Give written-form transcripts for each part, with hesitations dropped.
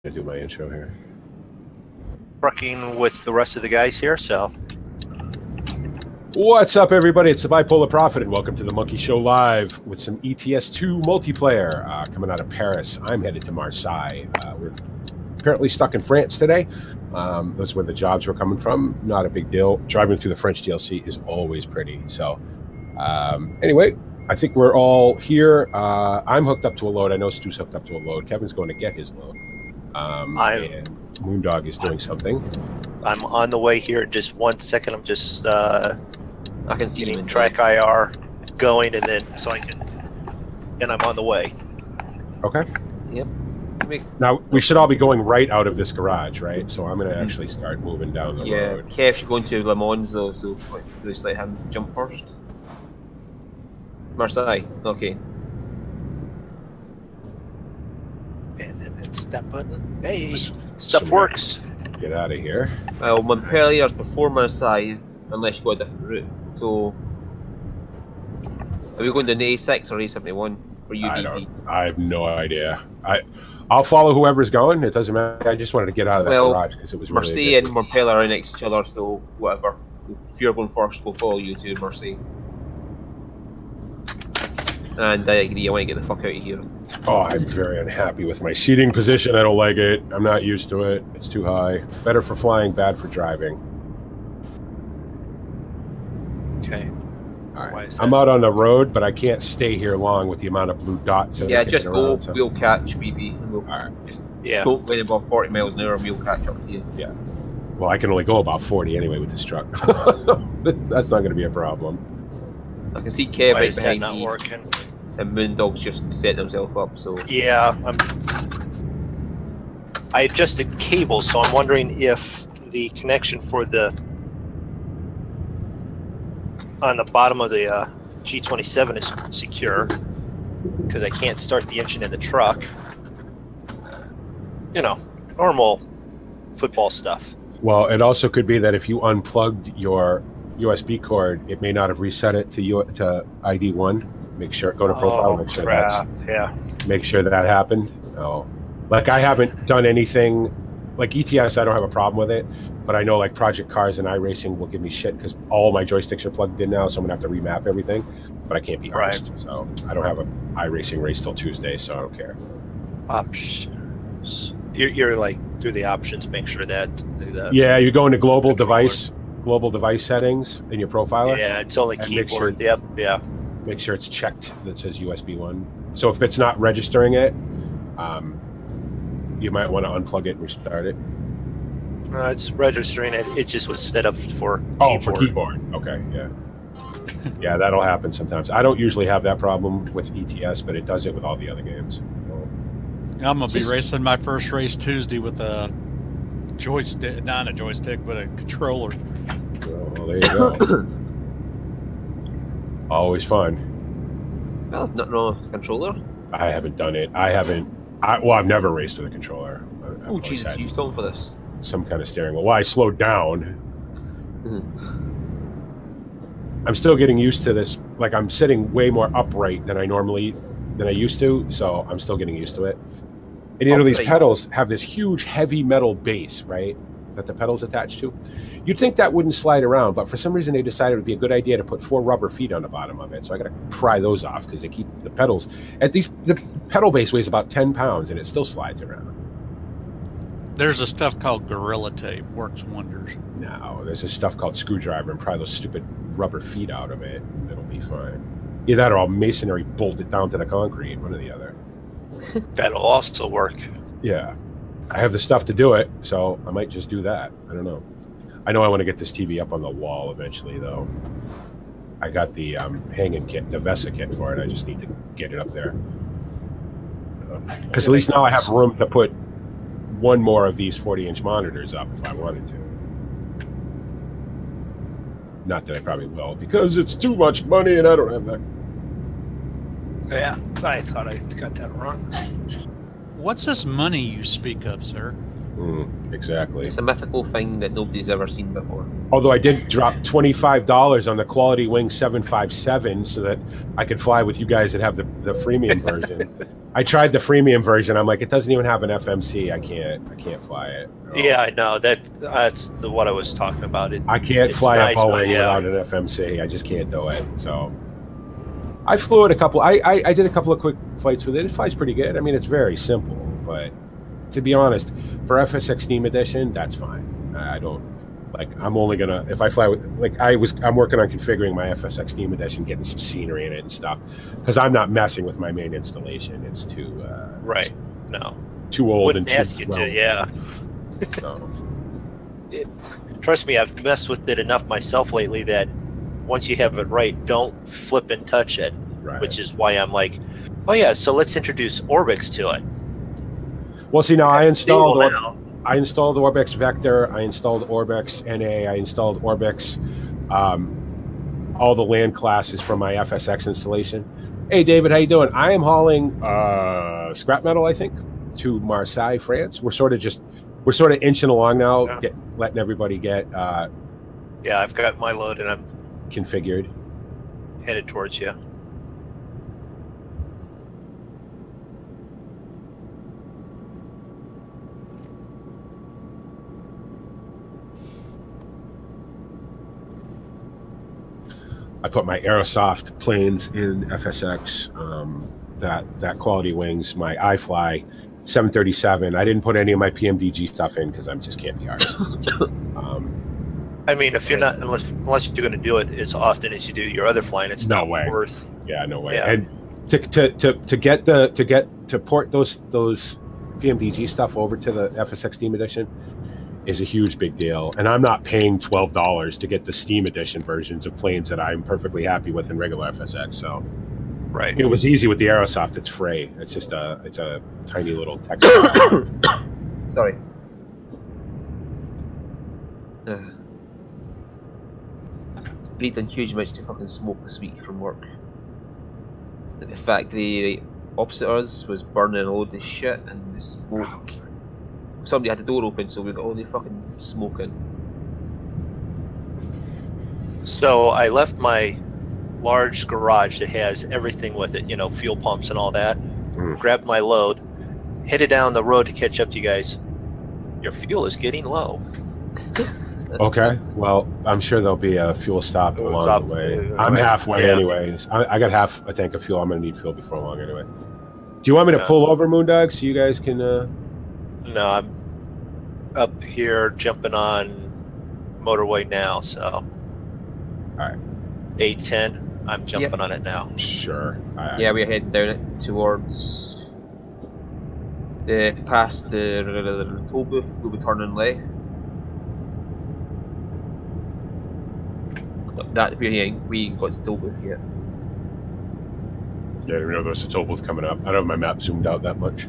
gonna do my intro here. Working with the rest of the guys here, so. What's up, everybody? It's the Bipolar Prophet, and welcome to the Monkey Show Live with some ETS2 multiplayer coming out of Paris. I'm headed to Marseille. We're apparently stuck in France today. That's where the jobs were coming from. Not a big deal. Driving through the French DLC is always pretty. So, anyway, I think we're all here. I'm hooked up to a load. I know Stu's hooked up to a load. Kevin's going to get his load. And MrMoonDog is doing something. I'm on the way here. Just 1 second. I'm just I can see getting track IR going, and then so I can. And I'm on the way. Okay. Yep. Now we should all be going right out of this garage, right? So I'm going to actually start moving down the road. Yeah, Kev's going to Le Mans though, so just let him jump first. Marseille. Okay. And then it's that button. Hey, stuff works. Get out of here. Well, Montpellier's before Marseille, unless you go a different route. So, are we going to the A6 or A71 for UDP? I have no idea. I'll follow whoever's going. It doesn't matter. I just wanted to get out of that garage because it was really Marseille and Montpellier are next to each other, so whatever. If you're going first, we'll follow you to Marseille. And I agree, I want to get the fuck out of here. Oh, I'm very unhappy with my seating position. I don't like it. I'm not used to it. It's too high. Better for flying, bad for driving. Okay. All right. I'm out on the road, but I can't stay here long with the amount of blue dots. Yeah, just go. So. We'll catch, maybe. We'll all right. Just go way above 40 miles an hour, and we'll catch up to you. Yeah. Well, I can only go about 40 anyway with this truck. That's not going to be a problem. I can see Kev right behind not me, working. and MrMoonDog's just setting himself up. So yeah, I adjusted cables, so I'm wondering if the connection for the on the bottom of the G27 is secure, because I can't start the engine in the truck. You know, normal football stuff. Well, it also could be that if you unplugged your USB cord, it may not have reset it to ID1. Make sure, go to profile, make sure make sure that happened. No, like I haven't done anything. Like ETS, I don't have a problem with it, but I know like Project Cars and iRacing will give me shit because all my joysticks are plugged in now, so I'm gonna have to remap everything. But I can't be honest, so I don't have a iRacing race till Tuesday, so I don't care. Options. You're like through the options, make sure that. Yeah, you go into global device settings in your profiler. Yeah, it's only keyboard. Yep. Yeah. Make sure it's checked that says USB 1. So if it's not registering it, you might want to unplug it and restart it. It's registering it. It just was set up for keyboard. Oh, for keyboard. Okay, yeah. Yeah, that'll happen sometimes. I don't usually have that problem with ETS, but it does it with all the other games. I'm going to be racing my first race Tuesday with a joystick, not a joystick, but a controller. Well, there you go. Always fun. Well, not no controller. I haven't done it. I've never raced with a controller. Oh Jesus, you going for this? Some kind of steering wheel. Well, I slowed down. I'm still getting used to this. Like I'm sitting way more upright than I used to. So I'm still getting used to it. And you know, these pedals have this huge heavy metal base, right? That the pedals attached to. You'd think that wouldn't slide around, but for some reason they decided it would be a good idea to put 4 rubber feet on the bottom of it. So I got to pry those off because they keep the pedals. The pedal base weighs about 10 pounds and it still slides around. There's a stuff called Gorilla Tape, works wonders. No, there's this stuff called screwdriver and pry those stupid rubber feet out of it. And it'll be fine. Either that or I'll masonry bolt it down to the concrete, one or the other. That'll also work. Yeah. I have the stuff to do it, so I might just do that. I don't know. I know I want to get this TV up on the wall eventually, though. I got the hanging kit, the VESA kit for it. I just need to get it up there. Because at least now I have room to put one more of these 40-inch monitors up if I wanted to. Not that I probably will, because it's too much money and I don't have that. Yeah, I thought I got that wrong. What's this money you speak of, sir? Exactly. It's a mythical thing that nobody's ever seen before. Although I did drop $25 on the Quality Wing 757 so that I could fly with you guys that have the freemium version. I tried the freemium version. I'm like, it doesn't even have an FMC. I can't fly it. Yeah, I know that's what I was talking about. I can't fly a Boeing without an FMC. I just can't do it. So I flew it a couple. I did a couple of quick flights with it. It flies pretty good. I mean, it's very simple, but to be honest, for FSX Steam Edition, that's fine. I don't like. I'm only gonna if I fly with I'm working on configuring my FSX Steam Edition, getting some scenery in it and stuff, because I'm not messing with my main installation. It's too right. No, too old wouldn't and too ask you to. Yeah. So. Trust me, I've messed with it enough myself lately that once you have it right, don't flip and touch it. Right. Which is why I'm like, oh yeah, so let's introduce Orbix to it. Well, see, now I installed Orbix Vector, I installed Orbix NA, I installed Orbix, all the land classes from my FSX installation. Hey, David, how you doing? I am hauling scrap metal, I think, to Marseille, France. We're sort of inching along now, letting everybody get. Yeah, I've got my load and I'm configured, headed towards you. I put my Aerosoft planes in FSX, that quality wings, my iFly 737. I didn't put any of my PMDG stuff in because I just can't be arsed. I mean, if you're not, unless you're going to do it as often as you do your other flying, it's not worth. Yeah, no way. Yeah. And to port those PMDG stuff over to the FSX Steam Edition is a huge big deal, and I'm not paying $12 to get the Steam Edition versions of planes that I'm perfectly happy with in regular FSX. So, right, it was easy with the Aerosoft. It's free. It's just a tiny little text. Sorry. Breathing huge amounts of fucking smoke this week from work. The fact the opposite us was burning a load of shit, and the smoke. Somebody had the door open, so we got all the fucking smoking. So I left my large garage that has everything with it, fuel pumps and all that. Grabbed my load, headed down the road to catch up to you guys. Your fuel is getting low. Okay, well, I'm sure there'll be a fuel stop along the way. I'm halfway anyways. I got half a tank of fuel. I'm going to need fuel before long anyway. Do you want me to pull over, MrMoonDog, so you guys can... No, I'm up here jumping on motorway now, so... All right. 810, I'm jumping on it now. Sure. Yeah, we're heading down it towards... past the toll booth. We'll be turning left. That we ain't got to toll booth yet. Yeah, I didn't know there was a toll booth coming up. I don't have my map zoomed out that much.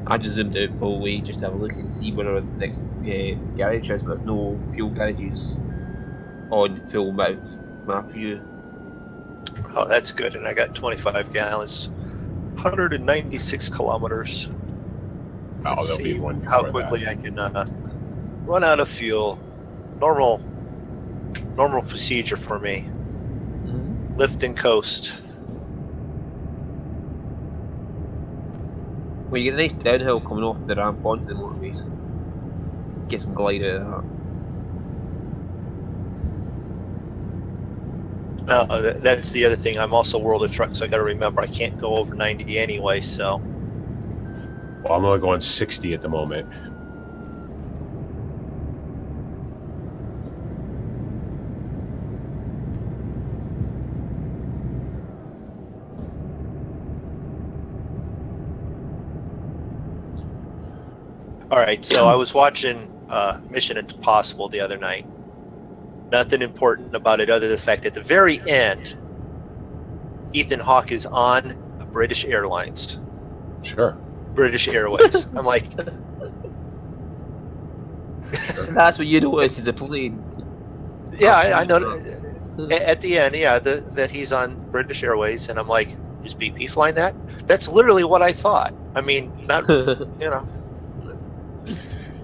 I just zoomed out fully just to have a look and see where the next garage is, but there's no fuel garages on full map view. Oh, that's good, and I got 25 gallons, 196 kilometers. Oh, there'll be one before how quickly that. I can run out of fuel. Normal procedure for me. Lift and coast. Well, you get a nice downhill coming off the ramp onto the motorways. Get some glide out of that. No, that's the other thing. I'm also World of Truck, so I got to remember I can't go over 90 anyway. So. Well, I'm only going 60 at the moment. All right, so I was watching Mission Impossible the other night. Nothing important about it other than the fact that at the very end, Ethan Hawke is on a British Airlines. Sure. British Airways. I'm like... That's what you notice is a plane. Yeah, I know. At the end, yeah, that he's on British Airways, and I'm like, is BP flying that? That's literally what I thought. I mean, not,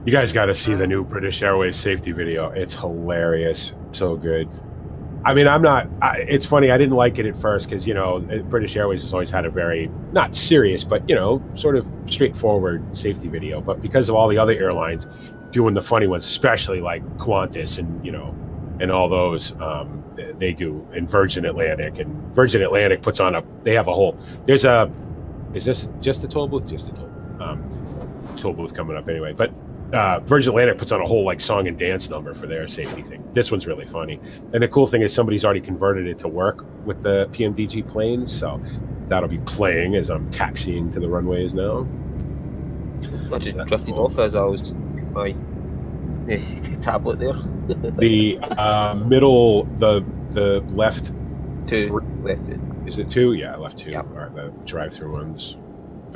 You guys got to see the new British Airways safety video. It's hilarious. So good. I mean, I'm not. It's funny. I didn't like it at first because British Airways has always had a very not serious, but sort of straightforward safety video. But because of all the other airlines doing the funny ones, especially like Qantas and all those, they do. And Virgin Atlantic puts on they have a whole. Is this just a toll booth? Just a toll booth. Toll booth coming up anyway, but. Virgin Atlantic puts on a whole song and dance number for their safety thing. This one's really funny, and the cool thing is somebody's already converted it to work with the PMDG planes, so that'll be playing as I'm taxiing to the runways now. I just drifted off as I was my tablet there. The middle, the left two. Left two. Is it two? Yeah, left two. Yep. Or the drive-through ones.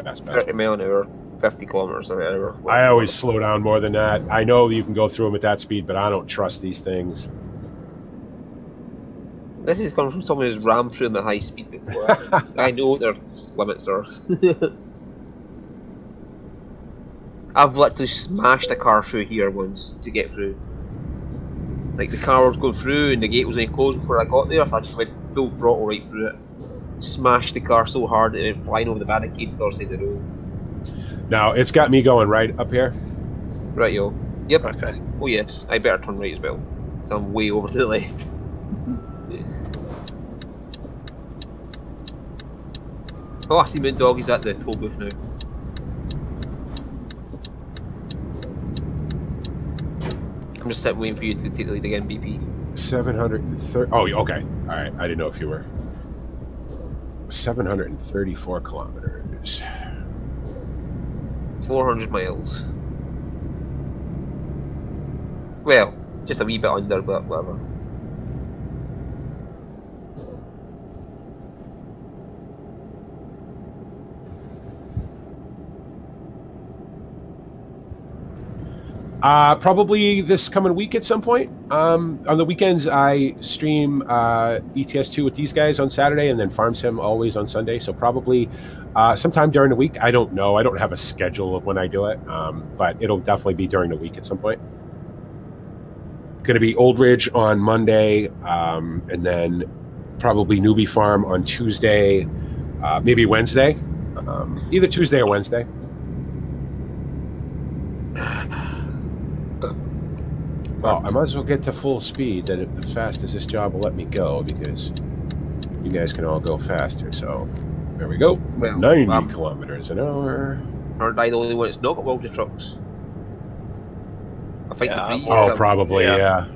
Fast. 30 mile an hour. 50 kilometers an hour. I always slow down more than that. I know you can go through them at that speed, but I don't trust these things. This is coming from someone who's rammed through them at high speed before. I know what their limits are. I've literally smashed a car through here once to get through. Like the car was going through and the gate was only closed before I got there, so I just went full throttle right through it. Smashed the car so hard that it went flying over the barricade to the other side of the road. Now, it's got me going right up here. Right, yo. Yep. Okay. Oh, yes. I better turn right as well. So I'm way over to the left. Oh, I see MrMoonDog. He's at the toll booth now. I'm just sitting waiting for you to take the lead again, BP. 730. Oh, okay. All right. I didn't know if you were. 734 kilometers. 400 miles. Well, just a wee bit under, but whatever. Probably this coming week at some point. On the weekends, I stream ETS2 with these guys on Saturday, and then Farm Sim always on Sunday. So probably sometime during the week. I don't know. I don't have a schedule of when I do it, but it'll definitely be during the week at some point. Going to be Old Ridge on Monday, and then probably Newbie Farm on Tuesday, maybe Wednesday, either Tuesday or Wednesday. Well, I might as well get to full speed as fast as this job will let me go, because you guys can all go faster. So there we go. Well, 90 kilometers an hour. Aren't I the only one that's not got welded trucks? I think the three. Oh, probably, yeah.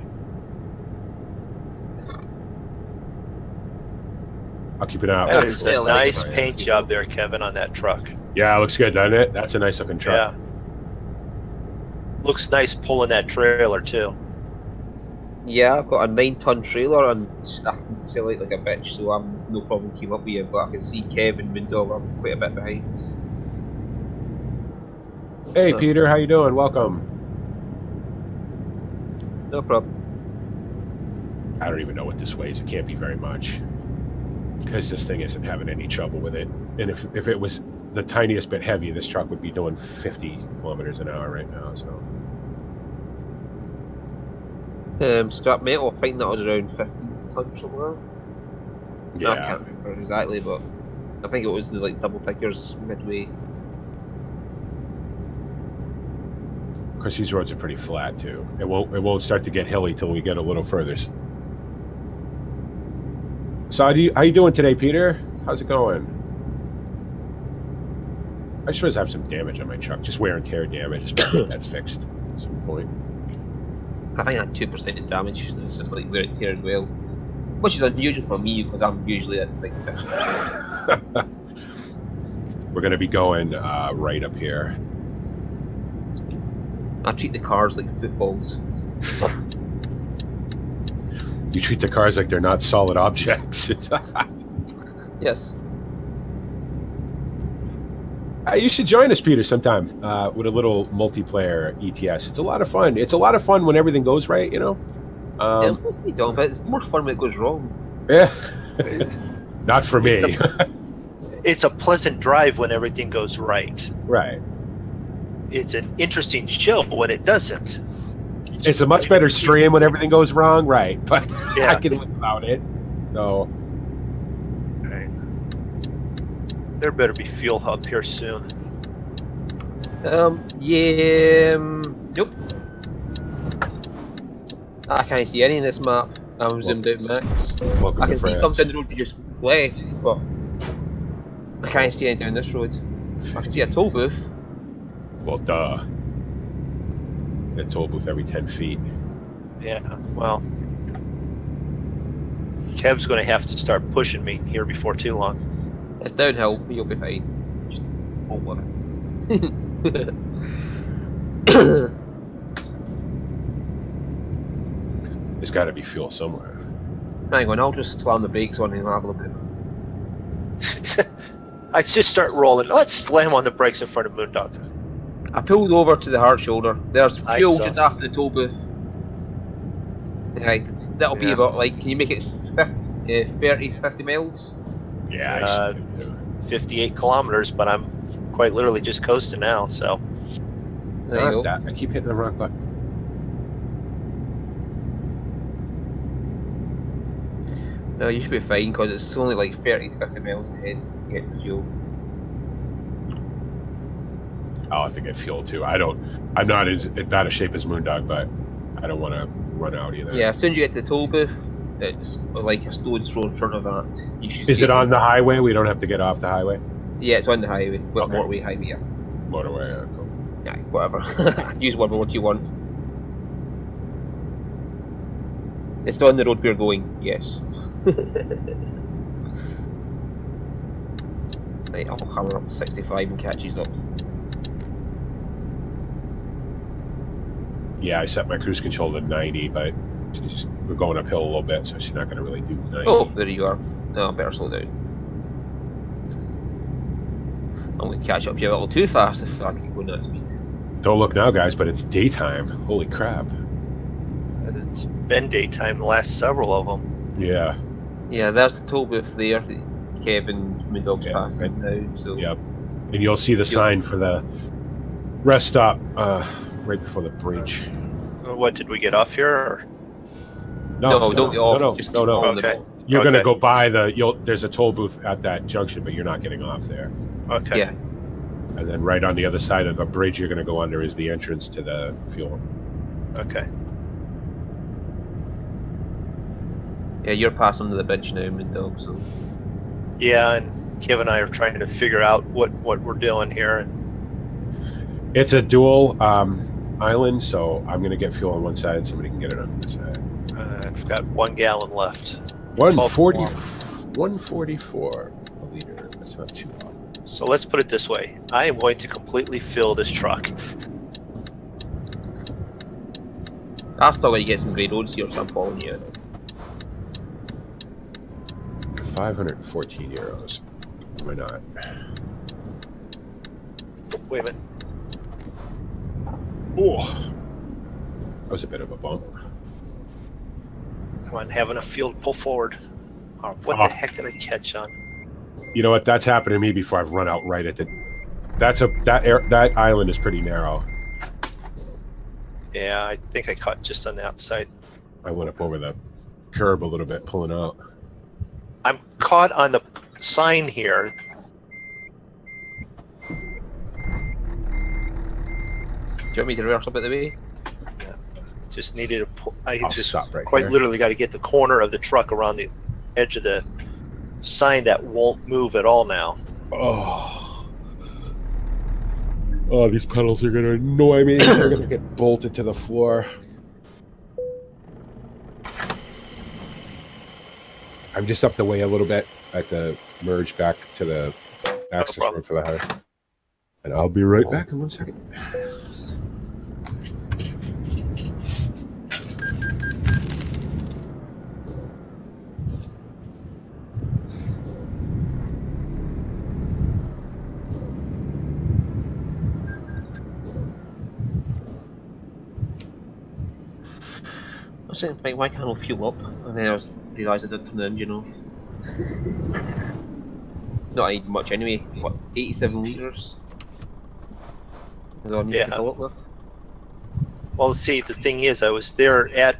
I'll keep an eye out. That is a nice paint job there, Kevin, on that truck. Yeah, it looks good, doesn't it? That's a nice looking truck. Yeah. Looks nice pulling that trailer too. Yeah, I've got a 9-ton trailer and I can sell it like a bitch, so I'm no problem keeping up with you, but I can see Kev and MrMoonDog are quite a bit behind. Hey, Peter, how you doing? Welcome. No problem. I don't even know what this weighs. It can't be very much, because this thing isn't having any trouble with it. And if it was the tiniest bit heavy, this truck would be doing 50 kilometers an hour right now. So scrap metal, I think that was around 15 tons or something like that. yeah, No, I can't remember exactly, but I think it was like double figures midway. of course these roads are pretty flat too. It won't start to get hilly till we get a little further. So how you doing today, Peter? How's it going? I just have some damage on my truck, just wear and tear damage. Just get that fixed at some point. I think I had 2% damage. It's just like wear and tear as well, which is unusual for me because I'm usually at like 50%. We're going to be going right up here. I treat the cars like footballs. You treat the cars like they're not solid objects. Yes. You should join us, Peter, sometime with a little multiplayer ETS. It's a lot of fun. It's a lot of fun when everything goes right, you know? But it's more fun when it goes wrong. Yeah. Not for me. It's a pleasant drive when everything goes right. Right. It's an interesting show when it doesn't. It's a much better stream when everything goes wrong, right? But Yeah. I can live without it. So Right. There better be fuel up here soon. Yeah. Nope. I can't see any in this map. I'm zoomed out max. welcome I to can see France. something down the road we just left, but I can't see anything down this road. I can see a toll booth. Well, duh. A toll booth every 10 feet. Yeah, well, Kev's going to have to start pushing me here before too long. It's downhill, but you'll be fine. Just roll with it. There's got to be fuel somewhere. Hang on, I'll just slam the brakes on and have a look at it. I just start rolling. Let's slam on the brakes in front of Moondog. I pulled over to the hard shoulder. There's I fuel saw. just after the toll booth. Like, that'll be Yeah. about, like, can you make it 50 miles? Yeah, 58 kilometers, but I'm quite literally just coasting now, so. There you go. I keep hitting the wrong button. No, you should be fine because it's only like 30 to 50 miles ahead to get the fuel. I'll have to get fuel too. I'm not as bad a shape as Moondog, but I don't want to run out either. Yeah, as soon as you get to the toll booth, it's like a stone's throw in front of that. You should Is see it on the highway? We don't have to get off the highway? Yeah, it's on the highway. Well, Okay. motorway highway, yeah. Motorway, yeah, cool. Yeah, whatever. Use whatever word you want. It's on the road we're going, yes. Right, I'll hammer up to 65 and catch you up. Yeah, I set my cruise control to 90, but we're going uphill a little bit, so she's not going to really do 90. Oh, there you are. No, I better slow down. I'm going to catch up to you a little too fast if I keep going that speed. Don't look now, guys, but it's daytime. Holy crap. It's been daytime, the last several of them. Yeah. Yeah, there's the toll booth there that Kevin's MrMoonDog's Yeah, passing now, so... Yep. And you'll see the sign for the rest stop right before the bridge. What, did we get off here? Or? No, don't get off. No, Just no, keep no. on the Okay. ball. You're going to Okay. go by there's a toll booth at that junction, but you're not getting off there. Okay. Yeah. And then right on the other side of a bridge you're going to go under is the entrance to the fuel. Okay. Yeah, you're passing under the bridge now, MrMoonDog, so... Yeah, and Kev and I are trying to figure out what we're doing here. And It's a dual island, so I'm going to get fuel on one side and somebody can get it on the other side. I've got 1 gallon left. 144 a liter. That's not too long. So let's put it this way. I am going to completely fill this truck. I've still got to get some grey roads here, so I'm following you. 514 euros. Why not? Wait a minute. Oh, that was a bit of a bump. Come on, have enough fuel to pull forward. Oh, what Oh. the heck did I catch on? You know what? That's happened to me before. I've run out right at the. That island is pretty narrow. Yeah, I think I caught just on the outside. I went up over the curb a little bit, pulling out. I'm caught on the sign here. Do you want me to reverse up at the way? Just needed to pull. I I'll just stop right quite here. literally got to get the corner of the truck around the edge of the sign that won't move at all now. Oh, these pedals are gonna annoy me. They're gonna get bolted to the floor. I'm just up the way a little bit at the merge back to the access road for the house, and I'll be right back in 1 second. I was saying, like, why can't I fuel up? And then I realised I didn't turn the engine off. Not need much anyway. What, 87 litres? Is all I need to Yeah. fill up with? Well, see, the thing is, I was there at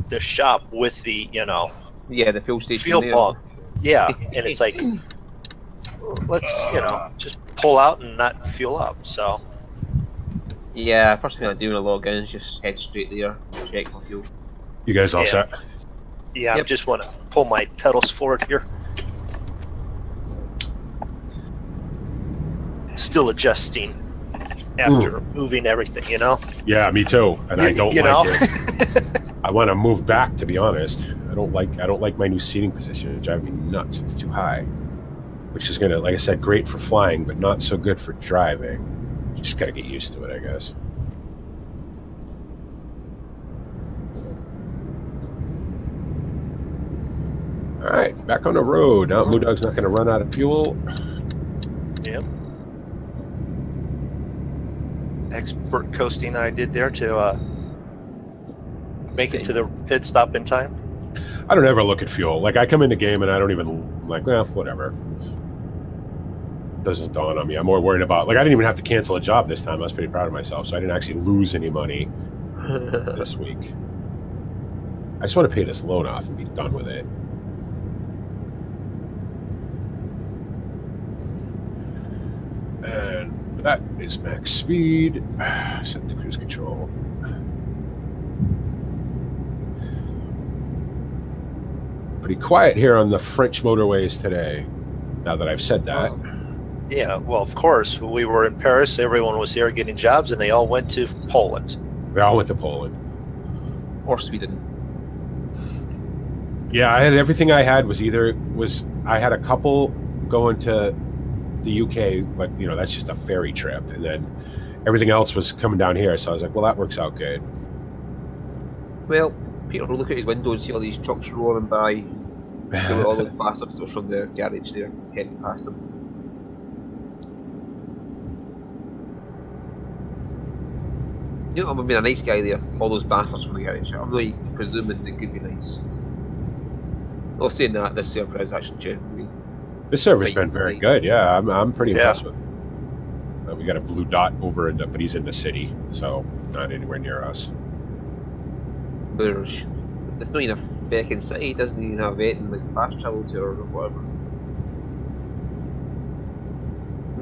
the shop with the, Yeah, the fuel station fuel there. pump. Yeah, and it's like, let's, just pull out and not fuel up. So. Yeah, first thing I do when I log in is just head straight there, check my fuel. You guys all set? Yeah, Yep. I just want to pull my pedals forward here. Still adjusting after moving everything, Yeah, me too. And I don't like it. it. I want to move back, to be honest. I don't like my new seating position. It drives me nuts. It's too high. Which is gonna, like I said, great for flying, but not so good for driving. Just gotta get used to it, I guess. All right, back on the road. Now MrMoonDog's not going to run out of fuel. Yep. Expert coasting I did there to make it to the pit stop in time. I don't ever look at fuel. Like, I come in the game and I don't even, I'm like, well, whatever. Doesn't dawn on me. I'm more worried about, like, I didn't even have to cancel a job this time. I was pretty proud of myself, so I didn't actually lose any money this week. I just want to pay this loan off and be done with it. And that is max speed. Set the cruise control. Pretty quiet here on the French motorways today, now that I've said that. Yeah, well, of course. When we were in Paris, everyone was there getting jobs, and they all went to Poland. They all went to Poland. Or Sweden. Yeah, I had everything I had I had a couple going to the UK, but that's just a ferry trip, and then everything else was coming down here. So I was like, well, that works out good. Well, Peter will look at his window and see all these trucks rolling by. All those bastards that were from the garage there, heading past them. I'm being a nice guy there. All those bastards from the garage. I'm not presuming they could be nice. Not saying that this server is actually generally. This server's been very good. Yeah, I'm pretty impressed with it. We got a blue dot over but he's in the city, so not anywhere near us. It's not even a fucking city. It doesn't even have anything like fast travel to or whatever.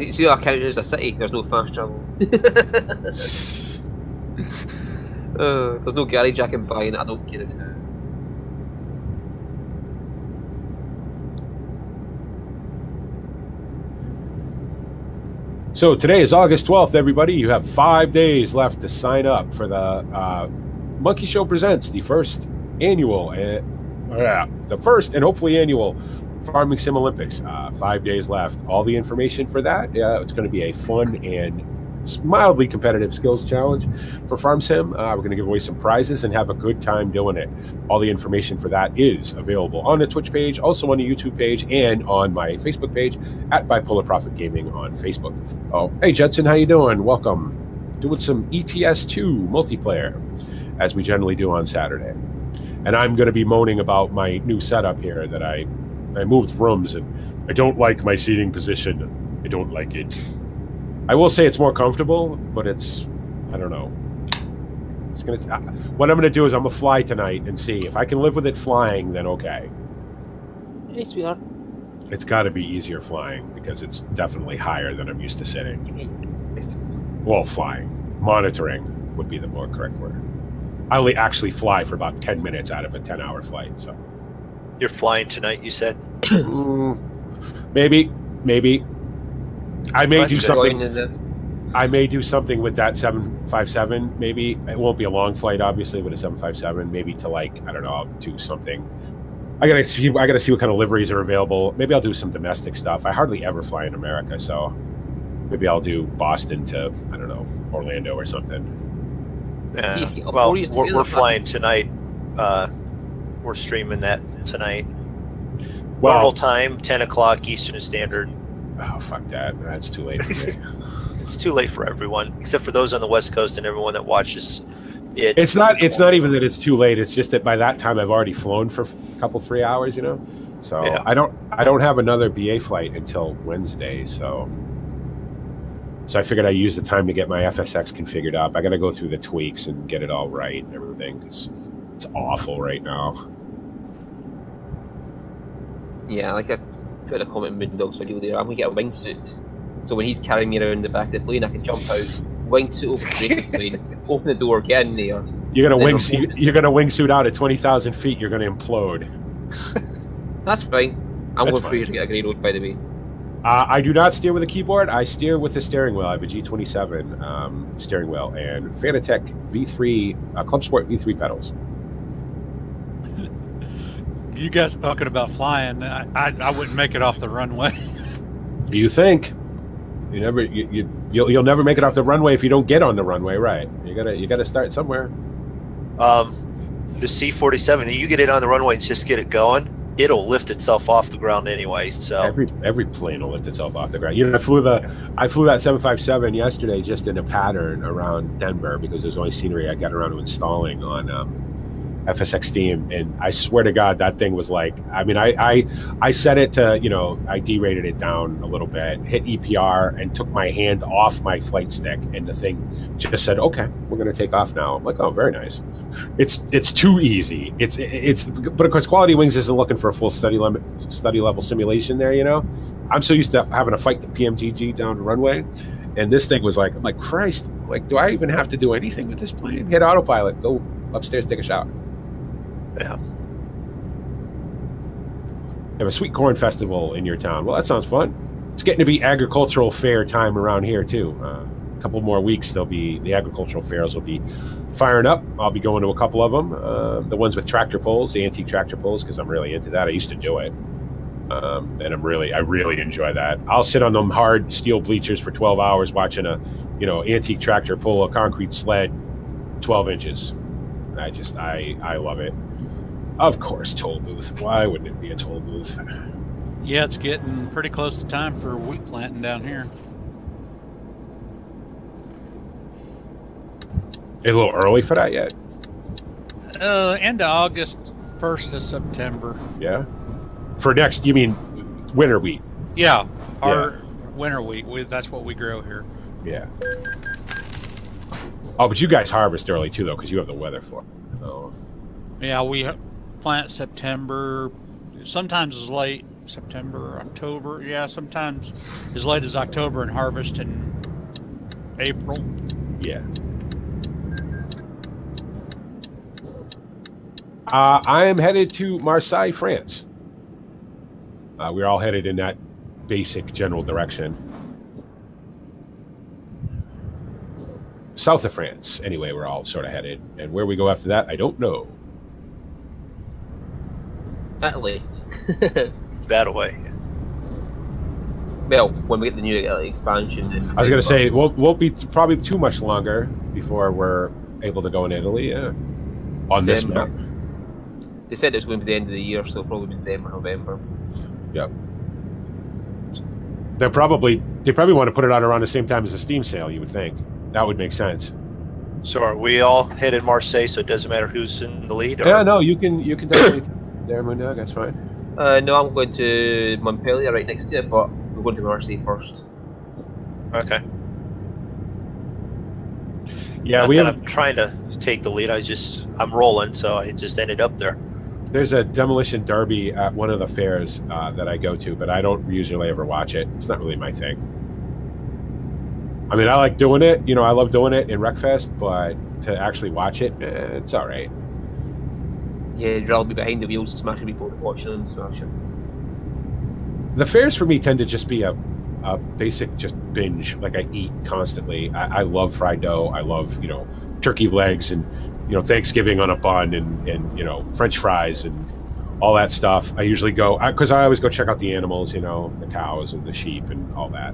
You see, that count as a city. There's no fast travel. There's no garage I can buy, and I don't care about it. So today is August 12th, everybody. You have 5 days left to sign up for the Monkey Show Presents, the first and hopefully annual Farming Sim Olympics. 5 days left. All the information for that. It's going to be a fun and mildly competitive skills challenge for Farm Sim. We're going to give away some prizes and have a good time doing it. All the information for that is available on the Twitch page, also on the YouTube page, and on my Facebook page at Bipolar Profit Gaming on Facebook. Oh, hey Judson, how you doing? Welcome. Doing some ETS2 multiplayer, as we generally do on Saturday. And I'm going to be moaning about my new setup here that I moved rooms and I don't like my seating position. I don't like it. I will say it's more comfortable, but it's, I don't know. It's gonna. What I'm gonna do is I'm gonna fly tonight and see if I can live with it flying. Then okay. Hey, sweetheart. It's got to be easier flying because it's definitely higher than I'm used to sitting. Well, flying, monitoring would be the more correct word. I only actually fly for about 10 minutes out of a 10-hour flight. So. You're flying tonight, you said? Maybe. I may do something. I may do something with that 757. Maybe it won't be a long flight, obviously, with a 757. Maybe to I don't know. I'll do something. I gotta see what kind of liveries are available. Maybe I'll do some domestic stuff. I hardly ever fly in America, so maybe I'll do Boston to I don't know Orlando or something. Yeah. Well, we're flying tonight. We're streaming that tonight. Well, normal time, 10 o'clock Eastern Standard. Oh, fuck that. That's too late for me. It's too late for everyone, except for those on the West Coast and everyone that watches it. It's not even that it's too late. It's just that by that time I've already flown for a couple, 3 hours, So yeah. I don't have another BA flight until Wednesday, so So I figured I'd use the time to get my FSX configured up. I got to go through the tweaks and get it all right and everything, because it's awful right now. Yeah, like I put a comment in MrMoonDog's video there. I'm gonna get a wingsuit, so when he's carrying me around the back of the plane, I can jump out, wingsuit over the plane, open the door, get in there. You're gonna wingsuit out at 20,000 feet. You're gonna implode. That's fine. I'm going through here to get a grey road, by the way. I do not steer with a keyboard. I steer with the steering wheel. I have a G27 steering wheel and Fanatec V3 Club Sport V3 pedals. You guys talking about flying? I wouldn't make it off the runway. You think? You'll never make it off the runway if you don't get on the runway, right? You gotta start somewhere. The C-47, you get it on the runway and just get it going, it'll lift itself off the ground anyway. So every plane will lift itself off the ground. You know, I flew that 757 yesterday just in a pattern around Denver because there's only scenery I got around to installing on FSX Steam, and I swear to God that thing was like, I mean, I set it to, you know, I derated it down a little bit, hit EPR, and took my hand off my flight stick, and the thing just said, okay, we're going to take off now. I'm like, oh, very nice. It's too easy. But of course, Quality Wings isn't looking for a full study level simulation there. You know, I'm so used to having to fight the PMGG down the runway, and this thing was like, I'm like, Christ, like, do I even have to do anything with this plane? Hit autopilot, go upstairs, take a shower. Yeah. You have a sweet corn festival in your town. Well, that sounds fun. It's getting to be agricultural fair time around here too. A couple more weeks, the agricultural fairs will be firing up. I'll be going to a couple of them. The ones with tractor pulls, the antique tractor pulls, because I'm really into that. I used to do it, and I really enjoy that. I'll sit on them hard steel bleachers for 12 hours watching a, you know, antique tractor pull a concrete sled 12 inches. I love it. Of course, toll booth. Why wouldn't it be a toll booth? Yeah, it's getting pretty close to time for wheat planting down here. It's a little early for that yet. End of August, 1st of September. Yeah. For next, you mean winter wheat? Yeah, our winter wheat. That's what we grow here. Yeah. Oh, but you guys harvest early too, though, because you have the weather for it. Oh. Yeah, we plant September, sometimes as late September, October. Yeah, sometimes as late as October and harvest in April. Yeah. I am headed to Marseille, France. We're all headed in that basic general direction. South of France. Anyway, we're all sort of headed. And where we go after that, I don't know. Italy. That way. Well, when we get the new expansion. I was going to say, it won't be probably too much longer before we're able to go in Italy on this map. They said it was going to be the end of the year, so it'll probably be December, November. Yep. They probably want to put it out around the same time as the Steam sale, you would think. That would make sense. So are we all headed Marseille, so it doesn't matter who's in the lead? Or? Yeah, no, you can definitely there, MrMoonDog, that's fine. No, I'm going to Montpellier right next to it, but we're going to Marseille first. Okay. Yeah, I'm trying to take the lead. I'm rolling, so I just ended up there. There's a demolition derby at one of the fairs that I go to, but I don't usually ever watch it. It's not really my thing. I mean, I like doing it. You know, I love doing it in Wreckfest, but to actually watch it, it's all right. Yeah, you'd rather be behind the wheels smashing people that watch them smash them. The fairs for me tend to just be a basic just binge. Like I eat constantly. I love fried dough. I love, you know, turkey legs and, you know, Thanksgiving on a bun and you know, French fries and all that stuff. I usually go, because I always go check out the animals, you know, the cows and the sheep and all that.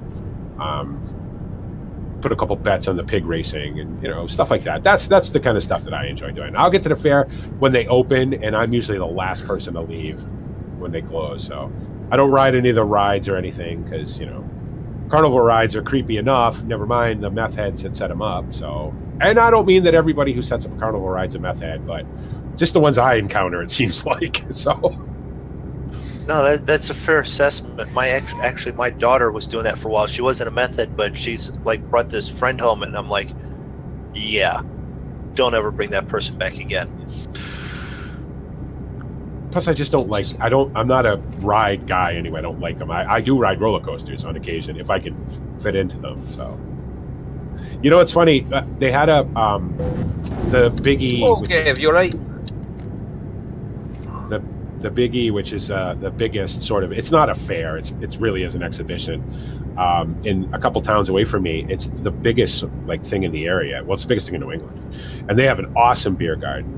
Put a couple bets on the pig racing and, you know, stuff like that. That's the kind of stuff that I enjoy doing. I'll get to the fair when they open, and I'm usually the last person to leave when they close. So I don't ride any of the rides or anything because, you know, carnival rides are creepy enough. Never mind the meth heads that set them up. So, and I don't mean that everybody who sets up a carnival ride's a meth head, but just the ones I encounter, it seems like. So No, that's a fair assessment. Actually, my daughter was doing that for a while. She wasn't a method, but she's like brought this friend home, and I'm like, yeah, don't ever bring that person back again. Plus, I just don't like. I'm not a ride guy anyway. I don't like them. I do ride roller coasters on occasion if I can fit into them. So, you know, it's funny. They had the Biggie. Okay, you're right. The Biggie, which is the biggest sort of. It's not a fair. It's really is an exhibition. In a couple towns away from me, it's the biggest like thing in the area. Well, it's the biggest thing in New England, and they have an awesome beer garden.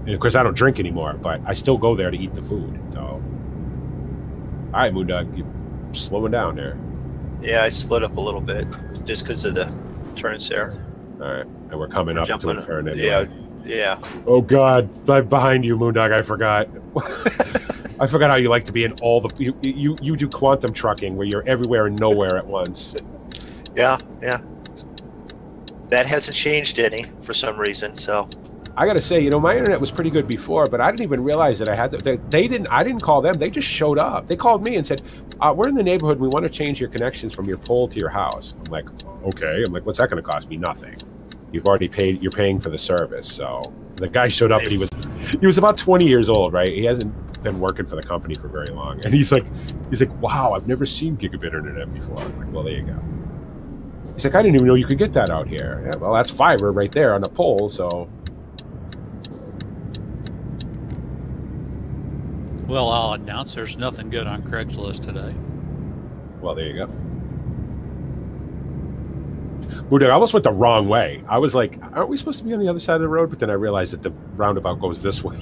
And of course, I don't drink anymore, but I still go there to eat the food. So, all right, Moondog, you're slowing down there. Yeah, I slowed up a little bit just because of the turns there. All right, and we're coming up to a turn anyway. Yeah. Oh God, I'm behind you, Moondog. I forgot. I forgot how you like to be in all the. You do quantum trucking where you're everywhere and nowhere at once. Yeah. That hasn't changed any for some reason. So. I got to say, you know, my internet was pretty good before, but I didn't even realize that I had to. I didn't call them. They just showed up. They called me and said, "We're in the neighborhood. We want to change your connections from your pole to your house." I'm like, "Okay." I'm like, "What's that going to cost me? Nothing. You've already paid. You're paying for the service." So the guy showed up, and he was about 20 years old, right? He hasn't been working for the company for very long, and he's like, "Wow, I've never seen gigabit internet before." I'm like, "Well, there you go." He's like, "I didn't even know you could get that out here." Yeah, well, that's fiber right there on the pole, so. Well, I'll announce there's nothing good on Craigslist today. Well, there you go. Moondog, I almost went the wrong way. I was like, aren't we supposed to be on the other side of the road? But then I realized that the roundabout goes this way.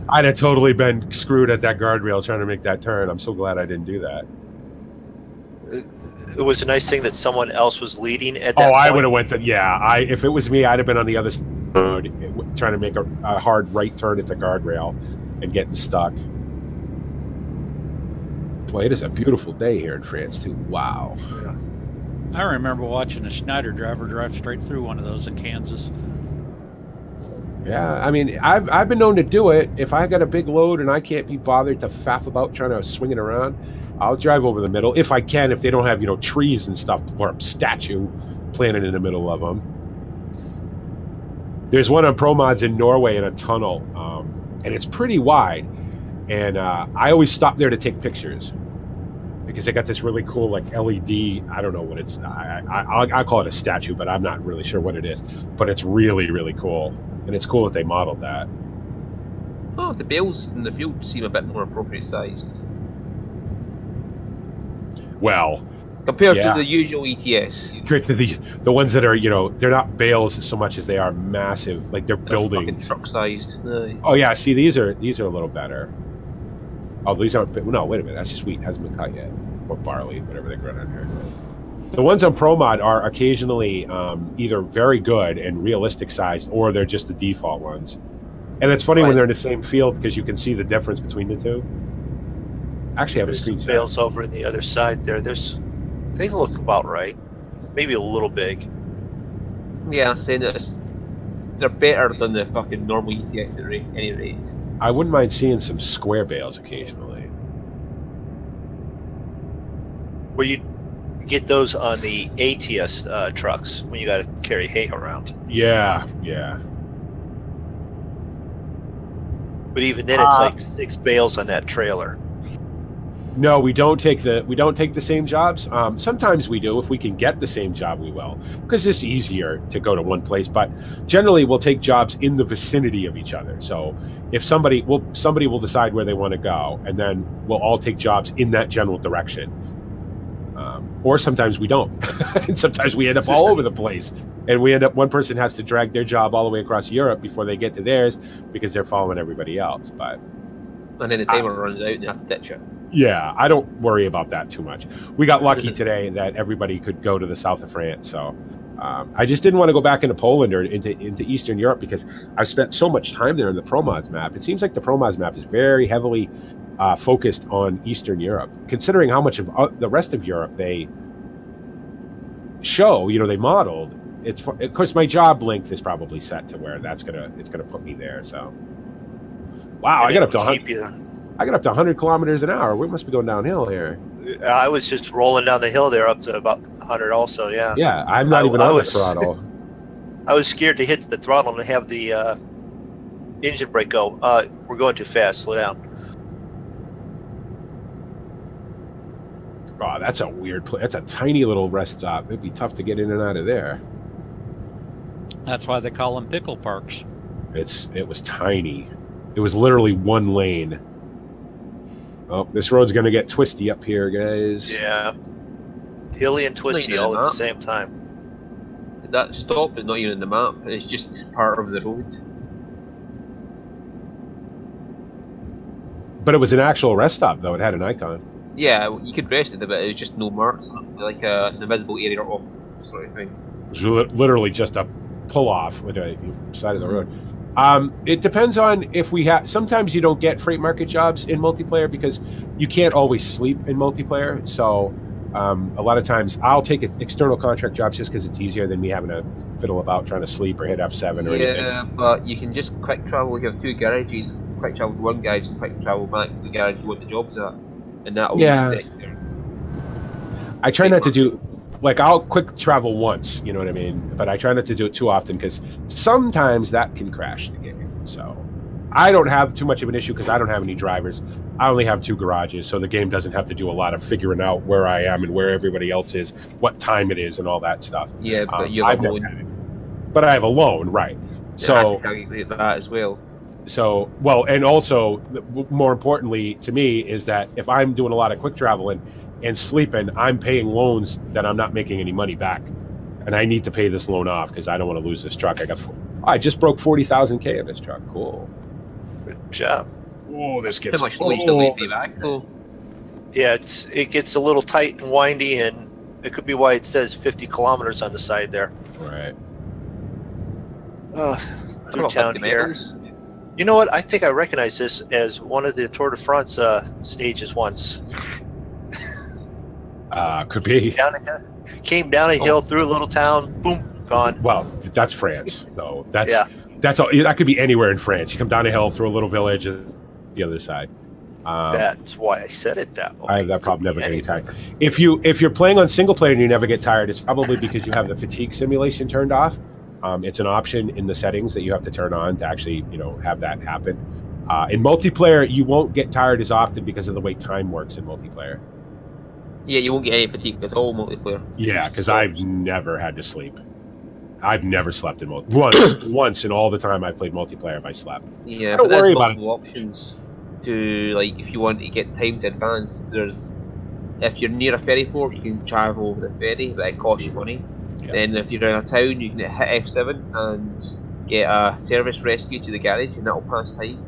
I'd have totally been screwed at that guardrail trying to make that turn. I'm so glad I didn't do that. It was a nice thing that someone else was leading at that point. I would have went if it was me, I'd have been on the other side of the road trying to make a hard right turn at the guardrail. And getting stuck. Boy, it is a beautiful day here in France too. Wow. Yeah. I remember watching a Schneider driver drive straight through one of those in Kansas. Yeah, I mean, I've been known to do it. If I got a big load and I can't be bothered to faff about trying to swing it around, I'll drive over the middle if I can. If they don't have trees and stuff or a statue planted in the middle of them. There's one on Pro Mods in Norway in a tunnel. And it's pretty wide, and I always stop there to take pictures because they got this really cool like LED. I don't know what it's. I call it a statue, but I'm not really sure what it is. But it's really, really cool, and it's cool that they modeled that. Oh, the bales in the field seem a bit more appropriate sized. Well, compared to the usual ETS. Compared to the ones that are, they're not bales so much as they are massive, like they're buildings. Truck sized. Oh yeah, see these are a little better. Oh, these aren't. No, wait a minute, that's just wheat, hasn't been cut yet, or barley, whatever they grow on here. The ones on Pro Mod are occasionally either very good and realistic sized, or they're just the default ones. And it's funny when they're in the same field because you can see the difference between the two. Actually, I have a screenshot. Bales over on the other side there. They look about right. Maybe a little big. Yeah, I'm saying that they're better than the fucking normal ETS at any rate. I wouldn't mind seeing some square bales occasionally. Where you get those on the ATS trucks when you got to carry hay around. Yeah. But even then, it's like 6 bales on that trailer. No, we don't take the same jobs. Sometimes we do. If we can get the same job, we will, because it's easier to go to one place. But generally, we'll take jobs in the vicinity of each other. So if somebody will decide where they want to go, and then we'll all take jobs in that general direction. Or sometimes we don't, and sometimes we end up all over the place, and one person has to drag their job all the way across Europe before they get to theirs because they're following everybody else. But and then the timer runs out, and you have to ditch it. Yeah, I don't worry about that too much. We got lucky today that everybody could go to the south of France, so I just didn't want to go back into Poland or into Eastern Europe because I've spent so much time there in the Pro Mods map. It seems like the Pro Mods map is very heavily focused on Eastern Europe, considering how much of the rest of Europe they show. They modeled. Of course, my job length is probably set to where it's gonna put me there. So, wow, I got up to 100. I got up to 100 kilometers an hour. We must be going downhill here. I was just rolling down the hill there up to about 100 also, yeah. Yeah, I'm not even on the throttle. I was scared to hit the throttle and have the engine brake go. We're going too fast. Slow down. Oh, that's a weird place. That's a tiny little rest stop. It'd be tough to get in and out of there. That's why they call them pickle parks. It was tiny. It was literally one lane. Oh, this road's going to get twisty up here, guys. Yeah. Hilly and twisty all at the same time. That stop is not even in the map. It's just part of the road. But it was an actual rest stop, though. It had an icon. Yeah, you could rest it a bit. It was just no marks, like an invisible area off sort of thing. It was literally just a pull-off with the side of the road. It depends on if we have. Sometimes you don't get freight market jobs in multiplayer because you can't always sleep in multiplayer. So a lot of times I'll take external contract jobs just because it's easier than me having to fiddle about trying to sleep or hit F7 or anything. Yeah, but you can just quick travel. You have two garages. Quick travel to one garage and quick travel back to the garage you want the jobs at, and that'll be set there. I try not to do. Like, I'll quick travel once, you know what I mean? But I try not to do it too often because sometimes that can crash the game. So I don't have too much of an issue because I don't have any drivers. I only have 2 garages, so the game doesn't have to do a lot of figuring out where I am and where everybody else is, what time it is, and all that stuff. Yeah, but you have a loan. But I have a loan, right. Yeah, so I should calculate that as well. So, well, and also, more importantly to me is that if I'm doing a lot of quick traveling and sleeping, I'm paying loans that I'm not making any money back, and I need to pay this loan off because I don't want to lose this truck. I just broke 40,000 K in this truck. Cool. Good job. Oh, this gets. How much do you still need to pay back though? Yeah, it gets a little tight and windy, and it could be why it says 50 kilometers on the side there. Right. Through town here. You know what? I think I recognize this as one of the Tour de France stages once. Could be. Came down a hill through a little town, boom, gone. Well, that's France, though. That's all. That could be anywhere in France. You come down a hill through a little village, and the other side. That's why I said it that way. I have that problem never getting tired. If you're playing on single player and you never get tired, it's probably because you have the fatigue simulation turned off. It's an option in the settings that you have to turn on to actually, have that happen. In multiplayer, you won't get tired as often because of the way time works in multiplayer. Yeah, you won't get any fatigue at all multiplayer. Yeah, because I've never had to sleep. I've never slept in multiplayer. Once in all the time I've played multiplayer, have I slept. Yeah, don't but worry there's about multiple options to, like, if you want to get time to advance, if you're near a ferry port, you can travel over the ferry, but it costs you money. Yeah. Then if you're in a town, you can hit F7 and get a service rescue to the garage, and that'll pass time.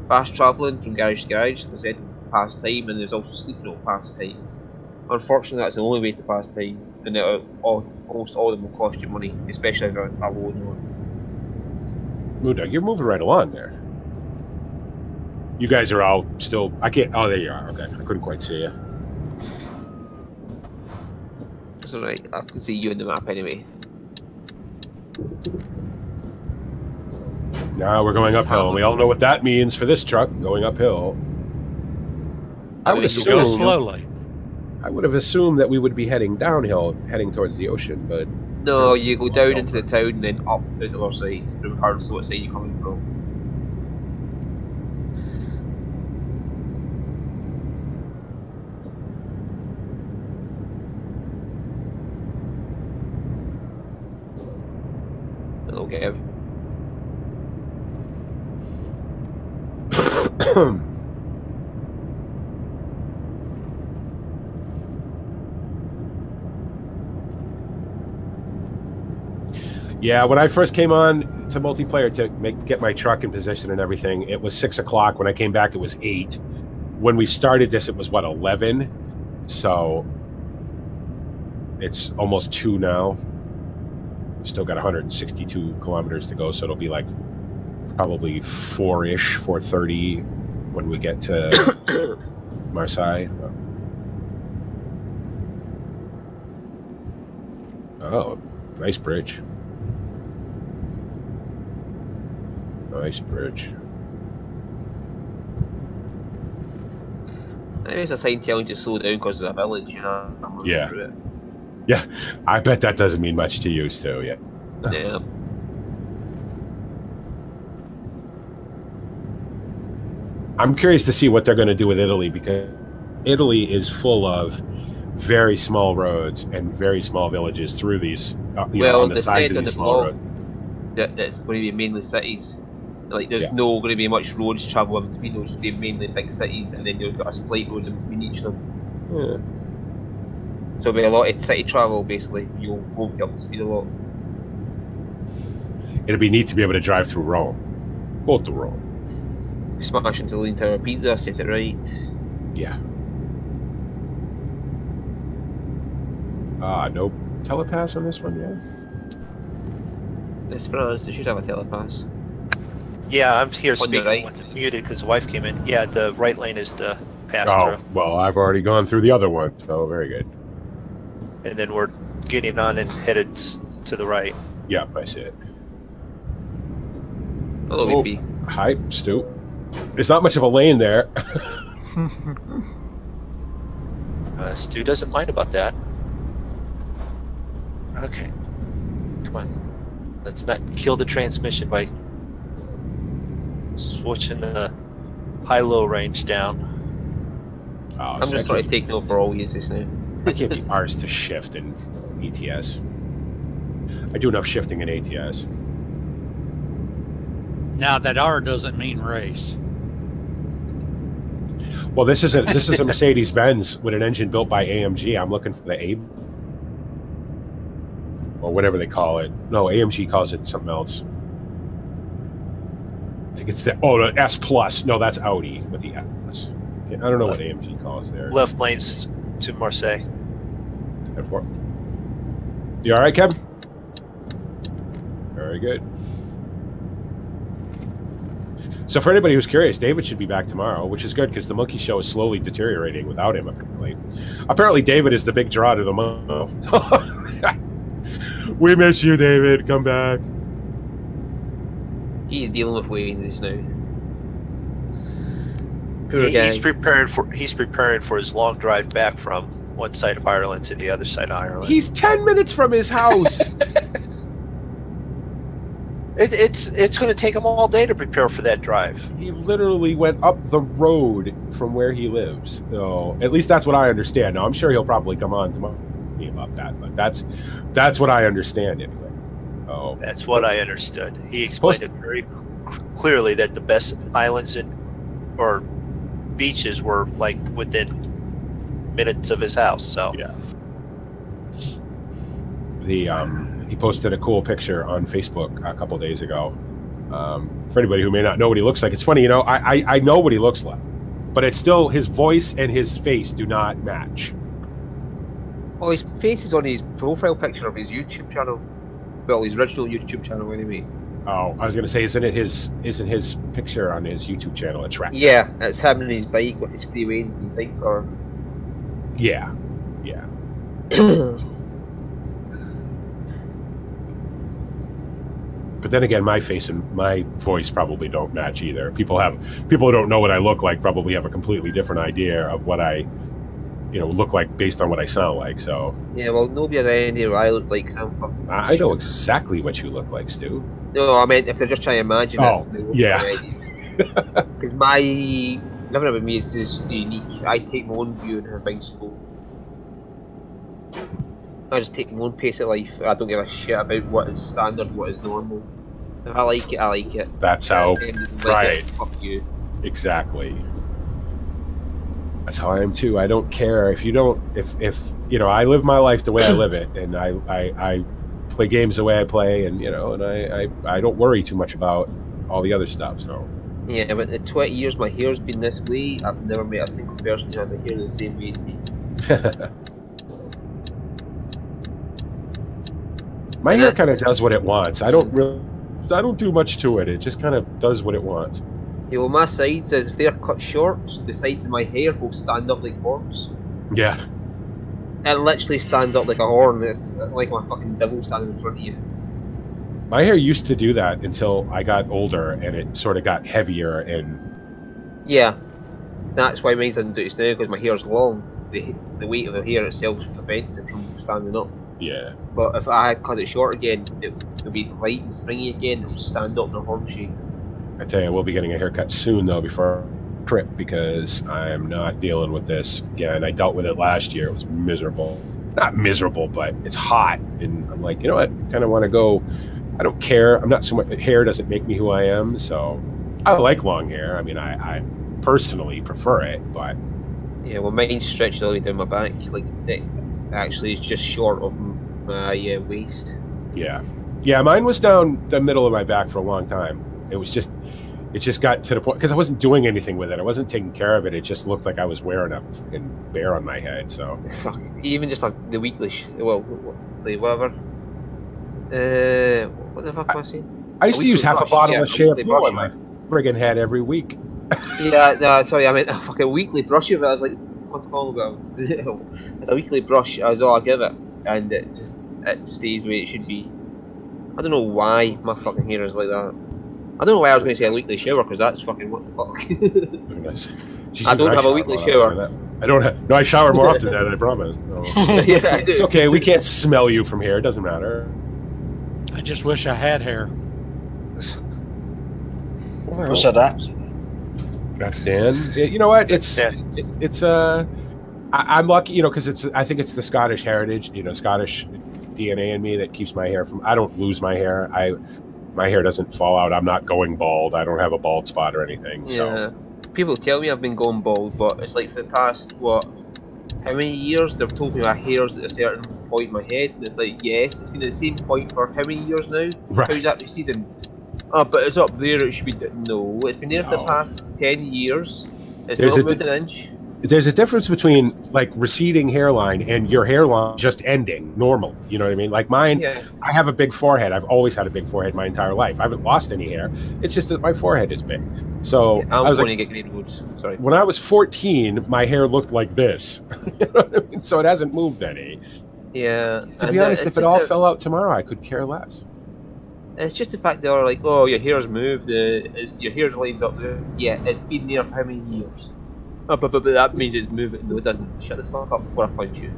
Fast travelling from garage to garage, as I said, pass time, and there's also sleeping that'll pass time. Unfortunately, that's the only way to pass time, and almost all of them will cost you money, especially if you're a loan one. MrMoonDog, you're moving right along there. You guys are all still. I can't. Oh, there you are. Okay, I couldn't quite see you. That's alright. I can see you in the map anyway. Now we're going uphill, and we all know what that means for this truck going uphill. I would assume go slowly. I would have assumed that we would be heading downhill, heading towards the ocean, but no, you go down into the town and then up to the other side, regardless of what side you're coming from. Hello, Gav. Yeah, when I first came on to multiplayer to get my truck in position and everything, it was 6 o'clock. When I came back, it was 8. When we started this, it was, 11? So it's almost 2 now. Still got 162 kilometers to go, so it'll be like probably 4-ish, 4:30 when we get to Marseille. Oh, nice bridge. Nice bridge. Maybe it's a sign telling you to slow down because there's a village, you know. Yeah. Yeah, I bet that doesn't mean much to you, Stu. Yeah. Yeah. I'm curious to see what they're going to do with Italy, because Italy is full of very small roads and very small villages through these, you know, on the sides of these small roads. That's going to be mainly cities. Like, there's no going to be much roads travelling between those. Just be mainly big cities, and then you've got a slight roads in between each of them. Yeah. So it'll be a lot of city travel, basically. You won't be able to speed a lot. It'd be neat to be able to drive through Rome. Go to Rome. Smash into the Lean Tower Pizza, set it right. Yeah. No telepass on this one, yeah? It's France, they should have a telepass. Yeah, I'm here On the speaking right. with it muted because the wife came in. Yeah, the right lane is the pass Oh, through. well, I've already gone through the other one, so very good. And then we're getting on and headed to the right. Yep, I see it. Hello, Oh, VP. hi, Stu. There's not much of a lane there. Stu doesn't mind about that. Okay. Come on. Let's not kill the transmission by switching the high-low range down. Oh, I'm so just trying to take no for all uses now. I can't be ours to shift in ETS. I do enough shifting in ATS. Now that R doesn't mean race. Well, this is a Mercedes Benz with an engine built by AMG. I'm looking for the A, or whatever they call it. No, AMG calls it something else. I think it's the S Plus. No, that's Audi with the S. I don't know what AMG calls there. Left lanes to Marseille. You all right, Kevin? Very good. So for anybody who's curious, David should be back tomorrow, which is good because the Monkey Show is slowly deteriorating without him, apparently. Apparently, David is the big draw to the month. We miss you, David. Come back. He's dealing with Wayne's just now. Poor guy. He's preparing for his long drive back from one side of Ireland to the other side of Ireland. He's 10 minutes from his house. It's going to take him all day to prepare for that drive. He literally went up the road from where he lives. So at least that's what I understand. Now I'm sure he'll probably come on tomorrow about that, but that's what I understand anyway. Oh, that's what I understood. He explained it very clearly that the best islands or beaches were like within minutes of his house. So yeah. He posted a cool picture on Facebook a couple days ago. For anybody who may not know what he looks like, it's funny, you know, I know what he looks like, but it's still his voice and his face do not match. Well, his face is on his profile picture of his YouTube channel. Well, his original YouTube channel, anyway. Oh, I was going to say, isn't his picture on his YouTube channel a track? Yeah, it's him and his bike with his free reins and his sidecar. Yeah, yeah. But then again, my face and my voice probably don't match either. People who don't know what I look like probably have a completely different idea of what I, look like based on what I sound like. So yeah, well, nobody has any idea what I look like. Cause I know exactly what you look like, Stu. No, I mean if they're just trying to imagine it. Yeah. Because nothing about me is just unique. I take my own view and have things to go. I just take my own pace of life. I don't give a shit about what is standard, what is normal. If I like it, I like it. That's how. Right. Fuck you. Exactly. That's how I am too. I don't care if you don't. If I live my life the way I live it, and I play games the way I play, and and I don't worry too much about all the other stuff. So. Yeah, but in 20 years my hair's been this way. I've never met a single person who has a hair the same way as me. My hair kind of does what it wants. I don't do much to it. It just kind of does what it wants. Yeah, well, my sides, if they're cut short, the sides of my hair will stand up like horns. Yeah. It literally stands up like a horn. It's like my fucking devil standing in front of you. My hair used to do that until I got older, and it sort of got heavier and. Yeah. That's why mine doesn't do it now, because my hair's long. The weight of the hair itself prevents it from standing up. Yeah. But if I cut it short again, it would be light and springy again. It would stand up in a horn shape. I tell you, we'll be getting a haircut soon though, before trip, because I'm not dealing with this again. I dealt with it last year. It was miserable. Not miserable, but it's hot, and I'm like, you know what? I kind of want to go. I don't care. I'm not so much. Hair doesn't make me who I am, so I like long hair. I mean, I personally prefer it, but yeah, well, mine stretched all the way down my back. Like it actually is just short of my waist. Yeah, mine was down the middle of my back for a long time. It just got to the point because I wasn't doing anything with it. I wasn't taking care of it. It just looked like I was wearing a fucking bear on my head. So even just like the weekly, whatever. What the fuck was I saying? I used to use half a bottle of shampoo on my friggin' head every week. Yeah, no, sorry, I meant a fucking weekly brush of it. I was like, what's wrong about? It's a weekly brush. That's all I give it, and it stays the way it should be. I don't know why my fucking hair is like that. I don't know why I was going to say a weekly shower, because that's fucking what the fuck. Goodness. I don't have a weekly shower. I don't have. No, I shower more often than that. I promise. No. Yeah, I do. It's okay. We can't smell you from here. It doesn't matter. I just wish I had hair. Who said that? That's Dan. You know what? I'm lucky, you know, because I think it's the Scottish heritage, you know, Scottish DNA in me that keeps my hair from. I don't lose my hair. My hair doesn't fall out. I'm not going bald. I don't have a bald spot or anything. So. Yeah. People tell me I've been going bald, but it's like for the past how many years they've told me my hair's at a certain point in my head, and it's like, yes, it's been at the same point for how many years now? Right. How's that receding? Oh, but it's up there, it should be. No, it's been there for the past 10 years. It's not moved an inch. There's a difference between like receding hairline and your hairline just ending normal. You know what I mean? Like mine, yeah. I have a big forehead. I've always had a big forehead my entire life. I haven't lost any hair. It's just that my forehead is big. So yeah, I was going to get green roots. Sorry. When I was 14, my hair looked like this. You know what I mean? So it hasn't moved any. Yeah. To be honest, if it all fell out tomorrow, I could care less. It's just the fact they're like, oh, your hair's moved. Your hair's lines up there. Yeah, it's been there for how many years? Oh, but that means it's moving. No, it doesn't. Shut the fuck up before I punch you.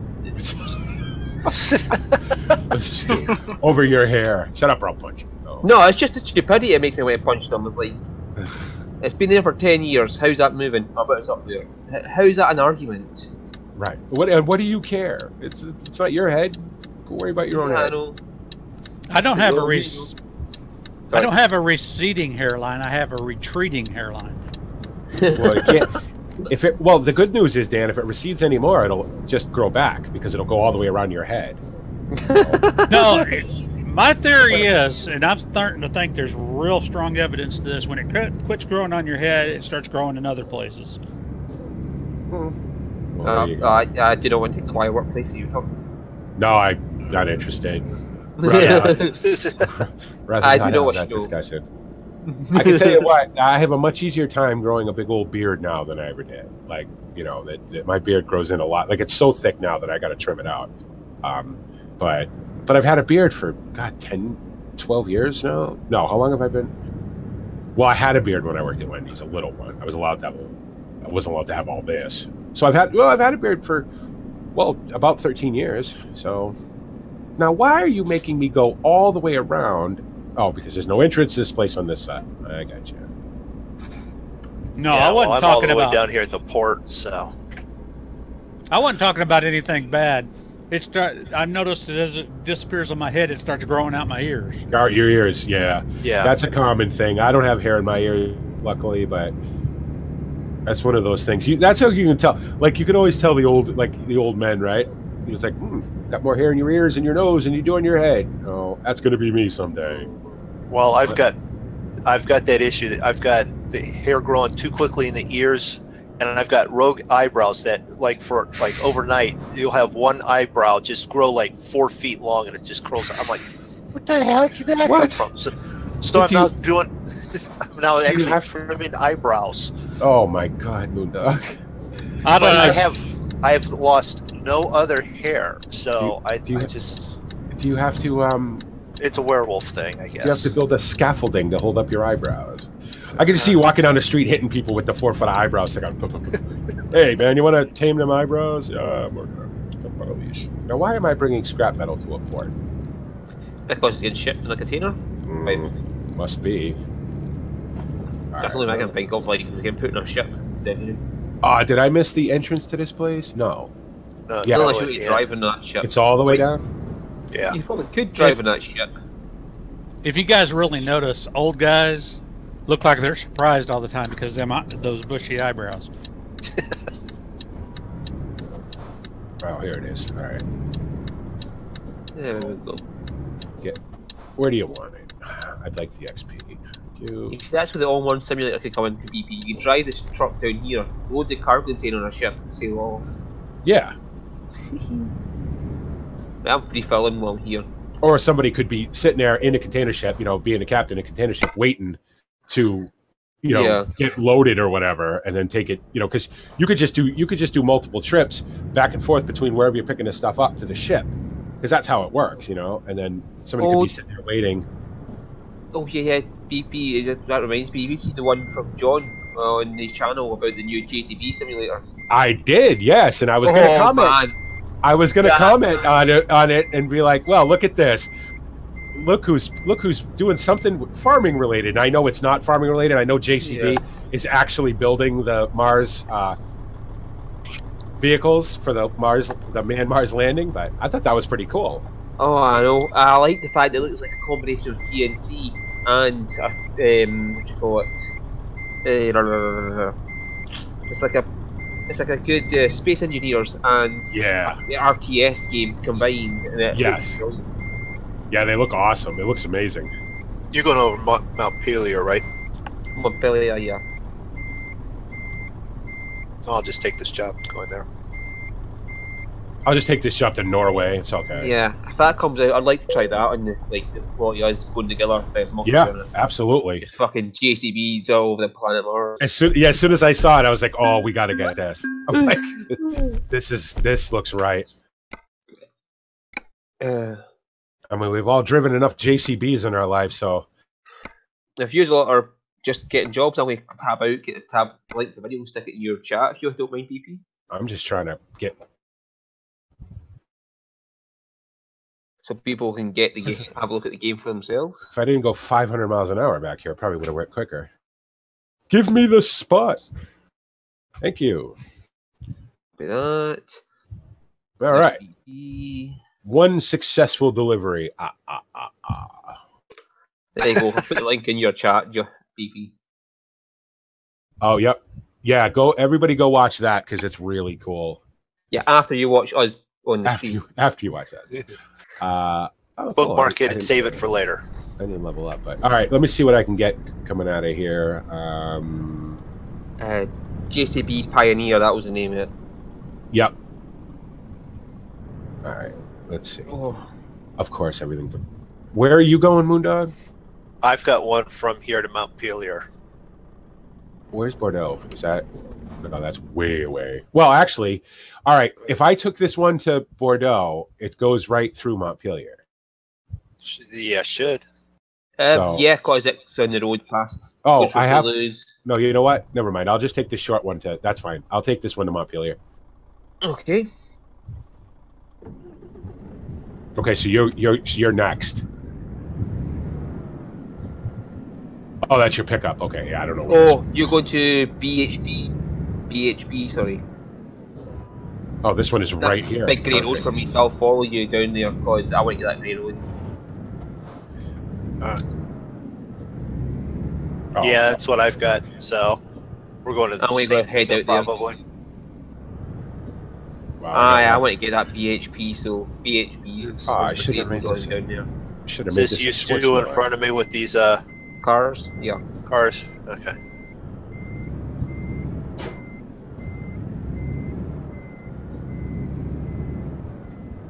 Over your hair. Shut up or I'll punch you. No, it's just the stupidity that makes me want to punch them. It's like, it's been there for 10 years. How's that moving? Oh, but it's up there. How's that an argument? Right. What do you care? It's not your head. Go worry about your own head. I don't have I don't have a receding hairline. I have a retreating hairline. Well, you can't. The good news is, Dan, if it recedes anymore, it'll just grow back because it'll go all the way around your head. No, my theory is, and I'm starting to think there's real strong evidence to this, when it quits growing on your head, it starts growing in other places. Well, I do not want to take quiet workplaces you're talking. No, I'm not interested. I do know what that discussion. I can tell you what, I have a much easier time growing a big old beard now than I ever did. Like, you know, that my beard grows in a lot. Like, it's so thick now that I got to trim it out. But I've had a beard for, 10, 12 years now. No, how long have I been? Well, I had a beard when I worked at Wendy's, a little one. I wasn't allowed to have all this. So I've had a beard for, about 13 years. So now why are you making me go all the way around? Oh, because there's no entrance to this place on this side. I got you. No, I wasn't talking about down here at the port, so I wasn't talking about anything bad. I noticed that as it disappears on my head, it starts growing out my ears. Out your ears, yeah. Yeah. That's a common thing. I don't have hair in my ears, luckily, but that's one of those things. That's how you can tell. Like, you can always tell the old men, right? It's like, got more hair in your ears and your nose and you do on your head. Oh, that's going to be me someday. Well, I've got that issue that I've got the hair growing too quickly in the ears, and I've got rogue eyebrows that, for overnight, you'll have one eyebrow just grow like 4 feet long, and it just curls. I'm like, what the hell did that come from? So I'm now actually trimming eyebrows. Oh my God, MrMoonDog. I have lost no other hair, so do you have to it's a werewolf thing, I guess. You have to build a scaffolding to hold up your eyebrows. I can see you walking down the street hitting people with the 4-foot eyebrows. Like, hey, man, you want to tame them eyebrows? Yeah, I'm working on a leash. Now, why am I bringing scrap metal to a port? Because it's getting shipped in a container? Must be. That's the only thing I can think of, like, we can put in a ship. Did I miss the entrance to this place? No. No, yeah, unless you drive in that ship. It's all the way down? Yeah. You probably could drive in that ship. If you guys really notice, old guys look like they're surprised all the time because they're those bushy eyebrows. Oh, here it is. All right. There we go. Where do you want it? I'd like the XP. Thank you. That's where the all-in-one simulator could come into BP. You can drive this truck down here, load the cargo container on a ship, and sail off. Yeah. I'm free filling while I'm here. Or somebody could be sitting there in a container ship, being a captain in a container ship, waiting to, get loaded or whatever, and then take it, because you could just do multiple trips back and forth between wherever you're picking this stuff up to the ship, because that's how it works, and then somebody could be sitting there waiting. Oh yeah, BP. That reminds me. You seen the one from John on the channel about the new JCB simulator? I did, yes, and I was going to comment. Man. I was going to comment on it and be like, well, look at this. Look who's doing something farming related. And I know it's not farming related. I know JCB is actually building the Mars vehicles for the manned Mars landing, but I thought that was pretty cool. Oh, I know. I like the fact that it looks like a combination of CNC and what you call it? It's like a good Space Engineers and the RTS game combined. Yes. Yeah, they look awesome. It looks amazing. You're going over Montpelier, right? Montpelier, yeah. I'll just take this job going there. I'll just take this job to Norway. It's okay. Yeah, if that comes out, I'd like to try that and what you guys going together. Yeah, absolutely. Just fucking JCBs all over the planet Mars. As soon as I saw it, I was like, "Oh, we got to get this." I'm like, "This looks right." I mean, we've all driven enough JCBs in our lives, so if you are just getting jobs, I'm going to tab out, get the tab, like the video, stick it in your chat if you don't mind, BP. I'm just trying to get. So people can get the game, have a look at the game for themselves. If I didn't go 500 miles an hour back here, I probably would have went quicker. Give me the spot. Thank you. With that. All right. One successful delivery. There you go. Put the link in your chat, BP. Oh, yep. Yeah, everybody go watch that because it's really cool. Yeah, after you watch us on the stream. After you watch that. Bookmark it and save it for later. I didn't level up, but all right. Let me see what I can get coming out of here. JCB Pioneer, that was the name of it. Yep. All right. Let's see. Oh. Of course, everything. Where are you going, MrMoonDog? I've got one from here to Montpelier. Where's Bordeaux? Is that? No, that's way away. Well, actually, all right. If I took this one to Bordeaux, it goes right through Montpelier. Yeah, should. Yeah, because it's on the road past. Oh, I have. No, you know what? Never mind. I'll just take the short one to. That's fine. I'll take this one to Montpelier. Okay. Okay, so you're next. Oh, that's your pickup. Okay, yeah, I don't know. Oh, you're going to BHP, sorry. Oh, this one is right here. Big grey road for me, so I'll follow you down there because I want to get that grey road. Yeah, that's what I've got. So we're going to the same head out probably. There. Wow, I want to get that BHP, so BHP. Oh, I should have made this down there. Should have made this. You still in front of me with these cars? Yeah. Cars. Okay.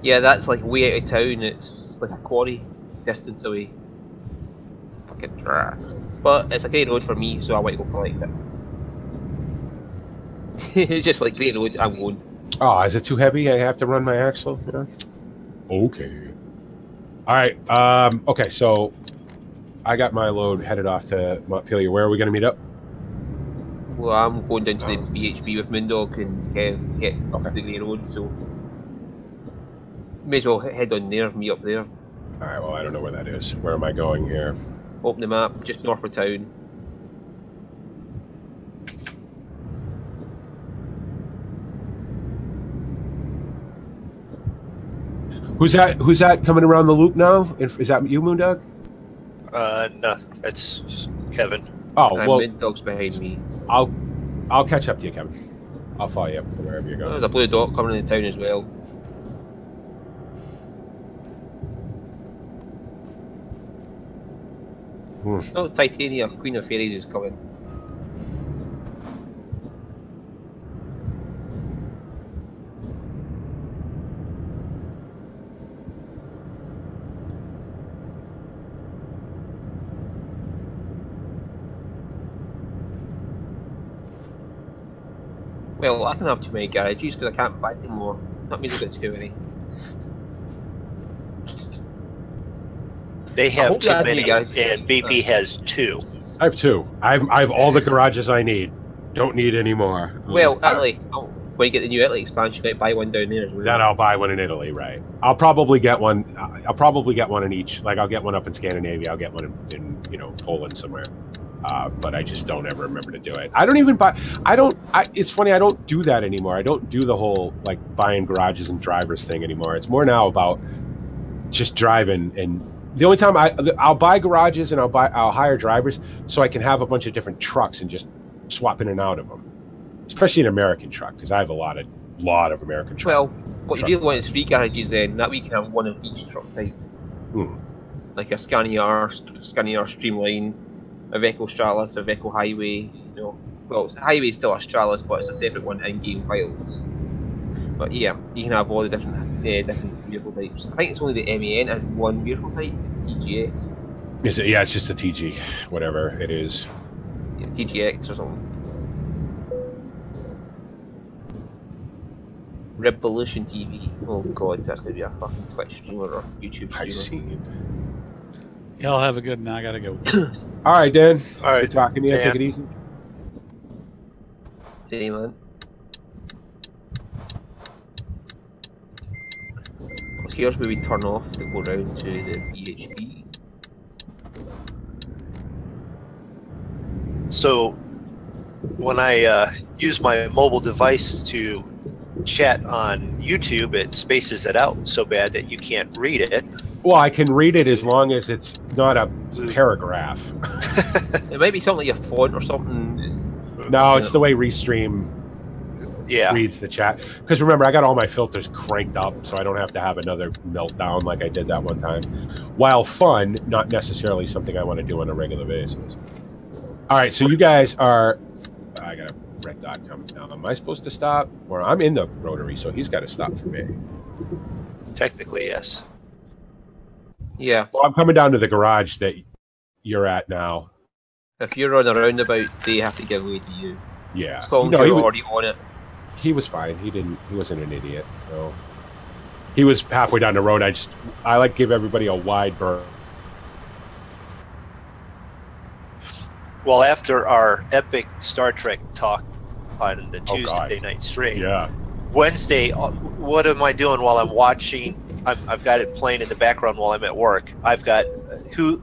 Yeah, that's like way out of town. It's like a quarry distance away. Fucking drag. But it's a great road for me, so I want to go collect it. It's just like great road. I'm going. Oh, is it too heavy? I have to run my axle. Yeah. Okay. All right. Okay. So I got my load headed off to Montpelier. Where are we going to meet up? Well, I'm going down to the BHB with MrMoonDog and Kev to get the Grey Road, so may as well head on there, meet up there. Alright, well, I don't know where that is. Where am I going here? Open the map, just north of town. Who's that coming around the loop now? Is that you, MrMoonDog? No, that's Kevin. Oh, well, MrMoonDog's behind me. I'll catch up to you, Kevin. I'll follow you up to wherever you're going. There's a blue dot coming into town as well. Oh, Titania, Queen of Fairies is coming. Well, I don't have too many garages because I can't buy any more. That means I've got too many. They have too many, and BP has 2. I have 2. I have all the garages I need. Don't need any more. Well, Italy. When you get the new Italy expansion, you might buy one down there as well. Then I'll buy one in Italy, right? I'll probably get one. I'll probably get one in each. Like I'll get one up in Scandinavia. I'll get one in Poland somewhere. But I just don't ever remember to do it. I don't even buy. It's funny. I don't do that anymore. I don't do the whole like buying garages and drivers thing anymore. It's more now about just driving. And the only time I'll buy garages and I'll hire drivers so I can have a bunch of different trucks and just swap in and out of them. Especially an American truck because I have a lot of American trucks. Well, what you really want is 3 garages then. That way you can have one of each truck type. Like a Scania Streamline, a Veco Stralis, a Veco Highway. Well, Highway is still a Stralis, but it's a separate one in-game files. But yeah, you can have all the different vehicle types. I think it's only the MAN has one vehicle type, the TGA. Is it? Yeah, it's just a TG, whatever it is. Yeah, TGX or something. Revolution TV. Oh god, that's gonna be a fucking Twitch streamer or YouTube streamer. I've seen. Y'all have a good one. I gotta go. All right, Dan. All right, good talking to you. Take it easy. See, man. Here's where we turn off to go round to the BHB. So, when I use my mobile device to chat on YouTube, it spaces it out so bad that you can't read it. Well, I can read it as long as it's not a paragraph. It might be something like a font or something. No, it's the way Restream reads the chat. Because remember, I got all my filters cranked up, so I don't have to have another meltdown like I did that one time. While fun, not necessarily something I want to do on a regular basis. All right, so you guys are... I got a red dot come now. Am I supposed to stop? Or I'm in the rotary, so he's got to stop for me. Technically, yes. Yeah. Well, I'm coming down to the garage that you're at now. If you're on a roundabout, they have to give way to you. Yeah. As long as you're already on it. He was fine. He wasn't an idiot. No. He was halfway down the road. I like give everybody a wide berth. Well, after our epic Star Trek talk on the Tuesday night stream, Wednesday, what am I doing while I'm watching? I've got it playing in the background while I'm at work. I've got who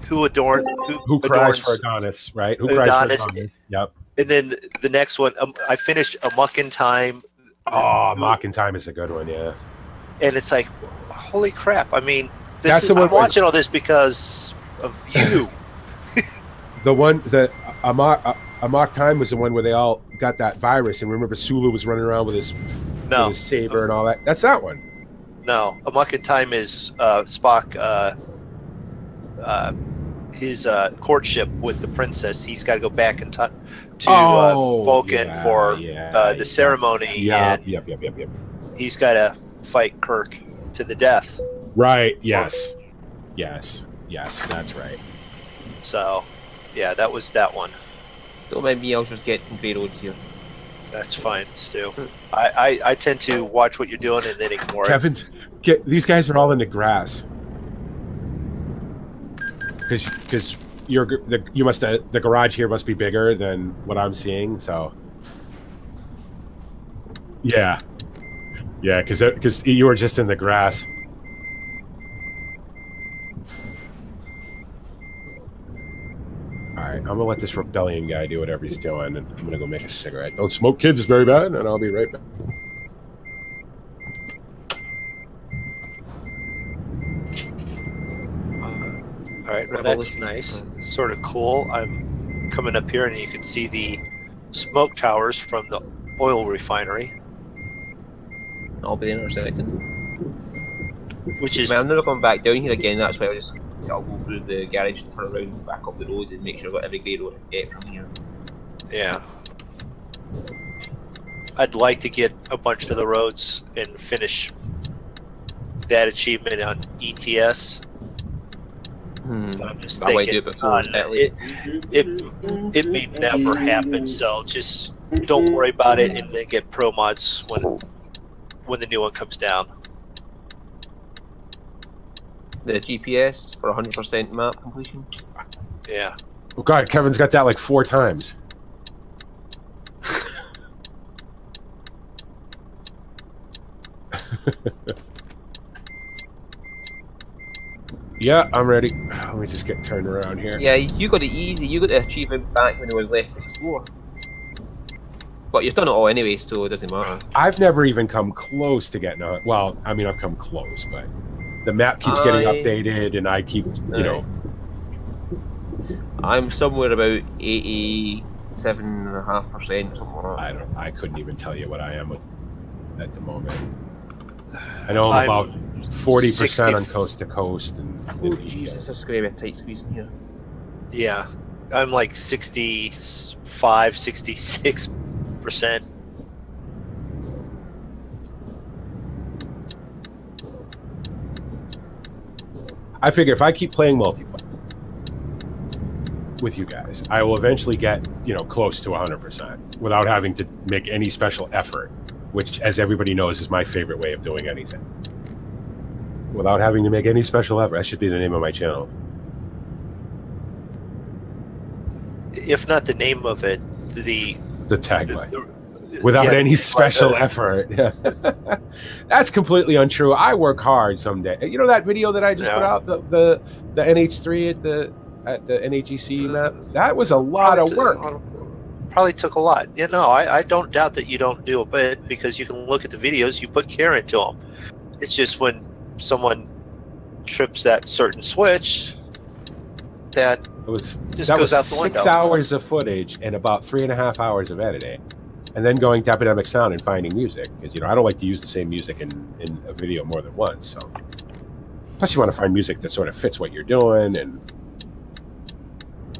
cries for Adonis, right? Who cries for Adonis? Yep. And then the next one, I finished A Muck in Time. Oh, Muck in Time is a good one, yeah. And it's like, holy crap! I mean, I'm watching all this because of you. The one that A Mock Time was the one where they all got that virus, and remember Sulu was running around with his saber and all that. That's that one. No, A Muck in Time is Spock. His courtship with the princess. He's got to go back in time to Vulcan for the ceremony. Yep. He's got to fight Kirk to the death. Right. Yes. That's right. So, yeah, that was that one. Don't mind me. I was just getting Grey Roads here. That's fine, Stu. I tend to watch what you're doing and then ignore it. These guys are all in the grass. because the garage here must be bigger than what I'm seeing. So yeah, because you were just in the grass. All right, I'm gonna let this rebellion guy do whatever he's doing, and I'm gonna go make a cigarette. Don't smoke, kids. It's very bad, and I'll be right back. All right, well, that's nice. It's sort of cool. I'm coming up here, and you can see the smoke towers from the oil refinery. I'll be in a second. Which is... I mean, I'm never coming back down here again, that's why I'll go through the garage and turn around back up the road and make sure I've got every grey road I can get from here. Yeah. I'd like to get a bunch of the roads and finish that achievement on ETS. I'm just thinking, it may never happen, so just don't worry about it and then get pro mods when the new one comes down. The GPS for 100% map completion? Yeah. Oh god, Kevin's got that like 4 times. Yeah, I'm ready. Let me just get turned around here. Yeah, you got it easy. You got the achievement back when there was less to explore. But you've done it all anyway, so it doesn't matter. I've never even come close to getting a... Well, I mean, I've come close, but the map keeps getting updated, and I keep, you know... I'm somewhere about 87.5%, something like that. I couldn't even tell you what I am at the moment. I know I'm about 40% on coast to coast, and... Oh, Jesus, this is going to be a tight squeeze in here. Yeah. I'm like 65, 66%. I figure if I keep playing multiplayer with you guys, I will eventually get, you know, close to 100% without having to make any special effort, which, as everybody knows, is my favorite way of doing anything. Without having to make any special effort. That should be the name of my channel. If not the name of it, the tagline. Without any special effort. That's completely untrue. I work hard someday. You know that video that I just put out, the NH3 at the NHEC map? That was a lot of work. Probably took a lot. You know, I don't doubt that you don't do a bit, because you can look at the videos, you put care into them. It's just when someone trips that certain switch, that goes out the window. 6 hours of footage and about 3.5 hours of editing, and then going to Epidemic Sound and finding music, because, you know, I don't like to use the same music in a video more than once. So plus you want to find music that sort of fits what you're doing, and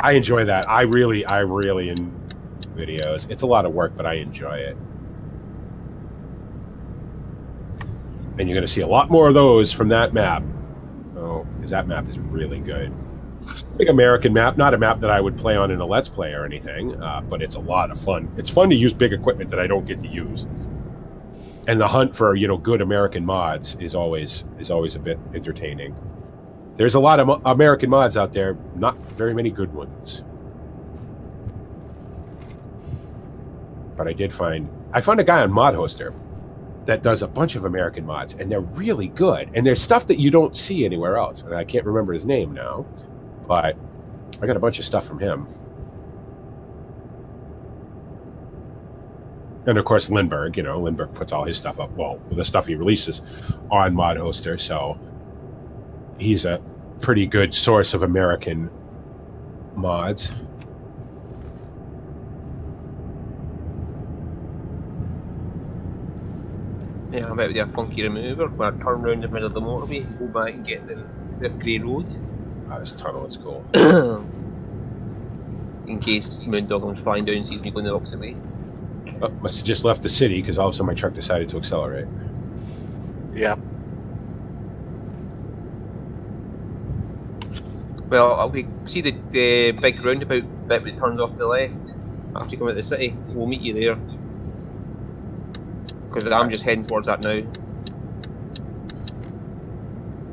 I enjoy that. I really enjoy videos. It's a lot of work, but I enjoy it. And you're going to see a lot more of those from that map. Oh, because that map is really good. Big American map, not a map that I would play on in a Let's Play or anything, but it's a lot of fun. It's fun to use big equipment that I don't get to use. And the hunt for, you know, good American mods is always a bit entertaining. There's a lot of American mods out there, not very many good ones. But I found a guy on Mod Hoster that does a bunch of American mods, and they're really good. And there's stuff that you don't see anywhere else. And I can't remember his name now, but I got a bunch of stuff from him. And of course, Lindbergh, you know, Lindbergh puts all his stuff up, well, the stuff he releases on Mod Hoster, so he's a pretty good source of American mods. Yeah, I might do a funky remover where I turn around the middle of the motorway and go back and get this grey road. This tunnel is cool. In case MrMoonDog comes flying down and sees me going the opposite way. Oh, must have just left the city because all of a sudden my truck decided to accelerate. Yeah. Well, we see the big roundabout bit that turns off to the left after you come out of the city. We'll meet you there. Because I'm just heading towards that now.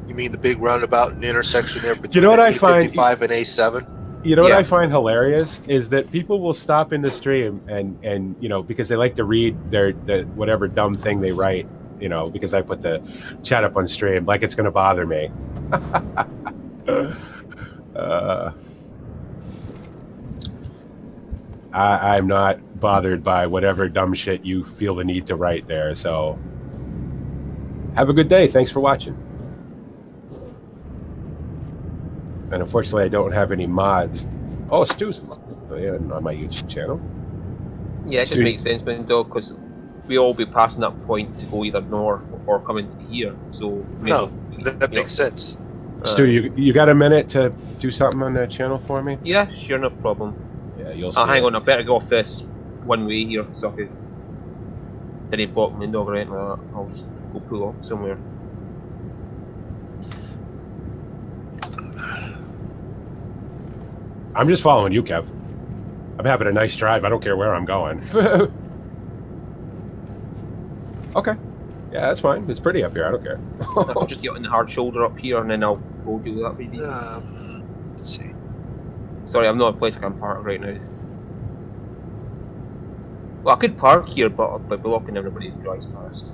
You mean the big roundabout and intersection there between You know what I find? 55 and A7? You know what I find hilarious is that people will stop in the stream and you know, because they like to read the whatever dumb thing they write, you know, because I put the chat up on stream, like it's going to bother me. I'm not bothered by whatever dumb shit you feel the need to write there. So have a good day. Thanks for watching. And unfortunately, I don't have any mods. Oh, Stu's on my YouTube channel. Yeah, it just makes sense, MrMoonDog, because we all be passing that point to go either north or coming to here. So no, that makes sense. Stu, you got a minute to do something on that channel for me? Yeah, sure, no problem. Yeah, you'll see. Hang on, I better go off this one way here so I didn't block MrMoonDog or anything like that. I'll just go pull up somewhere. I'm just following you, Kev. I'm having a nice drive. I don't care where I'm going. Okay. Yeah, that's fine. It's pretty up here. I don't care. I'll just get on the hard shoulder up here and then I'll go do that maybe. Let's see. Sorry, I'm not a place I can park right now. Well, I could park here, but I'll be blocking everybody who drives past.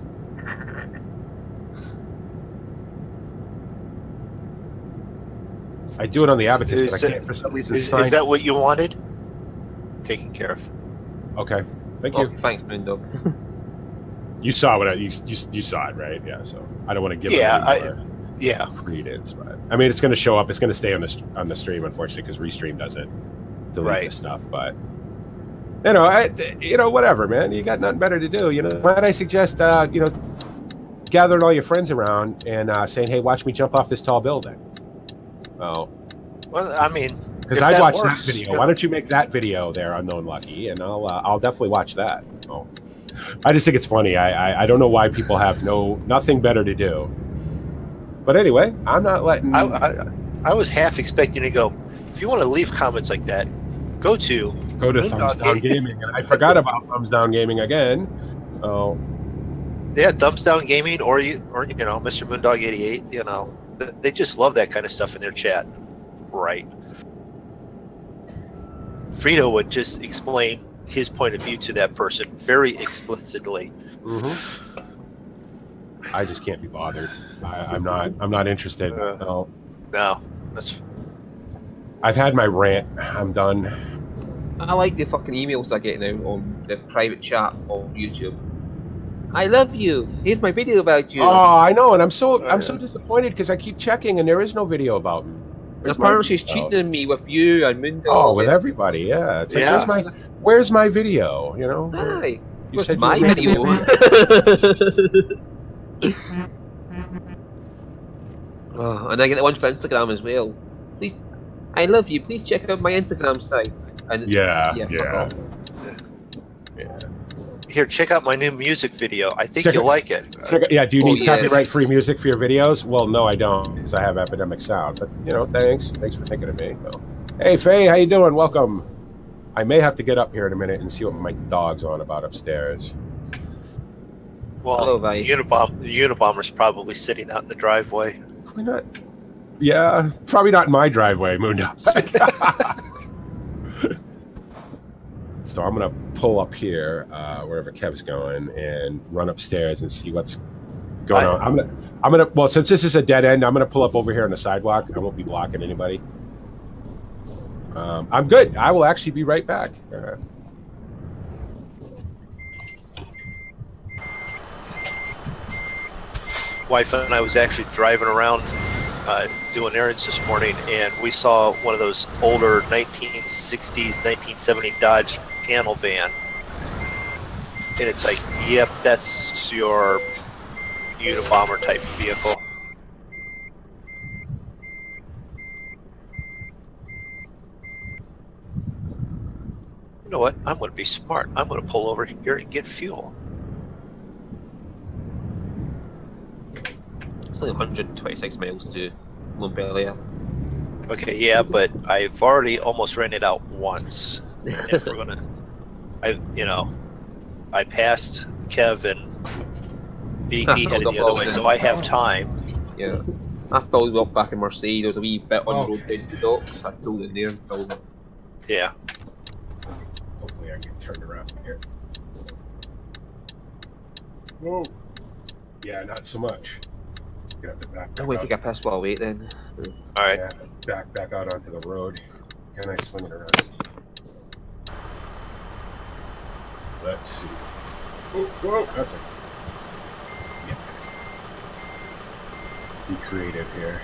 I do it on the Abacus, but I can't for some reason. Is that what you wanted? Taken care of. Okay. Thank you. Thanks, MrMoonDog. You saw what you saw it, right? Yeah. So I don't want to give it credence, but I mean, it's going to show up. It's going to stay on the stream, unfortunately, because Restream doesn't delete the stuff. But you know, whatever, man. You got nothing better to do. You know, might I suggest, you know, gathering all your friends around and saying, "Hey, watch me jump off this tall building." Oh. Well, I mean, because I'd watch that video. Why don't you make that video there, Unknown Lucky, and I'll definitely watch that. Oh. I just think it's funny. I don't know why people have nothing better to do. But anyway, I'm not letting. I was half expecting to go. If you want to leave comments like that, go to Thumbs Down Gaming, and I forgot about Thumbs Down Gaming again. Oh. Yeah, Thumbs Down Gaming, or you know, MrMoonDog88. You know, they just love that kind of stuff in their chat, right? Frito would just explain his point of view to that person very explicitly. Mm-hmm. I just can't be bothered. I'm not interested. No, that's. I've had my rant. I'm done. I like the fucking emails I get now on the private chat on YouTube. I love you. Here's my video about you. Oh, I know, and I'm so disappointed because I keep checking and there is no video about me. Apparently she's cheating on me with you and MrMoonDog. Oh, with everybody, yeah. It's like, where's my video? You know? Hi. You said my video. Oh, and I get one for Instagram as well. Please, I love you. Please check out my Instagram site. And yeah. Here, check out my new music video. I think you'll like it. Do you need copyright-free music for your videos? Well, no, I don't, because I have Epidemic Sound. But you know, thanks for thinking of me. So, hey, Faye, how you doing? Welcome. I may have to get up here in a minute and see what my dog's on about upstairs. Well, hello, the Unabomber's probably sitting out in the driveway. Probably not. Yeah, probably not in my driveway, MrMoonDog. So I'm gonna pull up here, wherever Kev's going, and run upstairs and see what's going on. I'm gonna. Well, since this is a dead end, I'm gonna pull up over here on the sidewalk. I won't be blocking anybody. I'm good. I will actually be right back. Wife and I was actually driving around doing errands this morning, and we saw one of those older 1960s, 1970 Dodge panel van, and it's like, yep, that's your Unabomber type vehicle. You know what? I'm going to be smart. I'm going to pull over here and get fuel. It's only 126 miles to Montpellier. Okay, yeah, but I've already almost ran it out once. And if we're gonna, I passed Kev and BP headed the other way, so I have time. Yeah. I filled up back in Marseille. There was a wee bit on the road down to the docks. I pulled in there and filled up. Yeah. Hopefully I can get turned around here. Whoa. Yeah, not so much. Get up the back. I'm going to take a piss while I wait then. All right. Yeah, back out onto the road. Can I swing it around? Let's see. Oh, whoa, that's it. Yeah. Be creative here.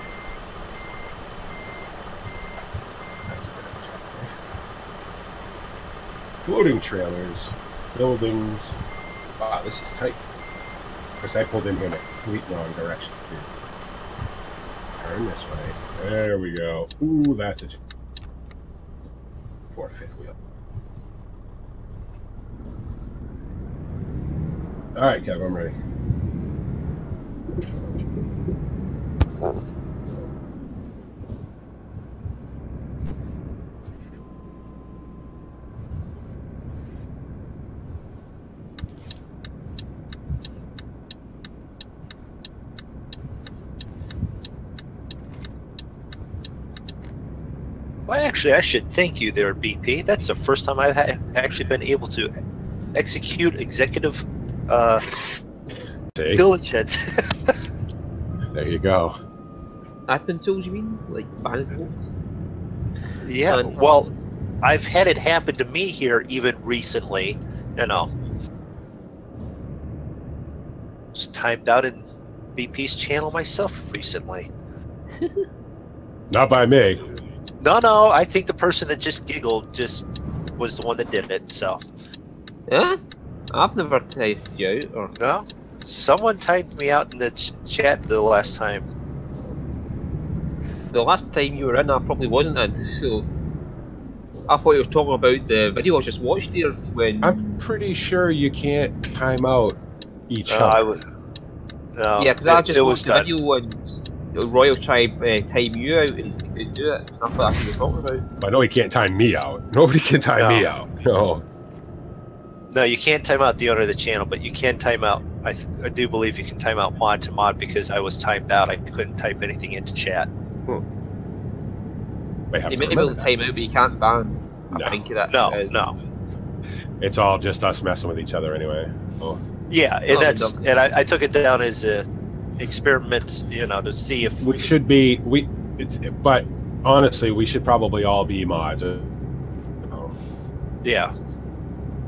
That's a bit of a challenge. Floating trailers, buildings. Wow, this is tight. Because I pulled in here in a complete wrong direction. Turn this way. There we go. Ooh, that's it. Poor fifth wheel. All right, Kev, I'm ready. Well, actually, I should thank you there, BP. That's the first time I've actually been able to execute executive diligence. There you go. Admin tools, you mean? Like banning folk? Yeah, well, I've had it happen to me here even recently, you know. Just timed out in BP's channel myself recently. Not by me. No, I think the person that just giggled just was the one that did it, so. Yeah? I've never typed you out, or... No? Someone typed me out in the chat the last time. The last time you were in, I probably wasn't in, so... I thought you were talking about the video I just watched here when... I'm pretty sure you can't time out each other. I would... No, yeah, because I just watched the done. video and Roy will try time you out and he said he couldn't do it. And I thought that's what you were talking about. I know he can't time me out. Nobody can time me out. No. No, you can't time out the owner of the channel, but you can time out. I do believe you can time out mod to mod because I was timed out. I couldn't type anything into chat. You may be able to time out, but you can't ban. I think that No. It's all just us messing with each other anyway. Oh. Yeah, and I took it down as a experiment, you know, to see if we should be but honestly, we should probably all be mods. Yeah.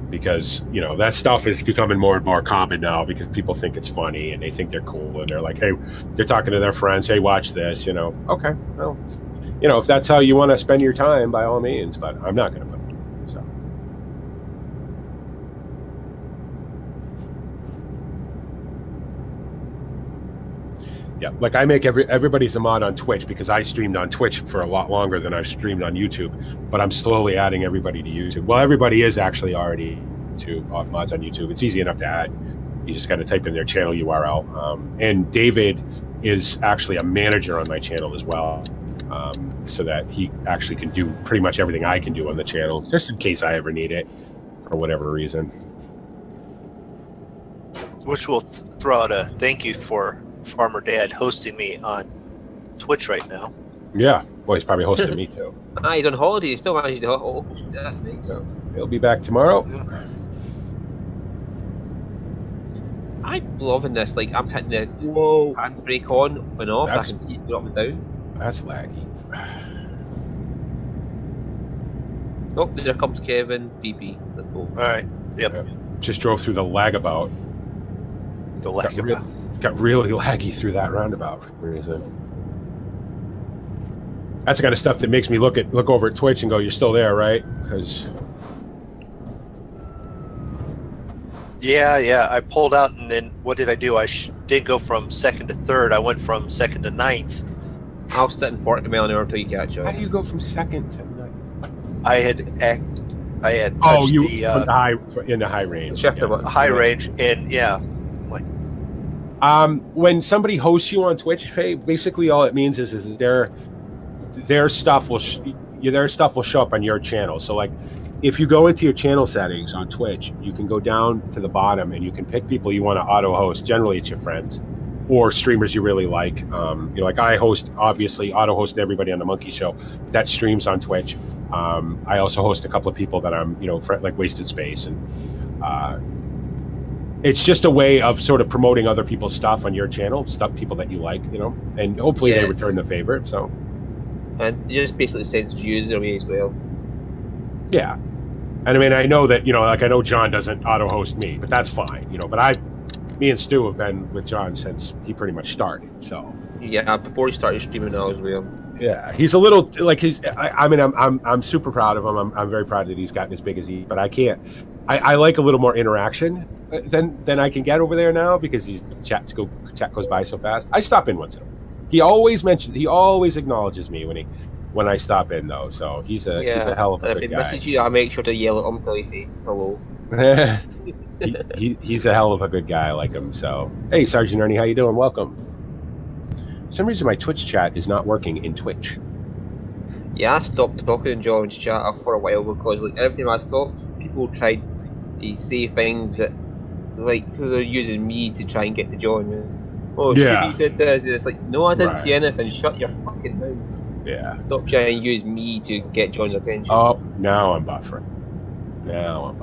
Because, you know, that stuff is becoming more and more common now because people think it's funny and they think they're cool and they're like, hey, they're talking to their friends, hey, watch this, you know. Okay, well, you know, if that's how you want to spend your time, by all means, but I'm not going to put it. So. Yeah, like I make everybody's a mod on Twitch because I streamed on Twitch for a lot longer than I've streamed on YouTube, but I'm slowly adding everybody to YouTube. Well, everybody is actually already to mods on YouTube. It's easy enough to add. You just got to type in their channel URL. And David is actually a manager on my channel as well, so that he actually can do pretty much everything I can do on the channel, just in case I ever need it for whatever reason. Which will throw out a thank you for Farmer Dad hosting me on Twitch right now. Yeah, well, he's probably hosting me too. He's on holiday. He still manages to host. That's nice. So he'll be back tomorrow. I'm loving this. Like I'm hitting the handbrake on and off. I can see it go up and down. That's laggy. Oh, there comes Kevin. BP. Let's go. All right. Yep. Just drove through the lagabout. The lagabout. Got really laggy through that roundabout for some reason. That's the kind of stuff that makes me look over at Twitch and go, "You're still there, right?" Because yeah, I pulled out, and then what did I do? I did go from second to third. I went from second to ninth. I'll sit in 40 mile an hour until you catch up. How do you go from second to ninth? I had touched in the high range. Shifter, high range, and yeah. When somebody hosts you on Twitch, basically all it means is that their stuff will show up on your channel. So like, if you go into your channel settings on Twitch, you can go down to the bottom and you can pick people you want to auto host. Generally, it's your friends, or streamers you really like. Like I host, obviously, auto-host everybody on the Monkey Show that streams on Twitch. I also host a couple of people that I'm, like Wasted Space, and it's just a way of sort of promoting other people's stuff on your channel, people that you like, and hopefully they return the favor. So, and you just basically sends views away as well. Yeah, and I mean, I know that I know John doesn't auto-host me, but that's fine, But me and Stu have been with John since he pretty much started. So yeah, before he started streaming now as well. Yeah, he's a little like I'm super proud of him. I'm very proud that he's gotten as big as he. But I can't. I like a little more interaction than I can get over there now because chat goes by so fast. I stop in once in a while. He always acknowledges me when I stop in though. So he's a hell of a good guy. If he messages you, I make sure to yell at him until he say hello. He's a hell of a good guy. I like him. So hey, Sergeant Ernie, how you doing? Welcome. For some reason, my Twitch chat is not working in Twitch. Yeah, I stopped talking in John's chat for a while because every time I talked, people tried to say things that they're using me to try and get to John. Oh, yeah. You said this. It's like, no, I didn't say anything. Shut your fucking mouth. Yeah. Stop trying to use me to get John's attention. Oh, now I'm buffering. No,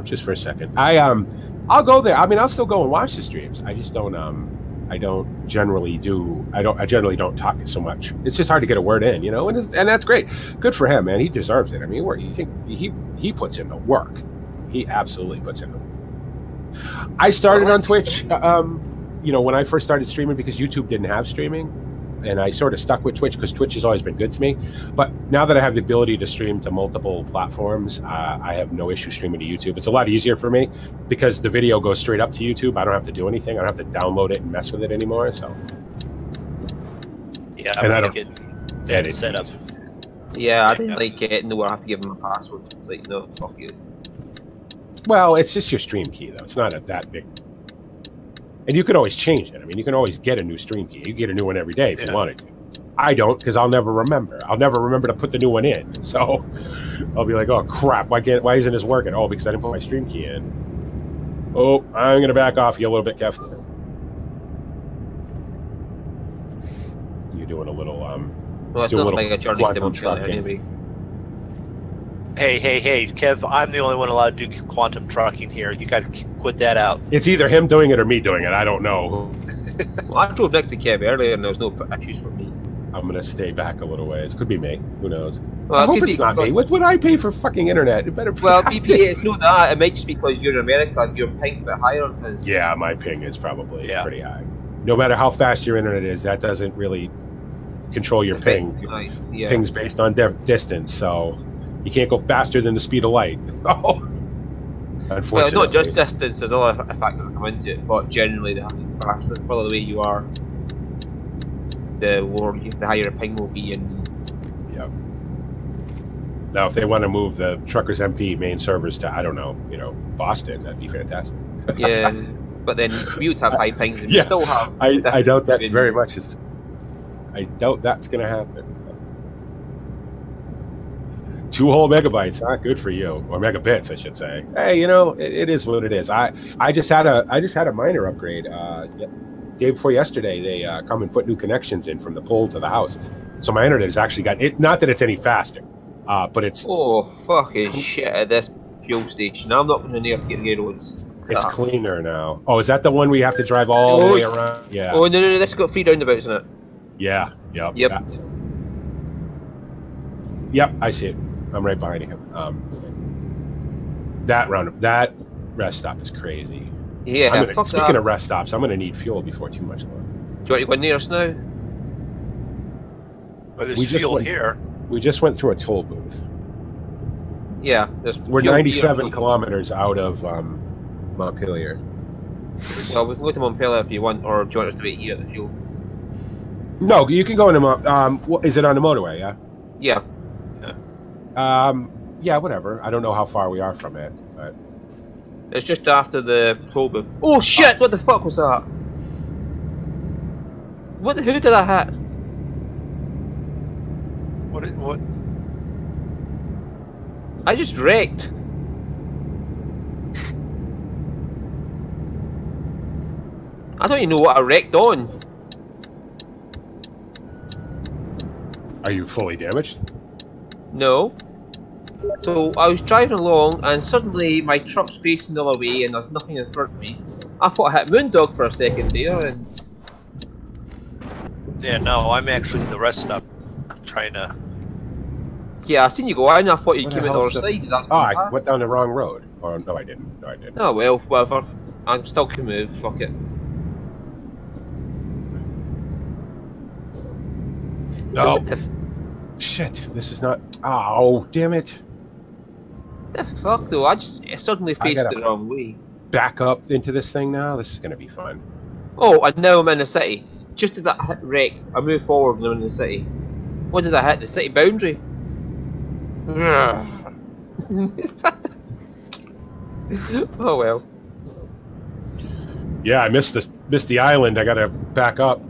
just for a second. I'll go there. I mean, I'll still go and watch the streams. I just don't. I generally don't talk so much. It's just hard to get a word in, and that's great. Good for him, man. He deserves it. I mean, he puts in the work. He absolutely puts in the work. I started on Twitch, when I first started streaming because YouTube didn't have streaming, and I sort of stuck with Twitch because Twitch has always been good to me. But now that I have the ability to stream to multiple platforms, I have no issue streaming to YouTube. It's a lot easier for me because the video goes straight up to YouTube. I don't have to do anything. I don't have to download it and mess with it anymore. So yeah, I don't get that set up. Yeah, I didn't like it. No, I have to give him a password. It's like, no, fuck you. Well, it's just your stream key though. It's not that big. And you can always change it. I mean, you can always get a new stream key. You can get a new one every day if you wanted to. I don't, because I'll never remember. I'll never remember to put the new one in. So I'll be like, oh crap, why isn't this working? Oh, because I didn't put my stream key in. Oh, I'm gonna back off you a little bit, Kev. You're doing a little well, it's not like a journey to Montreal anyway. Hey, Kev, I'm the only one allowed to do quantum trucking here. You gotta quit that out. It's either him doing it or me doing it. I don't know. Well, I drove next to Kev earlier and there was no issues for me. I'm gonna stay back a little ways. Could be me. Who knows? Well, I hope it's not me. What would I pay for fucking internet? It better be. Well, BP, it's not that. It might just be because you're in America and your ping's a bit higher on his. Yeah, my ping is probably pretty high. No matter how fast your internet is, that doesn't really control your ping. Yeah. Ping's based on distance, so you can't go faster than the speed of light. Oh, unfortunately. Well, it's not just distance. There's other factors that come into it, but generally, the further away you are, the higher the ping will be. Yeah. Now, if they want to move the Truckers MP main servers to, I don't know, Boston, that'd be fantastic. Yeah, but then we would have high pings, and we still have. I doubt that very much. I doubt that's going to happen. 2 whole megabytes, huh? Good for you, or megabits, I should say. Hey, it is what it is. I just had a minor upgrade. Day before yesterday, they come and put new connections in from the pole to the house, so my internet has actually got it. Not that it's any faster, but it's fucking shit at this fuel station. I'm not going near to get the roads. It's cleaner now. Oh, is that the one we have to drive all the way around? Yeah. Oh no, this got 3 roundabouts in it. Yeah. Yep. I see it. I'm right behind him. That rest stop is crazy. Yeah. Speaking of rest stops, I'm gonna need fuel before too much longer. Do you want to go near us now? Well, there's fuel here. We just went through a toll booth. Yeah. We're 97 kilometers out of Montpelier. Well, we can go to Montpelier if you want, or do you want us to wait here at the fuel? No, you can go into is it on the motorway? Yeah. Yeah, whatever. I don't know how far we are from it, but it's just after the toll booth. Oh shit! What the fuck was that? Who did that hit? What? I just wrecked. I don't even know what I wrecked on. Are you fully damaged? No. So I was driving along and suddenly my truck's facing the other way and there's nothing in front of me. I thought I hit MrMoonDog for a second there and... Yeah, no, I'm actually the rest stop trying to... Yeah, I seen you go out and I thought you What came the out the other hell's side. That's Oh, I went down the wrong road. Or no, I didn't. No, I didn't. Oh well, whatever. I'm still can move, fuck it. No. The Shit, this is not... Oh, damn it. fuck though, I suddenly faced gotta- the wrong way. Back up into this thing now? This is going to be fun. Oh, and now I'm in the city. Just as I hit wreck, I move forward and I'm in the city. What did I hit? The city boundary? Oh well. Yeah, I missed the island. I got to back up.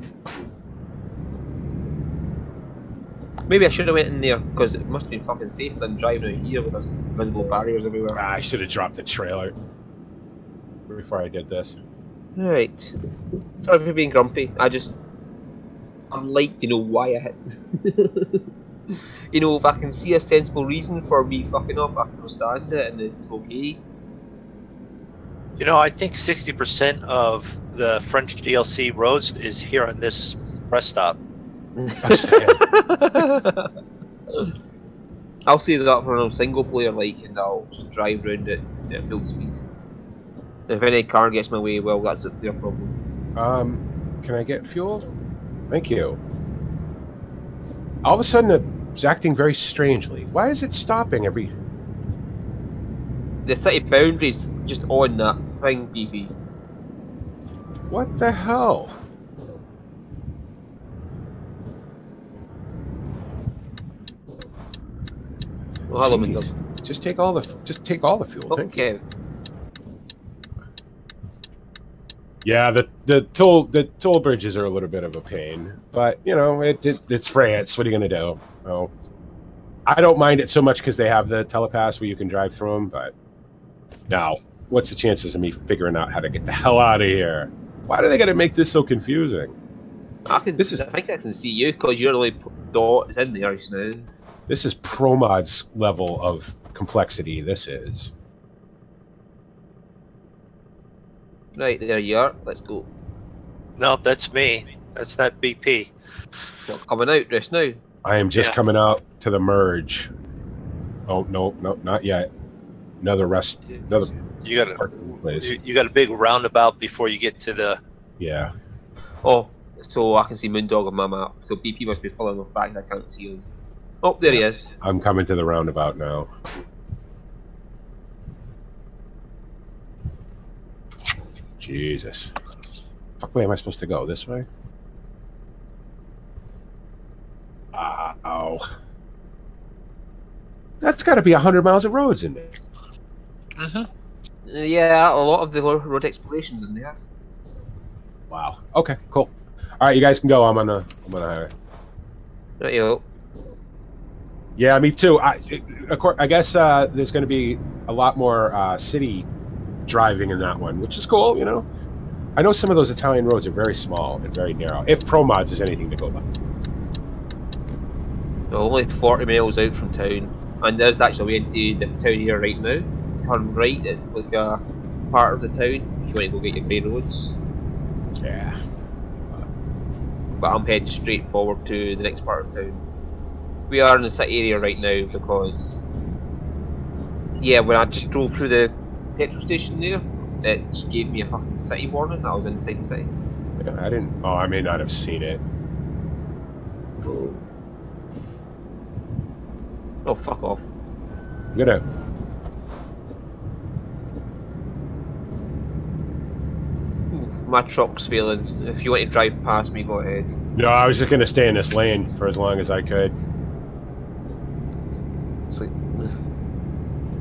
Maybe I should have went in there, because it must have been fucking safe than driving out here with those visible barriers everywhere. I should have dropped the trailer before I did this. Right. Sorry for being grumpy. I'd like to know why I hit. You know, if I can see a sensible reason for me fucking up, I can understand it and it's okay. You know, I think 60% of the French DLC roads is here on this rest stop. I'll save it up for a single player like, and I'll just drive around it at full speed. If any car gets my way, well, that's their problem. Can I get fuel? Thank you. All of a sudden, it's acting very strangely. Why is it stopping every... The city boundaries just on that thing, BB. What the hell? Well, hello, Jeez. MrMoonDog. Just take all the fuel. Thank you. Okay. Yeah, the toll bridges are a little bit of a pain, but you know it's France. What are you gonna do? Oh, I don't mind it so much because they have the telepass where you can drive through them. But now, what's the chances of me figuring out how to get the hell out of here? Why do they got to make this so confusing? I think I can see you because you're the only dot is in there just now. This is ProMod's level of complexity. This is. Right, there you are. Let's go. No, that's me. That's not BP. Not coming out just now. I am just coming out to the merge. Oh no, not yet. Another You got parking place. you got a big roundabout before you get to the. Yeah. Oh, so I can see MrMoonDog on my map. So BP must be following us back. I can't see him. Oh, there he is. I'm coming to the roundabout now. Jesus. Fuck way am I supposed to go? This way? Ow. That's got to be 100 miles of roads in there. Yeah, a lot of the road explorations in there. Wow. Okay, cool. All right, you guys can go. I'm on the highway. Right, yo. Yeah, me too. I guess there's going to be a lot more city driving in that one, which is cool, you know. I know some of those Italian roads are very small and very narrow, if ProMods is anything to go by. We're only 40 miles out from town, and there's actually a way into the town here right now. Turn right, it's like a part of the town if you want to go get your main roads. Yeah. But I'm heading straight forward to the next part of town. We are in the city area right now because, yeah, when I just drove through the petrol station there, it just gave me a fucking city warning. I was inside the city. Yeah, I didn't. Oh, I may not have seen it. Oh, fuck off. I'm gonna. My truck's failing. If you want to drive past me, go ahead. No, I was just gonna stay in this lane for as long as I could. It's like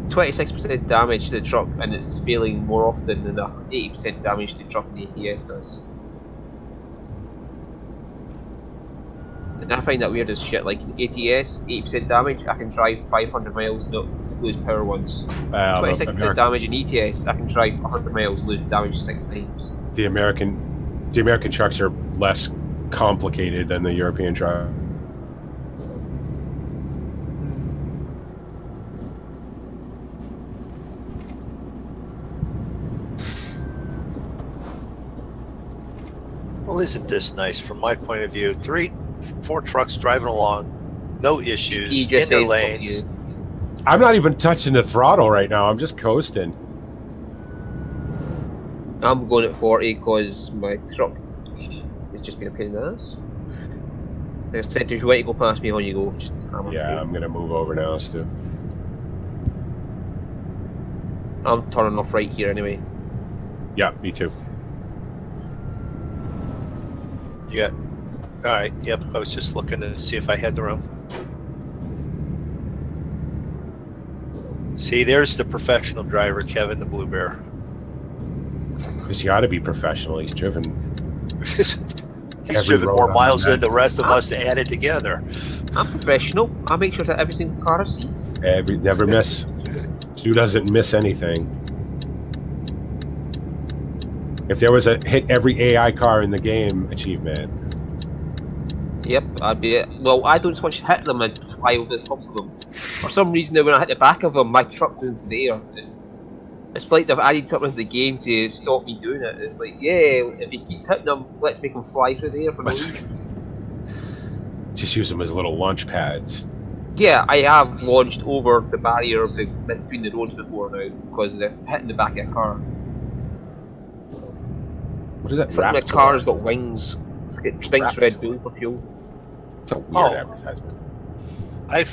26% damage to the truck, and it's failing more often than the 80% damage to the truck in the ETS does. And I find that weird as shit. Like in ATS, 80% damage, I can drive 500 miles, not lose power once. 26% damage in ETS, I can drive 100 miles, lose damage 6 times. The American The American trucks are less complicated than the European truck. Well, isn't this nice from my point of view? 4 trucks driving along, no issues, in their lanes. I'm not even touching the throttle right now. I'm just coasting. I'm going at 40 because my truck is just being a pain in the ass. Like I said, if you want to go past me, on you go. I'm going to move over now, Stu. I'm turning off right here anyway. Yeah, me too. Yeah. Alright, yep, I was just looking to see if I had the room. See, there's the professional driver, Kevin, the bluebear. Because he ought to be professional. He's driven... He's driven more miles than the rest of us added together. I'm professional. I make sure that every single car is safe. Never miss. Stu doesn't miss anything. If there was a hit every AI car in the game achievement. Yep, I'd be it. Well, I don't so much hit them as fly over the top of them. For some reason, when I hit the back of them, my truck goes into the air. It's like they've added something to the game to stop me doing it. It's like, yeah, if he keeps hitting them, let's make him fly through the air for no reason. Just use them as little launch pads. Yeah, I have launched over the barrier between the roads before now because they're hitting the back of a car. What is that? It's like my car's got wings. It's like it drinks Red Bull for fuel. It's a weird advertisement. I've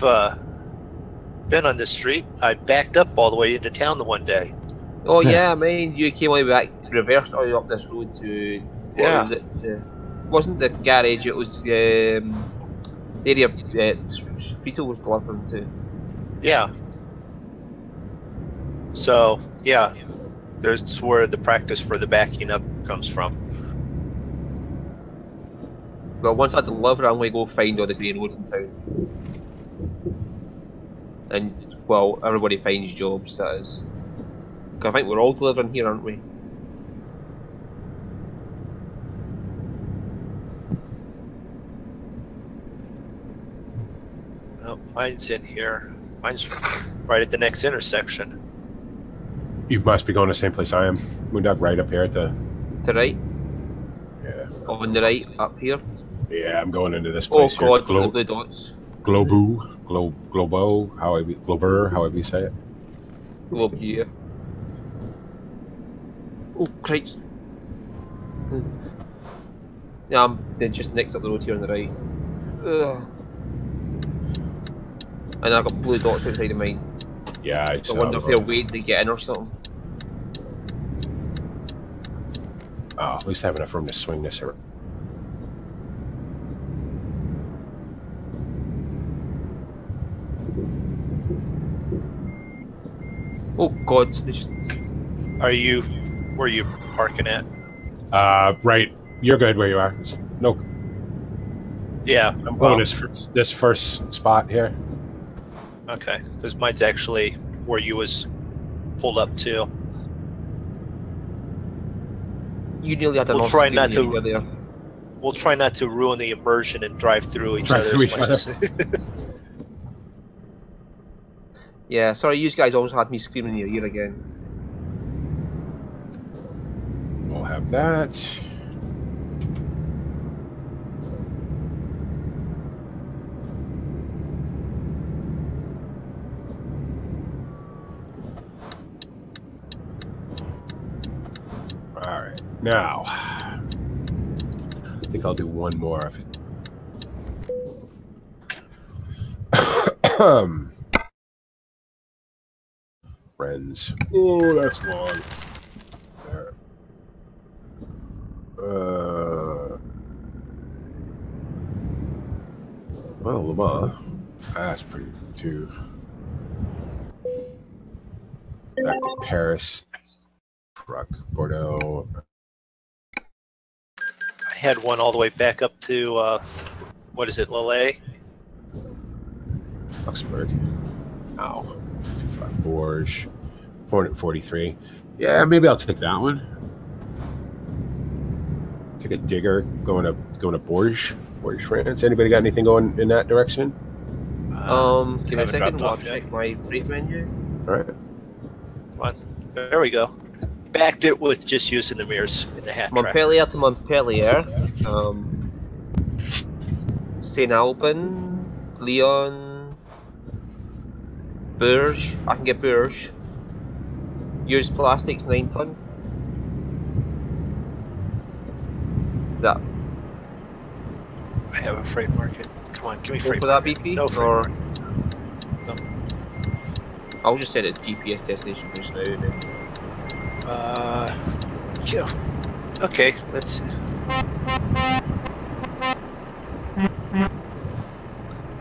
been on this street. I backed up all the way into town the one day. Oh yeah, man, you came all the way back, reversed all the way up this road to... What was it? Wasn't the garage, it was the area Frito was delivering to. Yeah. So, yeah, there's where the practice for the backing up comes from. Well, once I deliver, I'm going to go find all the green roads in town. And, well, everybody finds jobs, that is. 'Cause I think we're all delivering here, aren't we? No, mine's in here. Mine's right at the next intersection. You must be going to the same place I am. MrMoonDog, right up here at the... To right? Yeah. On the right, up here? Yeah, I'm going into this place here. Oh god, here. the blue dots. Globo, however you say it. Globe, yeah. Oh, Christ. Yeah, they're just next up the road here on the right. Ugh. And I've got blue dots outside of mine. Yeah, I wonder if they're waiting to get in or something. Oh, at least I have enough room to swing this around. Oh god, Are you... where are you parking at? Right. You're good where you are. No. Yeah. I'm going this first spot here. Okay, because mine's actually where you was pulled up to. You nearly had We'll try not to ruin the immersion and drive through each other as much as... Yeah, sorry, you guys always had me screaming in your ear again. We'll have that. Alright, now I think I'll do one more of it. Friends. Oh, that's long. There. Well, Lamar. That's pretty too. Back to Paris. Truck, Bordeaux. I had one all the way back up to, what is it, Lille? Luxembourg. Ow. Bourges. 443. Yeah, maybe I'll take that one. take a digger going to Bourges, France. Anybody got anything going in that direction? Give me a second. I'll check my rate menu. All right. Come on. There we go. Backed it with just using the mirrors in the hat track. Montpellier to Montpellier. Saint Alban, Lyon, Bourges. I can get Bourges. Used plastics 9 ton. That. I have a freight market. Come on, give me freight. For that BP? No freight or market. I'll just set a GPS destination just now. Then. Yeah. Okay, let's see.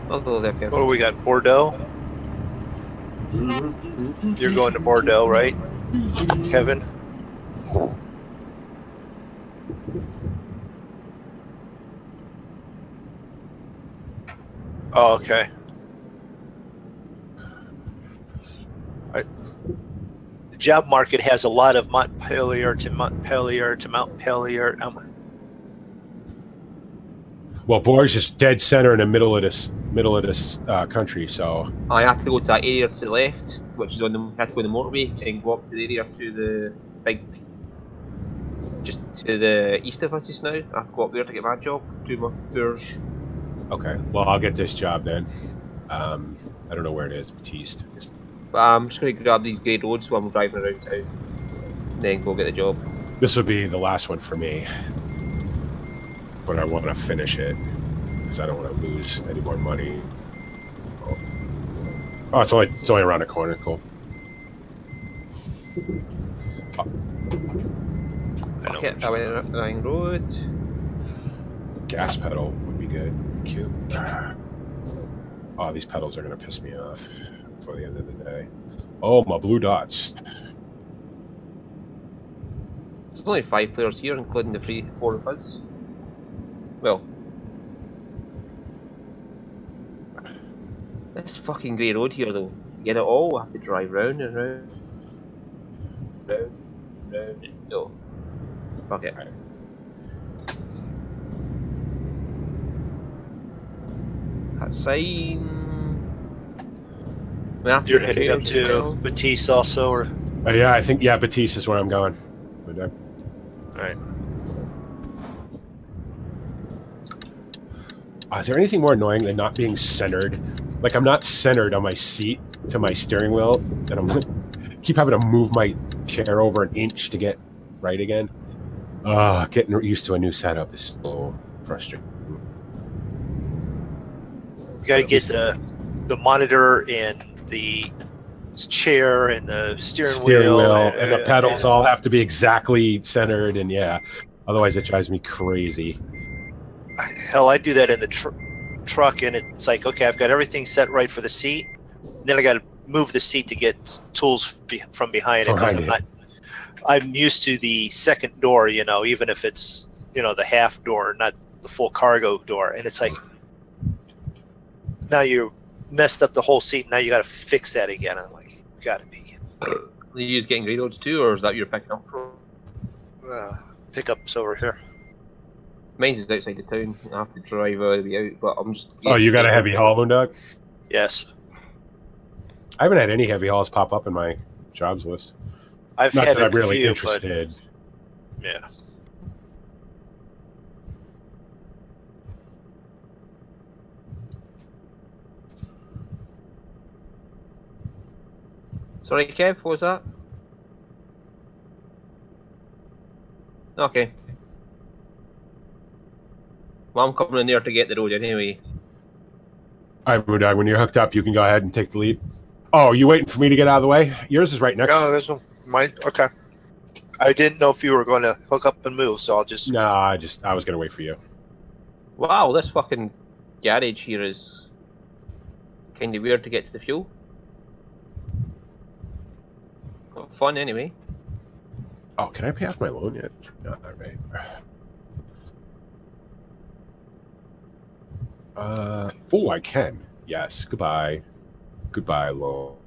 Although they're What do we got? Bordeaux? You're going to Bordeaux, right? Kevin? Oh, okay. The job market has a lot of Montpellier to Montpellier to Montpellier. Well, Bourges is dead center in the middle of this country, so I have to go to that area to the left, which is on the have to go on the motorway and go up to the area to the big, just to the east of us just now. I have to go up there to get my job, do my Bourges. okay. Well, I'll get this job then. I don't know where it is, Baptiste. But I'm just going to grab these grey roads while I'm driving around town, and then go get the job. This will be the last one for me, but I want to finish it because I don't want to lose any more money. Oh, it's only around the corner. Cool. Okay, I went up the Line Road. Gas pedal would be good. Cute. Oh, these pedals are gonna piss me off before the end of the day. Oh, my blue dots. There's only 5 players here, including the 4 of us. Well, this fucking grey road here, though. To get it all, I have to drive round and round. Round. No. Fuck it. That sign. You're heading up to Batiste also, or? Yeah, I think Batiste is where I'm going. All right. Is there anything more annoying than not being centered? Like, I'm not centered on my seat to my steering wheel, and I'm keep having to move my chair over an inch to get right again. Getting used to a new setup is so frustrating. You got to get the monitor and the chair and the steering wheel and the pedals all have to be exactly centered, and otherwise it drives me crazy. Hell, I do that in the truck, and it's like, okay, I've got everything set right for the seat, and then I got to move the seat to get tools from behind it, because I'm used to the second door, even if it's the half door, not the full cargo door, and it's like, now you messed up the whole seat. Now you got to fix that again. I'm like, gotta be. Are you getting grey roads too, or is that you're picking up from? Pickups over here. Mine's is outside the town. I have to drive all the way out, but I'm just. Oh, you got a heavy haul, MrMoonDog? Yes. I haven't had any heavy hauls pop up in my jobs list. I've Not had that I'm really few, interested. But, yeah. Sorry, Kev, what was that? Okay. Well, I'm coming in there to get the road anyway. Alright, MrMoonDog, when you're hooked up, you can go ahead and take the lead. Oh, you waiting for me to get out of the way? Yours is right next. No, there's no mine. Okay. I didn't know if you were going to hook up and move, so I'll just. No, I was going to wait for you. Wow, this fucking garage here is kind of weird to get to the fuel. Fun anyway. Oh, can I pay off my loan yet? No, not right. Oh, I can. Yes. Goodbye. Goodbye, loan.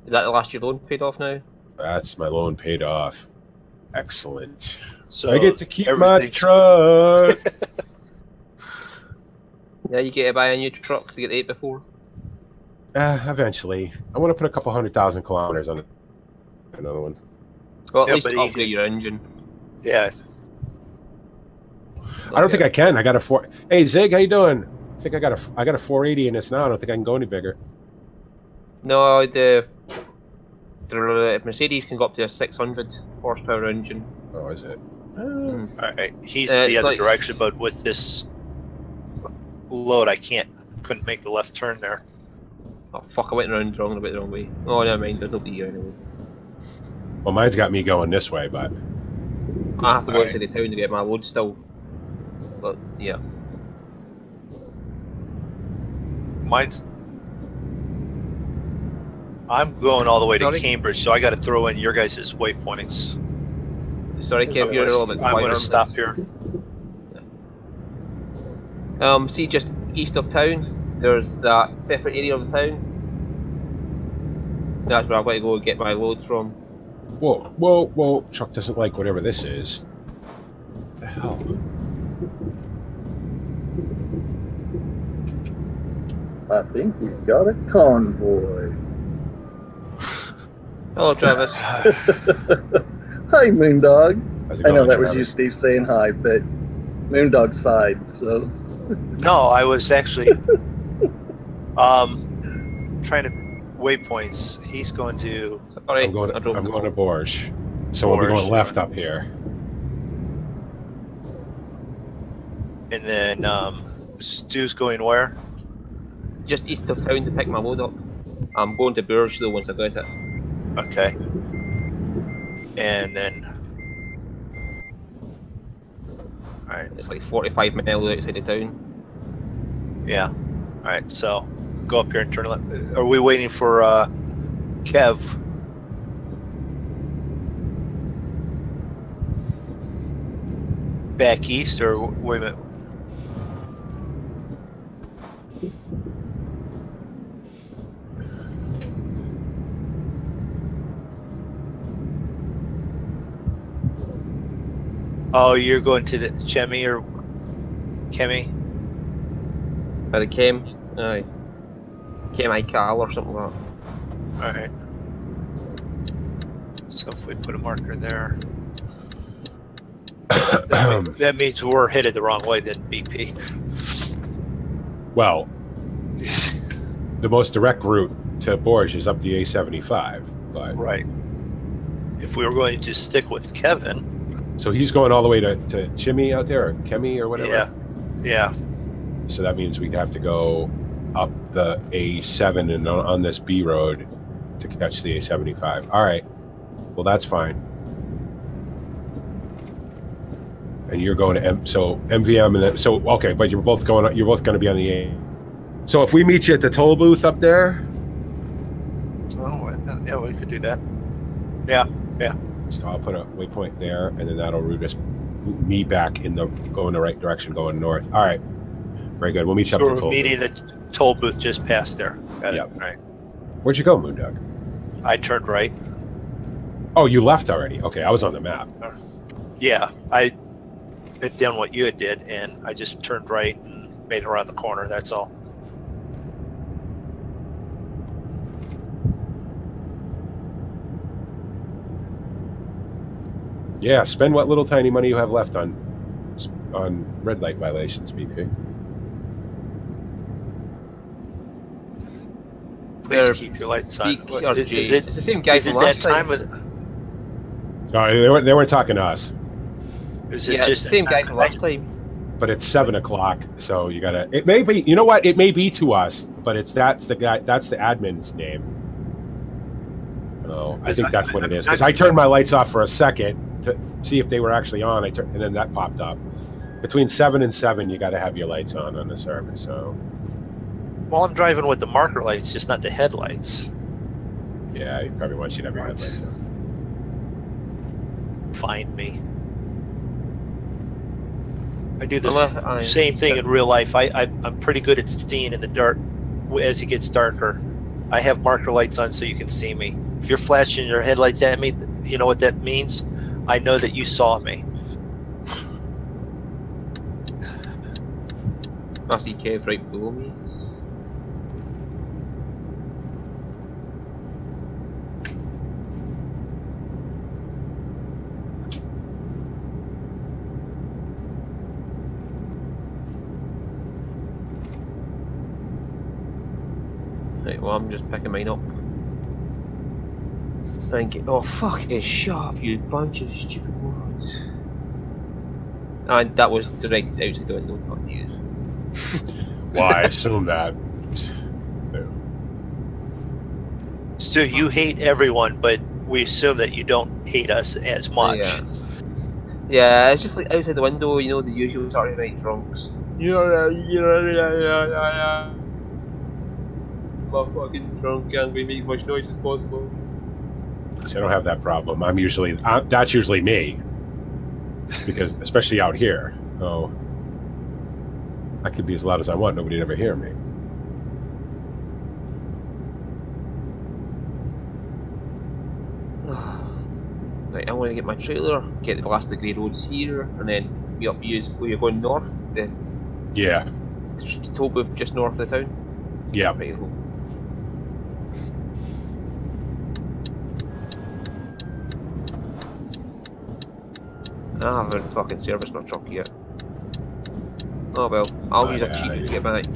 Is that the last year loan paid off now? That's my loan paid off. Excellent. So I get to keep my everything's- truck. Yeah, you get to buy a new truck to get 8 before. Eventually. I want to put a couple 100,000 kilometers on another one. Well, at Yeah, least but upgrade Ethan- your engine. Yeah. I don't think I can. I got a four. Hey Zig, how you doing? I think I got a 480 in this now. I don't think I can go any bigger. No, the Mercedes can go up to a 600 horsepower engine. Oh, is it? Mm. All right. He's It's the other like- direction, but with this load, I couldn't make the left turn there. Oh fuck! I went around wrong, a bit the wrong way. Oh, never mind. There's nobody here anyway. Well, mine's got me going this way, but I have to go Alright. outside the town to get my load still. But yeah, I'm going all the way to Sorry? Cambridge, so I got to throw in your guys' waypoints. sorry, Kev, you're a little bit I'm going quieter. to stop here. See, just east of town, there's that separate area of the town. That's where I'm going to go and get my loads from. whoa, whoa, whoa! Truck doesn't like whatever this is. What the hell? I think we've got a convoy. Hello, Travis. Hi, Moondog. How's it I know going, that was Travis? you, Steve, saying hi, but Moondog's side, so. No, I was actually trying to waypoints. He's going to. Sorry, I'm going. I drove I'm the going to ball. Bourges. So we'll be Bourges. going left up here. And then Stu's going where? Just east of town to pick my load up. I'm going to Bourges though once I get it. Okay. And then. Alright, It's like 45 miles outside of town. yeah. Alright, so go up here and turn left. Are we waiting for Kev? Back east, or wait a minute? Oh, you're going to the Chemi or Kemi? By the Chem, aye. Chem iCal or something like that. Alright. So if we put a marker there, that means we're headed the wrong way then, BP. Well, the most direct route to Bourges is up the A75, but Right. If we were going to stick with Kevin, so he's going all the way to Chimmy out there, or Kemi, or whatever. yeah. So that means we'd have to go up the A7 and on this B road to catch the A75. All right. Well, that's fine. And you're going to MVM, and then, so okay, but you're both going to be on the A. So if we meet you at the toll booth up there, Oh, yeah, we could do that. Yeah. so I'll put a waypoint there, and then that'll route me back go in the right direction, going north. All right. Very good. We'll meet you So up at the we're toll meeting booth. the toll booth just past there. Got Yep. it. Right. Where'd you go, Moondog? I turned right. Oh, you left already. Okay, I was on the map. Yeah, I had done what you had did, and I just turned right and made it around the corner. That's all. Yeah, spend what little tiny money you have left on red light violations, BP. Please They're keep your lights on. BRG. Is it? It's the same guy Is from it that last time? time. Sorry, they weren't talking to us, Is it Yeah, it's just the same guy from last time. but it's 7 o'clock, so you gotta. It may be. You know what? It may be to us, but that's the guy. That's the admin's name. Oh, I think that's what it is. Because I turned my lights off for a second to see if they were actually on. And then that popped up. Between 7 and 7, you got to have your lights on the service. So Well, I'm driving with the marker lights, just not the headlights. yeah, he probably wants you to have your headlights on. Find me. I do the Well, same thing in real life. I'm pretty good at seeing in the dark as it gets darker. I have marker lights on so you can see me. If you're flashing your headlights at me, you know what that means? I know that you saw me. I see Kev right below me. Right, well, I'm just picking mine up. Thank you. Oh, fucking shut up, you bunch of stupid morons. And that was directed outside the window, not to you. Well, I assume that. Stu, you hate everyone, but we assume that you don't hate us as much. Yeah. Yeah, it's just like outside the window, you know, the usual Saturday night drunks. Yeah. I'm fucking drunk and we make as much noise as possible. So I don't have that problem. I'm usually that's usually me, because especially out here. Oh, I could be as loud as I want. Nobody'd ever hear me. Right, I want to get my trailer, get the last of the grey roads here, and then be up use where you're going north. The Yeah. toll booth just north of the town. Yeah. Right, cool. I haven't fucking serviced my truck yet. Oh well, I'll use a cheap to get back.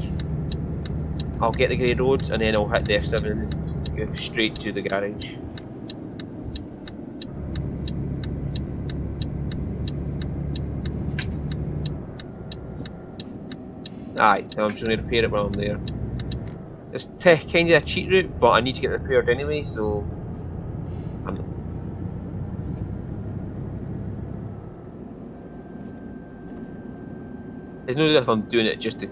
I'll get the grey roads and then I'll hit the F7 and go straight to the garage. Aye, I'm just going to repair it while I'm there. It's kind of a cheat route, but I need to get it repaired anyway, so it's not as if I'm doing it just to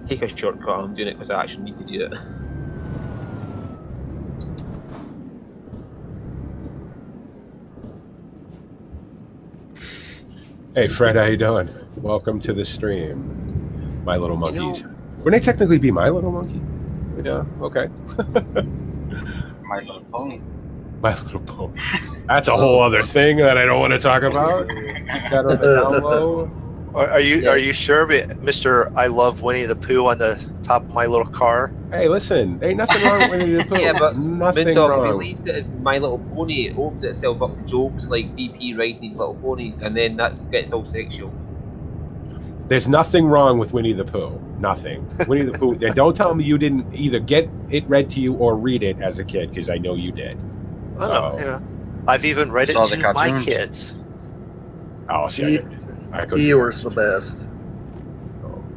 take a shortcut, I'm doing it because I actually need to do it. Hey Fred, how you doing? Welcome to the stream, My Little Monkeys. Wouldn't they technically be My Little Monkey? Yeah, okay. My Little Pony. My Little Pony. That's a whole other thing that I don't want to talk about. Keep that on the down low. Are you sure, Mr. I Love Winnie the Pooh on the top of my little car? Hey, listen, ain't nothing wrong with Winnie the Pooh. Yeah, but nothing MrMoonDog wrong. believes that it's My Little Pony. It opens itself up to jokes like BP riding these little ponies, and then that gets all sexual. There's nothing wrong with Winnie the Pooh. Nothing. Winnie the Pooh. And don't tell me you didn't either get it read to you or read it as a kid, because I know you did. Oh, no, yeah. I've even read it to my kids. Oh, see, I couldn't. Eeyore's the best.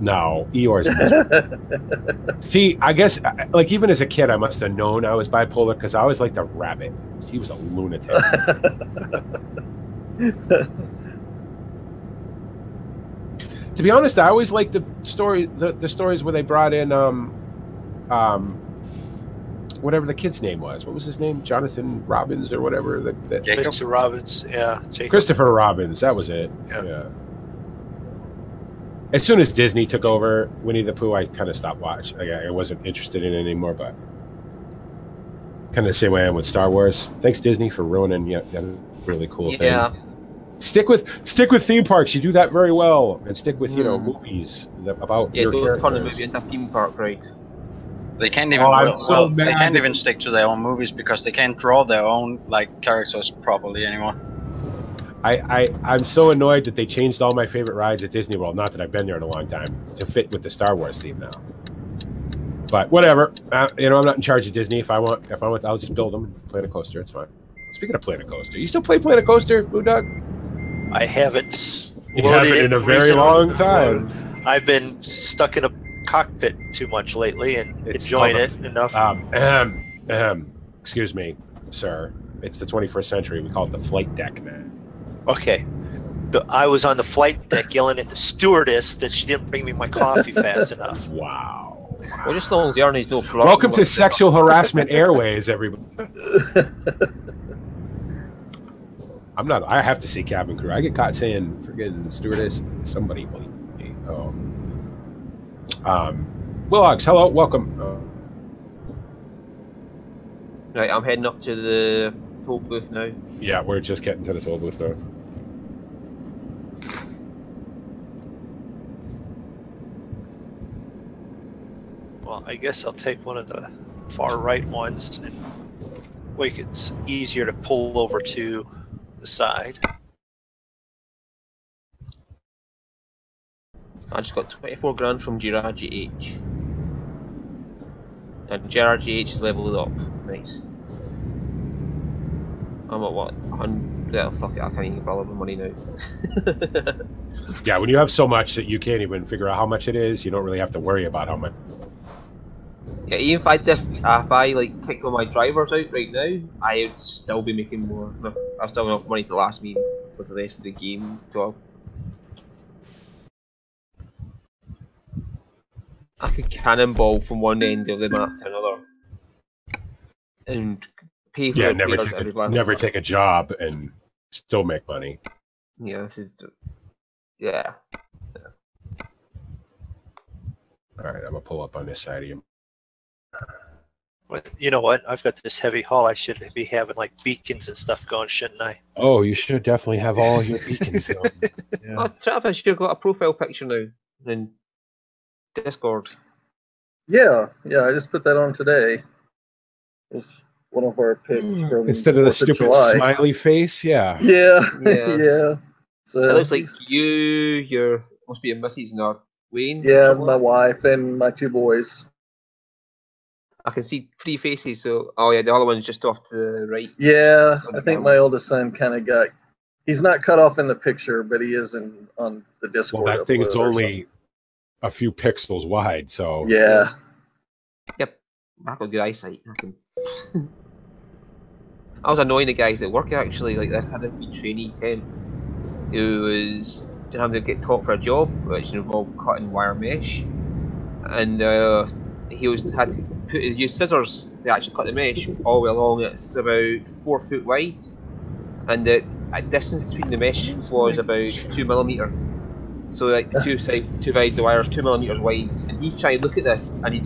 No, Eeyore's the best. See, I guess, like, even as a kid, I must have known I was bipolar, because I always liked a rabbit. He was a lunatic. To be honest, I always liked the stories where they brought in whatever the kid's name was. What was his name? Jonathan Robbins or whatever. Mr. Robbins, yeah. Jacob. Christopher Robbins, that was it. Yeah. As soon as Disney took over Winnie the Pooh, I kind of stopped watching. Like, I wasn't interested in it anymore, but kind of the same way I am with Star Wars. Thanks, Disney, for ruining that really cool thing. Yeah. Stick with theme parks. You do that very well, and stick with movies about your characters. Don't turn the movie into a theme park ride. They can't even. They can't even stick to their own movies because they can't draw their own characters properly anymore. I'm so annoyed that they changed all my favorite rides at Disney World. Not that I've been there in a long time to fit with the Star Wars theme now. But whatever. I'm not in charge of Disney. If I want, I'll just build them. Planet Coaster. It's fine. Speaking of Planet Coaster, you still play Planet Coaster, MrMoonDog? I haven't. You haven't in a very long time. I've been stuck in a cockpit too much lately and enjoying it enough. Excuse me, sir. It's the 21st century. We call it the flight deck now. Okay. I was on the flight deck yelling at the stewardess that she didn't bring me my coffee fast enough. Wow. Well, just as long as the needs no flirting. Welcome to Sexual Harassment Airways, everybody. I have to say cabin crew. I get caught saying friggin' stewardess. Somebody will me. Oh. Willox, hello, welcome. Right, I'm heading up to the toll booth now. Yeah, we're just getting to the toll booth now. Well, I guess I'll take one of the far right ones and make it easier to pull over to the side. I just got 24 grand from GRGH. And GRGH is leveled up. Nice. I'm at what? 100? Yeah, fuck it, I can't even bother with money now. Yeah, when you have so much that you can't even figure out how much it is, you don't really have to worry about how much. Yeah, even if I like kicked all my drivers out right now, I would still be making more. I've still enough money to last me for the rest of the game. So I could cannonball from one end of the map to another, and pay for Yeah, repairs never take a job and still make money. Yeah, this is. Yeah. All right, I'm gonna pull up on this side of you. But you know what? I've got this heavy haul. I should be having like beacons and stuff going, shouldn't I? Oh, you should definitely have all your beacons going. Yeah. Oh, Travis, you've got a profile picture now in Discord. Yeah, I just put that on today. It was one of our pics from Instead of the 4th stupid July. smiley face, yeah. Yeah. Yeah. So It looks like your must be a Mrs. Nor Wayne. yeah, my wife and my 2 boys. I can see 3 faces. So the other one's just off to the right. Yeah, I think my oldest son kind of got. He's not cut off in the picture, but he is on the Discord. Well, that thing is only a few pixels wide, so yeah. Yep, I got good eyesight. I was annoying the guys at work actually. Like this, had a wee trainee temp who was having to get taught for a job, which involved cutting wire mesh, and he had to use scissors to actually cut the mesh all the way along. It's about 4 foot wide, and the distance between the mesh was about 2 millimeter. So like the two sides of the wire is 2 millimeters wide, and he's trying to look at this, and it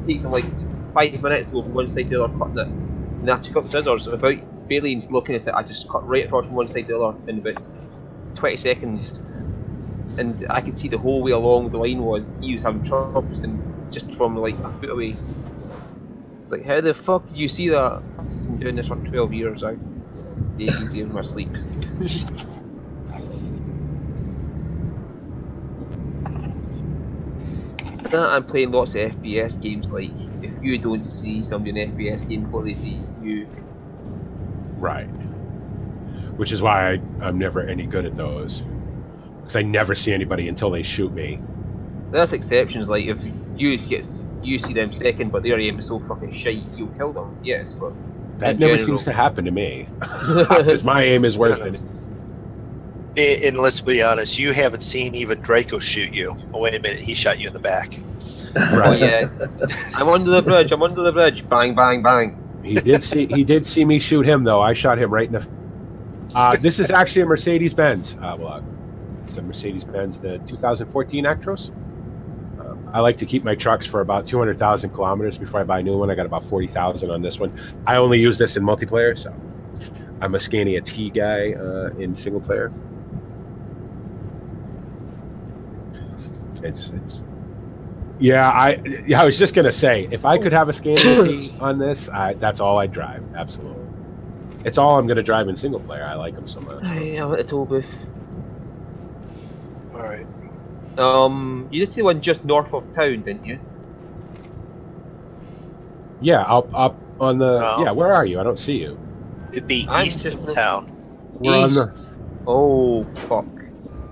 takes him like 5 minutes to go from one side to the other cutting it. And I took up the scissors, and without barely looking at it, I just cut right across from one side to the other in about 20 seconds. And I could see the whole way along the line was he was having troubles, and just from like a foot away. It's like, how the fuck did you see that? I've been doing this for 12 years now. Days in my sleep. I'm playing lots of FPS games. Like, if you don't see somebody in an FPS game before they see you, right. Which is why I'm never any good at those, because I never see anybody until they shoot me. There's exceptions. Like if you see them second, but their aim is so fucking shite, you'll kill them. Yes, but that never seems to happen to me, because my aim is worse than. And let's be honest, you haven't seen even Drako shoot you. Oh, wait a minute, he shot you in the back. Right. Oh yeah, I'm under the bridge. I'm under the bridge. Bang, bang, bang. He did see me shoot him though. I shot him right in the. This is actually a Mercedes-Benz. It's a Mercedes-Benz, the 2014 Actros. I like to keep my trucks for about 200,000 kilometers before I buy a new one. I got about 40,000 on this one. I only use this in multiplayer, so I'm a Scania T guy in single player. I was just gonna say, if I could have a Scania T on this, that's all I'd drive. Absolutely, it's all I'm gonna drive in single player. I like them so much. I went to toll booth. All right. You did see the one just north of town, didn't you? Yeah, up on the. Yeah, where are you? I don't see you. It'd be east of town. We're on the. Oh fuck!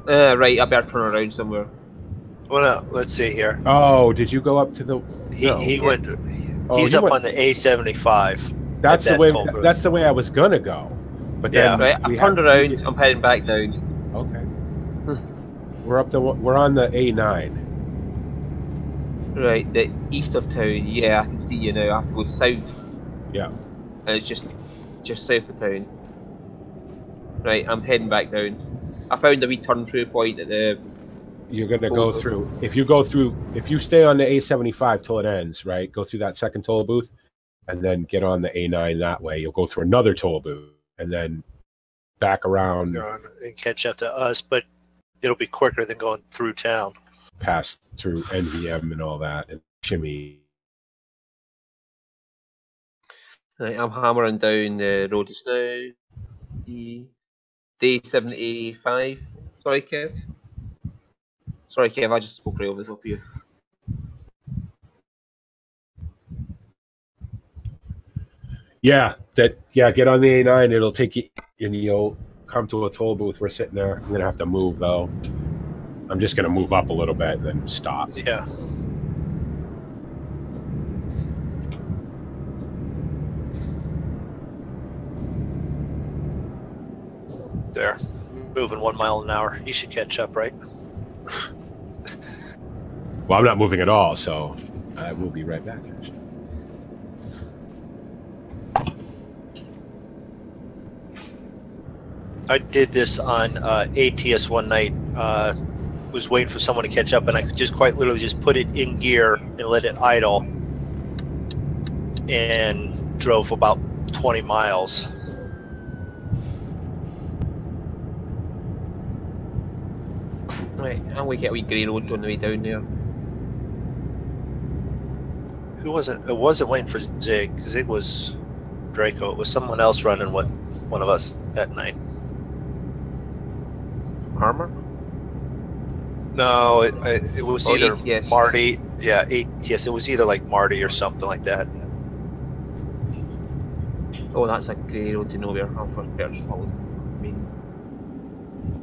Right, I better turn around somewhere. Well, no, let's see here. Oh, did you go up to the? He went. He's up on the A75. That's the way. That's the way I was gonna go. But then right, I turned around. I'm heading back down. Okay. We're on the A9. Right, the east of town. Yeah, I can see you now. I have to go south. Yeah. And it's just south of town. Right, I'm heading back down. I found a wee turn through point at the. You're gonna go through. If you stay on the A75 till it ends, right? Go through that second toll booth. and then get on the A9 that way. You'll go through another toll booth and then back around and catch up to us, but it'll be quicker than going through town. Past through NVM and all that, and Shimmy. Right, I'm hammering down the road just now. Day 75. Sorry, Kev. I just spoke right over the top of you. Yeah, get on the A9. It'll take you, and you'll come to a toll booth. We're sitting there. I'm gonna have to move though. I'm just gonna move up a little bit and then stop. Yeah. There, moving 1 mile an hour. You should catch up, right? Well, I'm not moving at all, so I will be right back. Actually. I did this on ATS one night. Was waiting for someone to catch up, and I could just quite literally just put it in gear and let it idle, and drove about 20 miles. Right, I'm going to get a wee grey road on the way down there. Who was it? It wasn't waiting for Zig. Zig was Drako. It was someone else running with one of us that night. Armor? No, it was either ETS. Marty. Yeah, ATS. It was either like Marty or something like that. Oh, that's a grey road to nowhere. I'll first follow. I mean,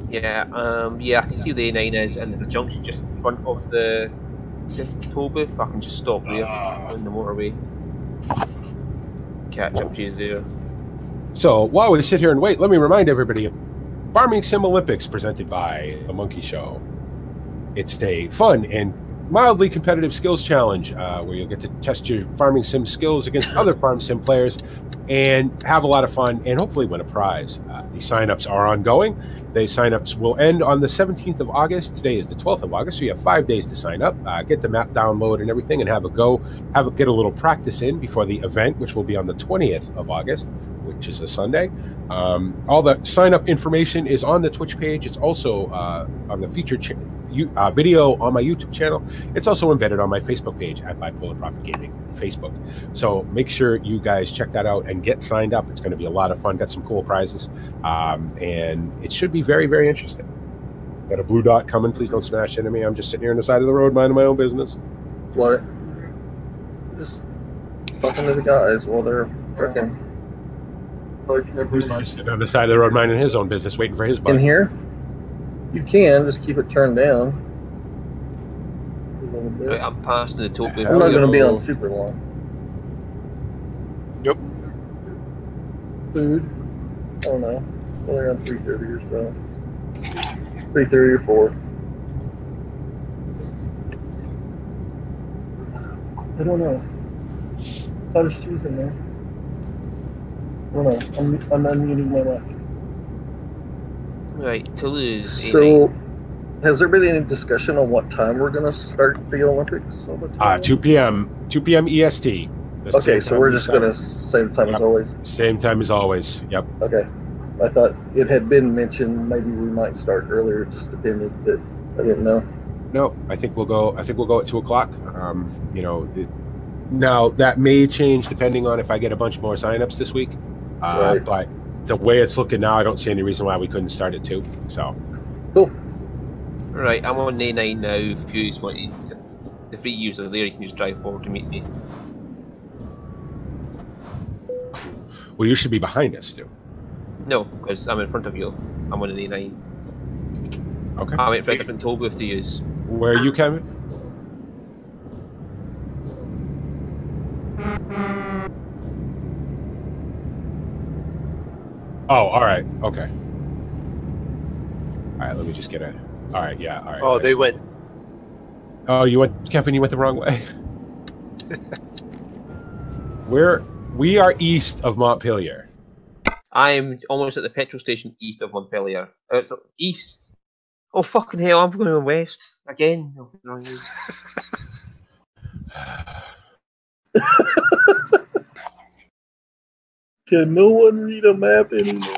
yeah, I can see the A9 is, and there's a junction just in front of the toll booth. I can just stop there on the motorway. Catch up to you there. So while we sit here and wait, let me remind everybody: Farming Sim Olympics presented by The Monkey Show. It's a fun and mildly competitive skills challenge where you'll get to test your farming sim skills against other farm sim players and have a lot of fun and hopefully win a prize. The signups are ongoing. The signups will end on the 17th of August. Today is the 12th of August, so you have 5 days to sign up, get the map download and everything, and have a go. Get a little practice in before the event, which will be on the 20th of August, which is a Sunday. All the sign-up information is on the Twitch page. It's also on the featured video on my YouTube channel. It's also embedded on my Facebook page at Bipolar Profit Gaming Facebook. So make sure you guys check that out and get signed up. It's going to be a lot of fun. Got some cool prizes, and it should be very, very interesting. Got a blue dot coming. Please don't smash into me. I'm just sitting here on the side of the road minding my own business. What? Just talking to the guys while they're freaking. Sitting on the side of the road minding his own business, waiting for his bike. In here? You can just keep it turned down. A little bit. Right, I'm passing the toll booth. I'm not going to be on super long. Yep. Food? I don't know. Only around 3:30 or so. 3:30 or 4. I don't know. So I just choosing there. I don't know. I'm unmuting my mic. Right, Toulouse. So, has there been any discussion on what time we're going to start the Olympics? 2 p.m. 2 p.m. EST. Okay, so we're just going to same time as always. Same time as always. Yep. Okay. I thought it had been mentioned. Maybe we might start earlier. It just depended, but I didn't know. No, I think we'll go. I think we'll go at 2 o'clock. Now that may change depending on if I get a bunch more signups this week. Right. But the way it's looking now, I don't see any reason why we couldn't start at 2. So. Cool. Right, I'm on A9 now. If you want to, if the free users are there, you can just drive forward to meet me. Well, you should be behind us, too. No, because I'm in front of you. I'm on an A9. Okay. I'm waiting for a different toll booth to use. Where are you, Kevin? Oh, all right. Okay. All right, let me just get a... All right, yeah, all right. Oh, they went... Oh, you went... Kevin, you went the wrong way. We are east of Montpelier. I'm almost at the petrol station east of Montpelier. It's east. Oh, fucking hell, I'm going west. Again. Can no one read a map anymore?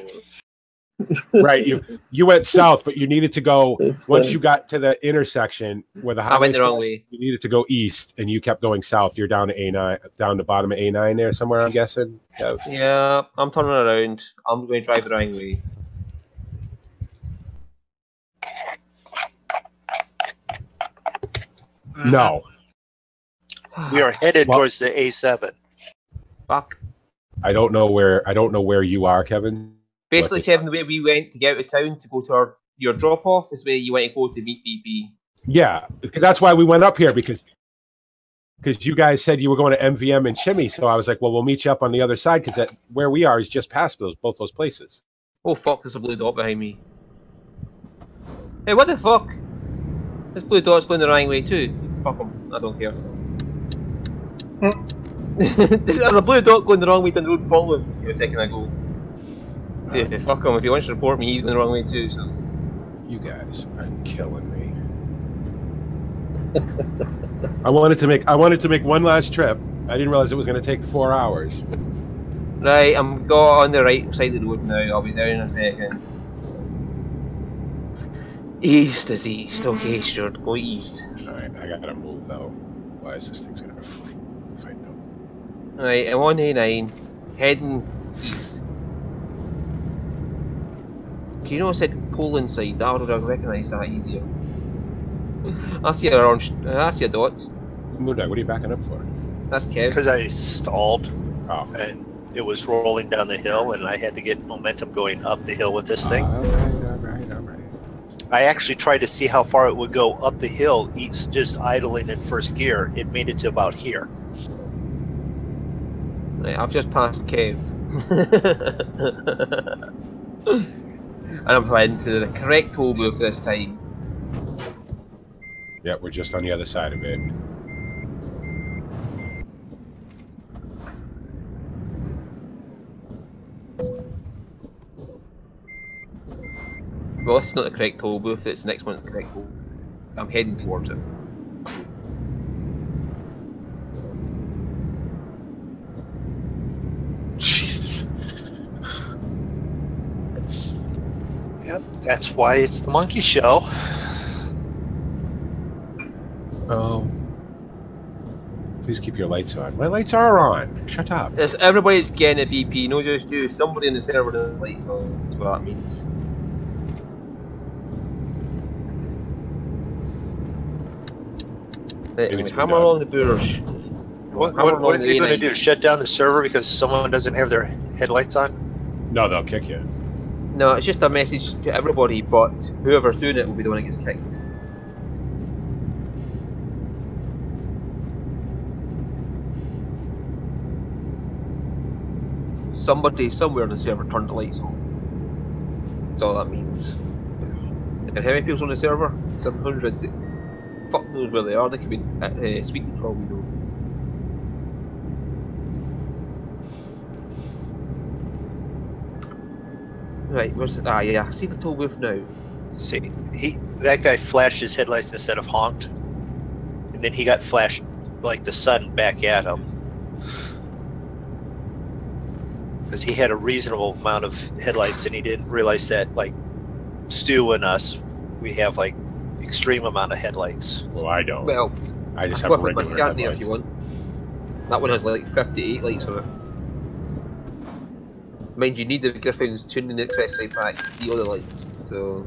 Right, you went south, but you needed to go That's once funny. you got to the intersection where the highway I went the wrong started, way. you needed to go east, and you kept going south. You're down to A9, down the bottom of A9 there somewhere, I'm guessing. Kev. Yeah, I'm turning around. I'm going to drive the wrong way. No, We are headed Well- towards the A7. Fuck. I don't know where you are, Kevin. Basically, What Kevin, the way we went to get out of town to go to your drop off is where you want to go to meet BP. Yeah, that's why we went up here because you guys said you were going to MVM and Shimmy. So I was like, well, we'll meet you up on the other side because where we are is just past both those places. Oh fuck, there's a blue dot behind me. Hey, what the fuck? This blue dot's going the wrong way too. Fuck him, I don't care. There's a blue dot going the wrong way down the road following me a second ago. Yeah, fuck him, if he wants to report me, he's going the wrong way too, so. You guys are killing me. I wanted to make one last trip. I didn't realize it was going to take 4 hours. Right, I'm on the right side of the road now, I'll be there in a second. East is east, okay, sure, go east. Alright, I gotta move though. Why is this thing's gonna fight no? Right, I'm on A9, heading east. You know I said Poland side, that would have recognised that easier. I see a orange, I see a dot. MrMoonDog, what are you backing up for? That's Kev. Because I stalled Oh. and it was rolling down the hill, and I had to get momentum going up the hill with this thing. Alright. I actually tried to see how far it would go up the hill, just idling in first gear. It made it to about here. Right, I've just passed Kev. And I'm heading to the correct toll booth this time. Yeah, we're just on the other side of it. Well, it's not the correct toll booth, it's the next one's the correct toll. I'm heading towards it. Jesus. Yep, that's why it's the monkey show. Oh. Please keep your lights on. My lights are on. Shut up. There's everybody's getting a BP, no just you. Somebody in the server doesn't like so that's what that means. Anyway, hammer along the boors. What are they going to do? Shut down the server because someone doesn't have their headlights on? No, they'll kick you. No, it's just a message to everybody, but whoever's doing it will be the one that gets kicked. Somebody somewhere on the server turned the lights on. That's all that means. And how many people's on the server? 700. Fuck knows where they are. They could be speed control, we know. Right, where's it? Ah, yeah. See the toll booth now. See, that guy flashed his headlights instead of honked, and then he got flashed like the sun back at him because he had a reasonable amount of headlights, and he didn't realize that like Stu and us, we have like extreme amount of headlights. Well, I don't. Well, I just I've have got my regular scan there if headlights. you want. That one has like 58 lights on it. Mind you, need the Griffin's tuning accessory pack to see all the lights. So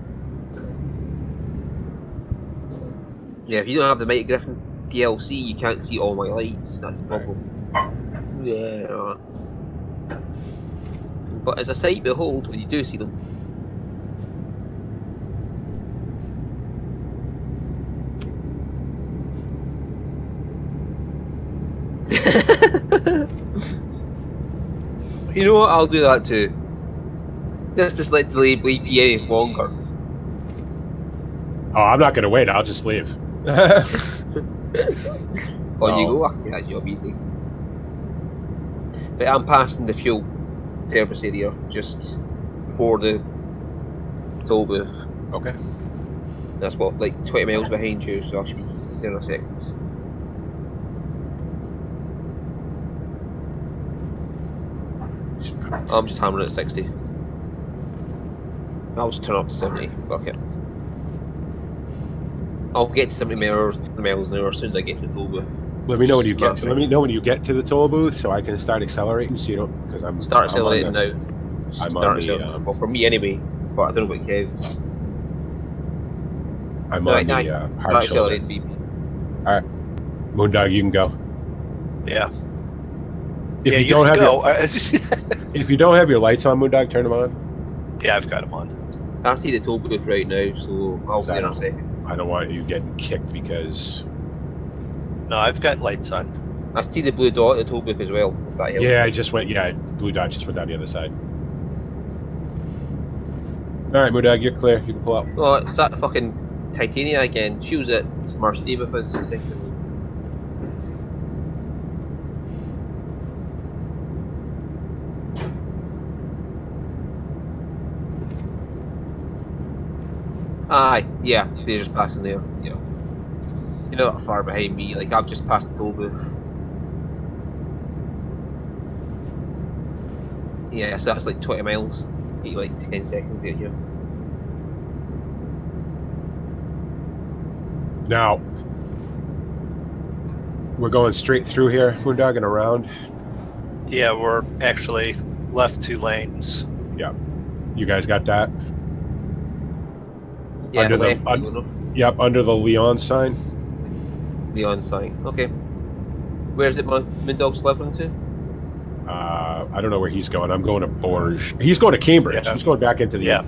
yeah, if you don't have the Mighty Griffin DLC, you can't see all my lights. That's the problem. Yeah. But as a sight behold when you do see them. You know what? I'll do that too. Just let delay bleep any longer. Oh, I'm not going to wait. I'll just leave. On you go. I can get that job easy. But I'm passing the fuel service area just before the toll booth. Okay. That's what, like 20 miles behind you, so I should be there in a second. I'm just hammering at 60. I'll just turn off to 70. Fuck it. I'll get to 70 miles an hour as soon as I get to the toll booth. Let me know when you get. Let me know when you get to the toll booth, so I can start accelerating. So you don't, because I'm start accelerating now. I'm on the. Well, for me anyway, but I don't know about Kev. I'm on the hard shoulder. All right, MrMoonDog, you can go. Yeah. If you don't have if you don't have your lights on, MrMoonDog, turn them on. Yeah, I've got them on. I see the toll booth right now, so I'll be there in a second. I don't want you getting kicked because. No, I've got lights on. I see the blue dot at the toll booth as well. If that helps. Yeah, I just went. Yeah, blue dot just went down the other side. All right, MrMoonDog, you're clear. You can pull out. Oh, it's that fucking Titania again. She was at Marcy with us second. Aye, yeah, so they're just passing there, yeah. You're not far behind me, like I've just passed the toll booth. Yeah, so that's like 20 miles. Take like 10 seconds to get here. Now, we're going straight through here, MrMoonDog, and around? Yeah, we're actually left 2 lanes. Yeah. You guys got that? Yeah, under left, yep, under the Leon sign. Leon sign, okay. Where's it MrMoonDog's leveling to? I don't know where he's going. I'm going to Bourges. He's going to Cambridge. Yeah. He's going back into the... Yeah.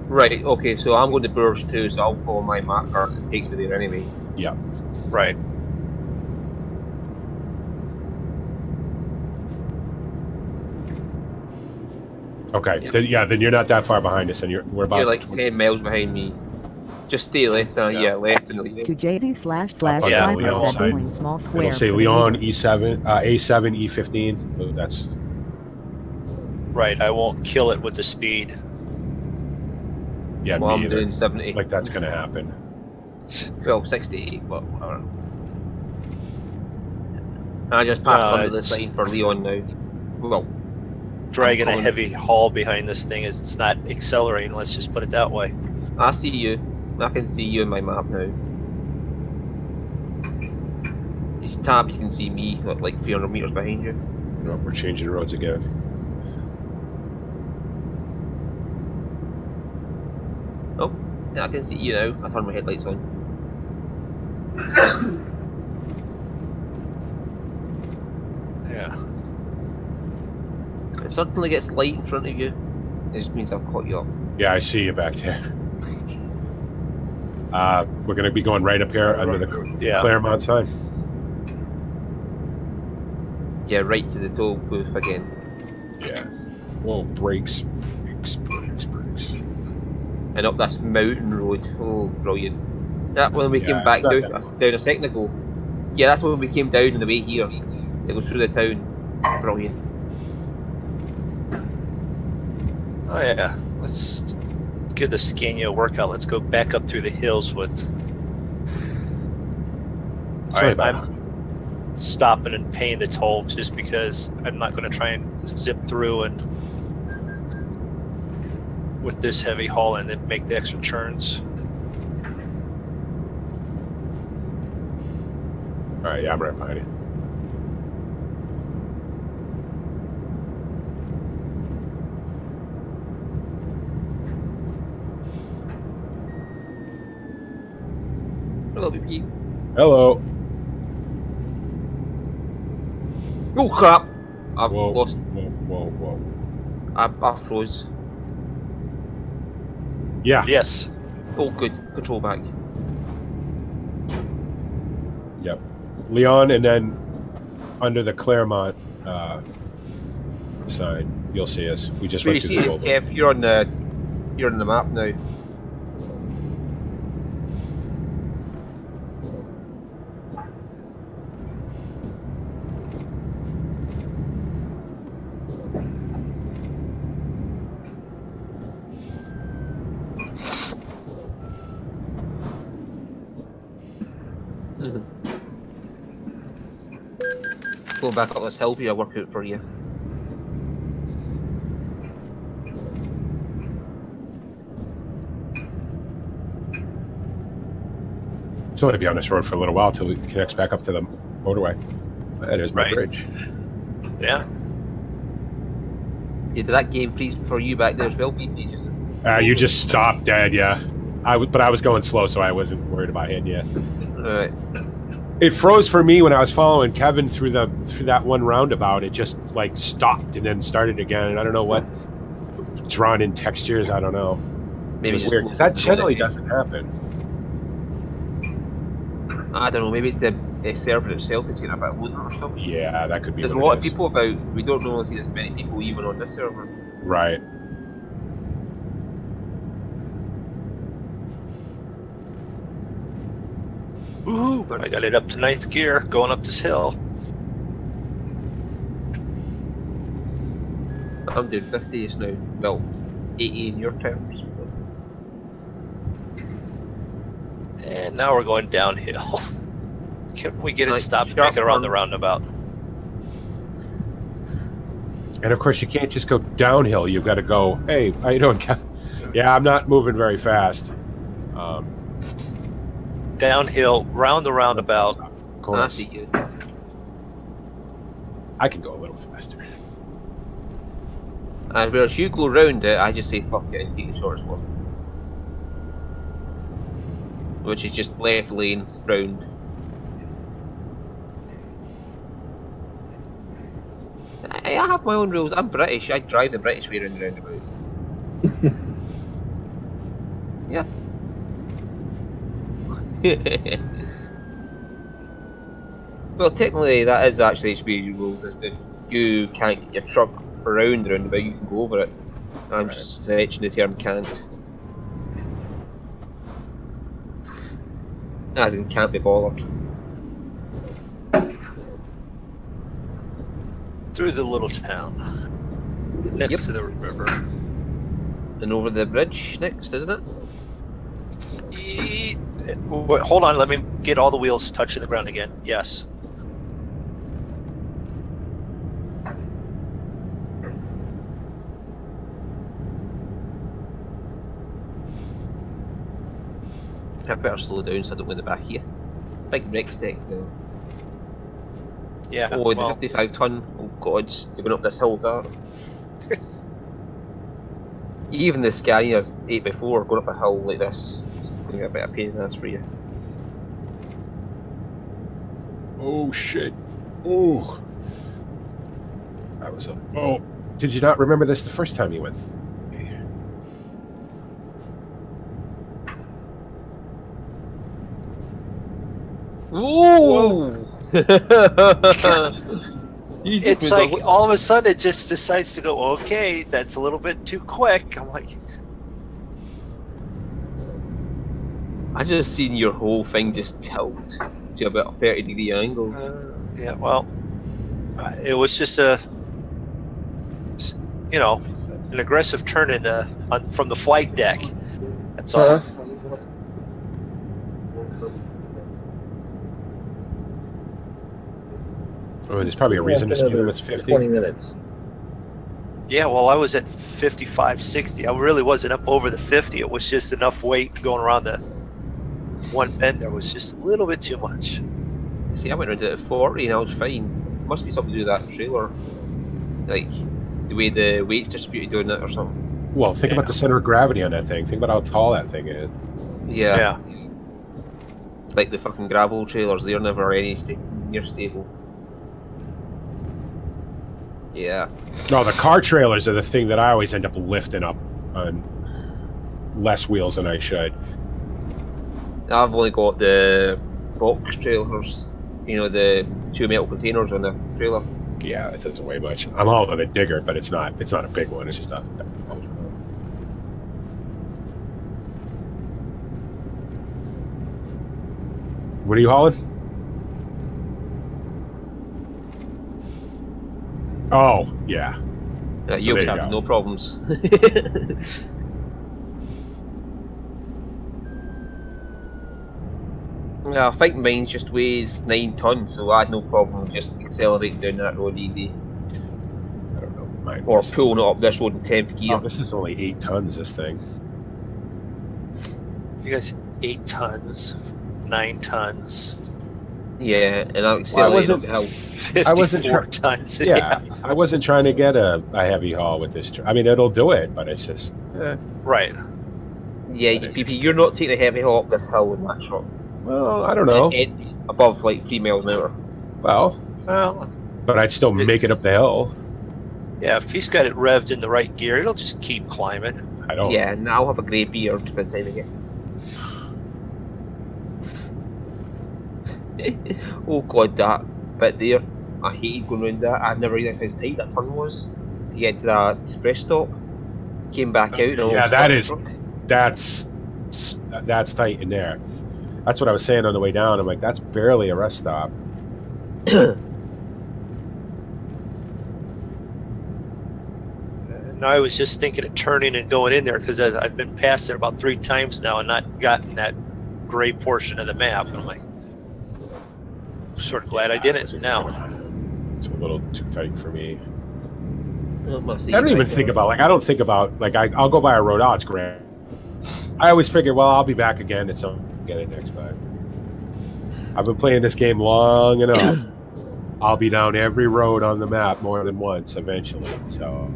Right, okay, so I'm going to Bourges too, so I'll follow my marker. It takes me there anyway. Yeah. Right. Okay, yep. Then you're not that far behind us, and we're about... You're like 10 miles behind me. Just stay left, left and leave. To JZ//Cyber small square. It'll say Leon E7, A7, E15. Oh, that's... Right, I won't kill it with the speed. Yeah, well, me I'm either. doing 70. Like that's gonna happen. Well, 68, but whatever. I just passed under the sign for Leon now. Well, dragging a heavy haul behind this thing is it's not accelerating. Let's just put it that way. I see you. I can see you in my map now. If you tab, you can see me like 300 meters behind you. No, we're changing roads again. Oh, yeah, I can see you now. I turned my headlights on. Yeah. It suddenly gets light in front of you. It just means I've caught you up. Yeah, I see you back there. We're going to be going right up here under the Claremont sign. Yeah, right to the toll booth again. Yeah. Whoa, brakes. And up this mountain road. Oh, brilliant. That when we came back down a second ago. Yeah, that's when we came down on the way here. It goes through the town. Brilliant. Oh yeah, let's give the Scania a workout. Let's go back up through the hills with... Alright, I'm stopping and paying the toll just because I'm not going to try and zip through and with this heavy haul and then make the extra turns. Alright, yeah, I'm right behind you. Hello, BP. Hello. Oh crap! I've lost. Whoa. I froze. Yeah. Yes. Oh, good. Control back. Yep. Leon, and then under the Claremont sign, you'll see us. We just went through the toll booth. Kev, you're on the map now. Go back up this hill here, I'll work out for you. So I'll be on this road for a little while till it connects back up to the motorway. That is my bridge. Yeah. Yeah, did that game freeze for you back there as well, BP? Just you just stopped dead, yeah. But I was going slow, so I wasn't worried about hitting you. Right. It froze for me when I was following Kevin through that one roundabout. It just like stopped and then started again, and I don't know what drawn in textures. I don't know. Maybe just weird. That generally doesn't happen. I don't know. Maybe it's the server itself is getting a bit loaded or something. Yeah, that could be. There's a lot of people about. We don't normally see as many people even on this server. Right. Woohoo! I got it up to 9th gear, going up this hill. I'm doing 50 just now. Well, 80 in your terms. And now we're going downhill. Can we get it stopped and make it around the roundabout? And of course, you can't just go downhill. You've got to go, hey, how you doing, Kevin? Yeah, I'm not moving very fast. Downhill, round the roundabout. Of course. I can go a little faster. And whereas you go round it, I just say fuck it and take the shortest one. Which is just left lane, round. I have my own rules. I'm British. I drive the British way around the roundabout. Yeah. Well, technically, that is actually HBA rules. Is if you can't get your truck around the roundabout, you can go over it. I'm just stretching the term can't. As in, can't be bothered. Through the little town. Next to the river. And over the bridge next, isn't it? Wait, hold on, let me get all the wheels touching the ground again. Yes. I better slow down so I don't win the back here. Big brake deck, so. Yeah. Oh, the 55 ton. Oh god, you're going up this hill with that. Even the Scania's 8x4 going up a hill like this. It's going to get a bit of pain in the ass for you. Oh shit. Oh. That was a. Oh. Did you not remember this the first time you went? Ooh! It's like all of a sudden it just decides to go, okay, that's a little bit too quick. I'm like, I just seen your whole thing just tilt to about a 30-degree angle. Yeah, well, it was just a, you know, an aggressive turn in the from the flight deck. That's all. Oh, there's probably a reason to speed limits 50. 20 minutes. Yeah, well, I was at 55, 60. I really wasn't up over the 50. It was just enough weight going around the one bend. There was just a little bit too much. See, I went around at 40 and I was fine. Must be something to do with that trailer. Like, the way the weight's distributed doing it or something. Well, think about the center of gravity on that thing. Think about how tall that thing is. Yeah. Like the fucking gravel trailers, they're never near stable. Yeah. No, the car trailers are the thing that I always end up lifting up on less wheels than I should. I've only got the box trailers, you know, the 2 metal containers on the trailer. Yeah, it doesn't weigh much. I'm hauling a digger, but it's not a big one. It's just a. What are you hauling? Oh, yeah. You'll be having no problems. Yeah, I think mine just weighs 9 tons, so I had no problem just accelerating down that road easy. I don't know. Mine or pulling it up this road in 10th gear. Oh, this is only 8 tons, this thing. You guys, 8 tons. 9 tons. Yeah, and I'll say Well, I later wasn't- how 54 tons. Yeah, I wasn't trying to get a heavy haul with this. I mean, it'll do it, but it's just Right. yeah, PP, you're not taking a heavy haul up this hill in that truck. well, I don't know. Above like 3 miles an hour. Well, Well, but I'd still make it up the hill. yeah, if he's got it revved in the right gear, it'll just keep climbing. I don't. Yeah, and I'll have a grey beard by the time I get. Oh god, that bit there. I hated going round that. I never realised how tight that turn was to get to that express stop. Came back out and Yeah, almost that's tight in there. That's what I was saying on the way down. I'm like, that's barely a rest stop. No, I was just thinking of turning and going in there because I've been past there about 3 times now and not gotten that gray portion of the map. And I'm like, sort of glad I didn't now. It's a little too tight for me. I I don't even think about, like, I don't think about, like, I'll go by a road. Oh, it's great. I always figure, well, I'll be back again, and so I'll get it next time. I've been playing this game long enough. I'll be down every road on the map more than once eventually, so...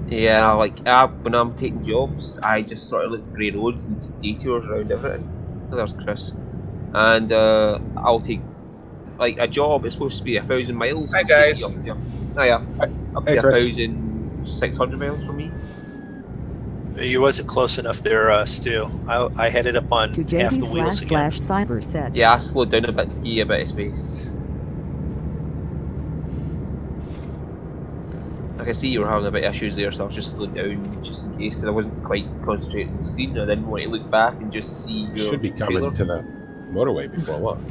Yeah, like when I'm taking jobs, I just sort of look for grey roads and take detours around everything. Oh, there's Chris. And I'll take, like, a job is supposed to be 1,000 miles. Hi, guys. Up to 1,600 miles from me. You wasn't close enough there, Stu. I had it up on To half the JD wheels again. / Cyber said. Yeah, I slowed down a bit to give you a bit of space. I can see you were having a bit of issues there, so I've just slowed down just in case, because I wasn't quite concentrating on the screen. I didn't want to look back and just see your You should be coming trailer. to the motorway before long.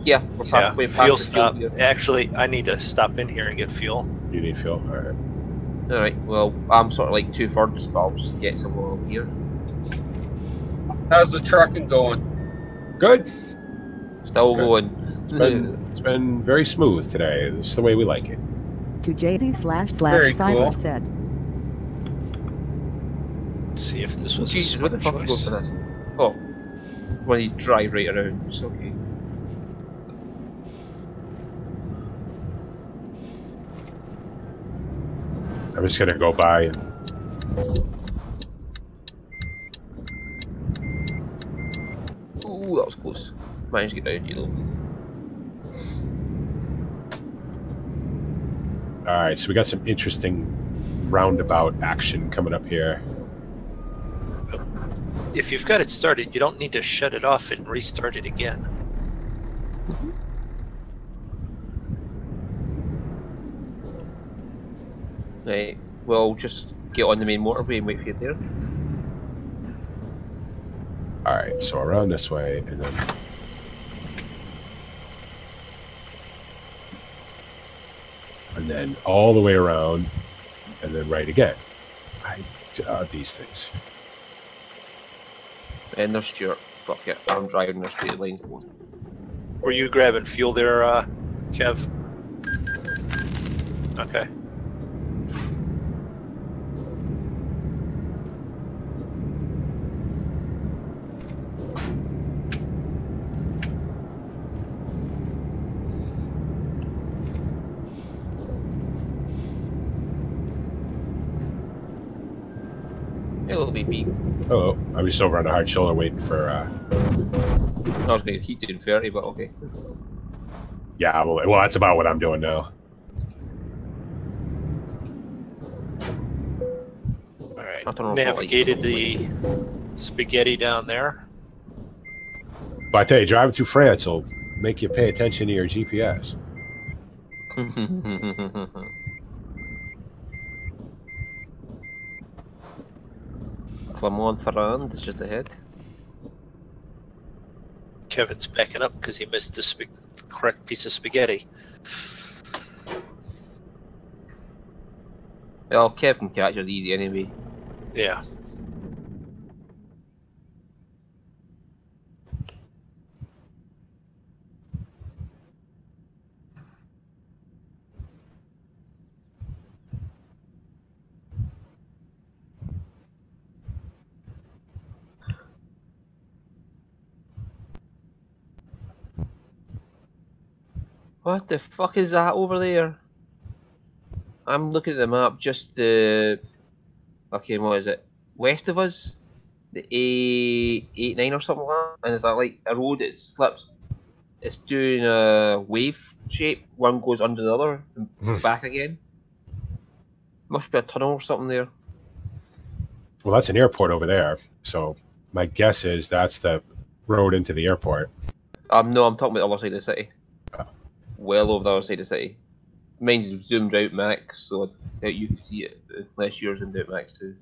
Yeah, we're halfway past fuel the stop. here. Actually, I need to stop in here and get fuel. You need fuel? All right. Alright, well, I'm sort of like 2/3, but I'll just get some oil here. How's the trucking going? Good. Still Good. going. It's been very smooth today. It's the way we like it. To JD / Very Cyber cool. said. Let's see if this was Jesus, a what the fuck smart goes choice. for this? Oh, when you drive right around, it's okay. I'm just gonna go by and Ooh, that was close. Managed to get down, you know. all right. So we got some interesting roundabout action coming up here. If you've got it started, you don't need to shut it off and restart it again. Right, well, just get on the main motorway and wait for you there. All right. So around this way, and then all the way around, and then right again. These things. And there's Stuart. Fuck it, I'm driving the straight line. Were you grabbing fuel there, Kev? Okay. Hello, baby. Hello. I'm just over on the hard shoulder waiting for. I was going to keep doing 30, but okay. Yeah. Well, that's about what I'm doing now. Alright. I don't know if I like Navigated it. the spaghetti down there. But I tell you, driving through France will make you pay attention to your GPS. Clermont-Ferrand is just ahead. Kevin's backing up because he missed the correct piece of spaghetti. Well, Kev can catch us easy anyway. Yeah. What the fuck is that over there? I'm looking at the map, just the... Okay, what is it? West of us? The A89 or something like that? And is that like a road that slips? It's doing a wave shape. One goes under the other and back again. Must be a tunnel or something there. Well, that's an airport over there. So my guess is that's the road into the airport. No, I'm talking about the other side of the city. Well over the other side of the city. Mine's zoomed out max, so I doubt you can see it unless yours zoomed out max too.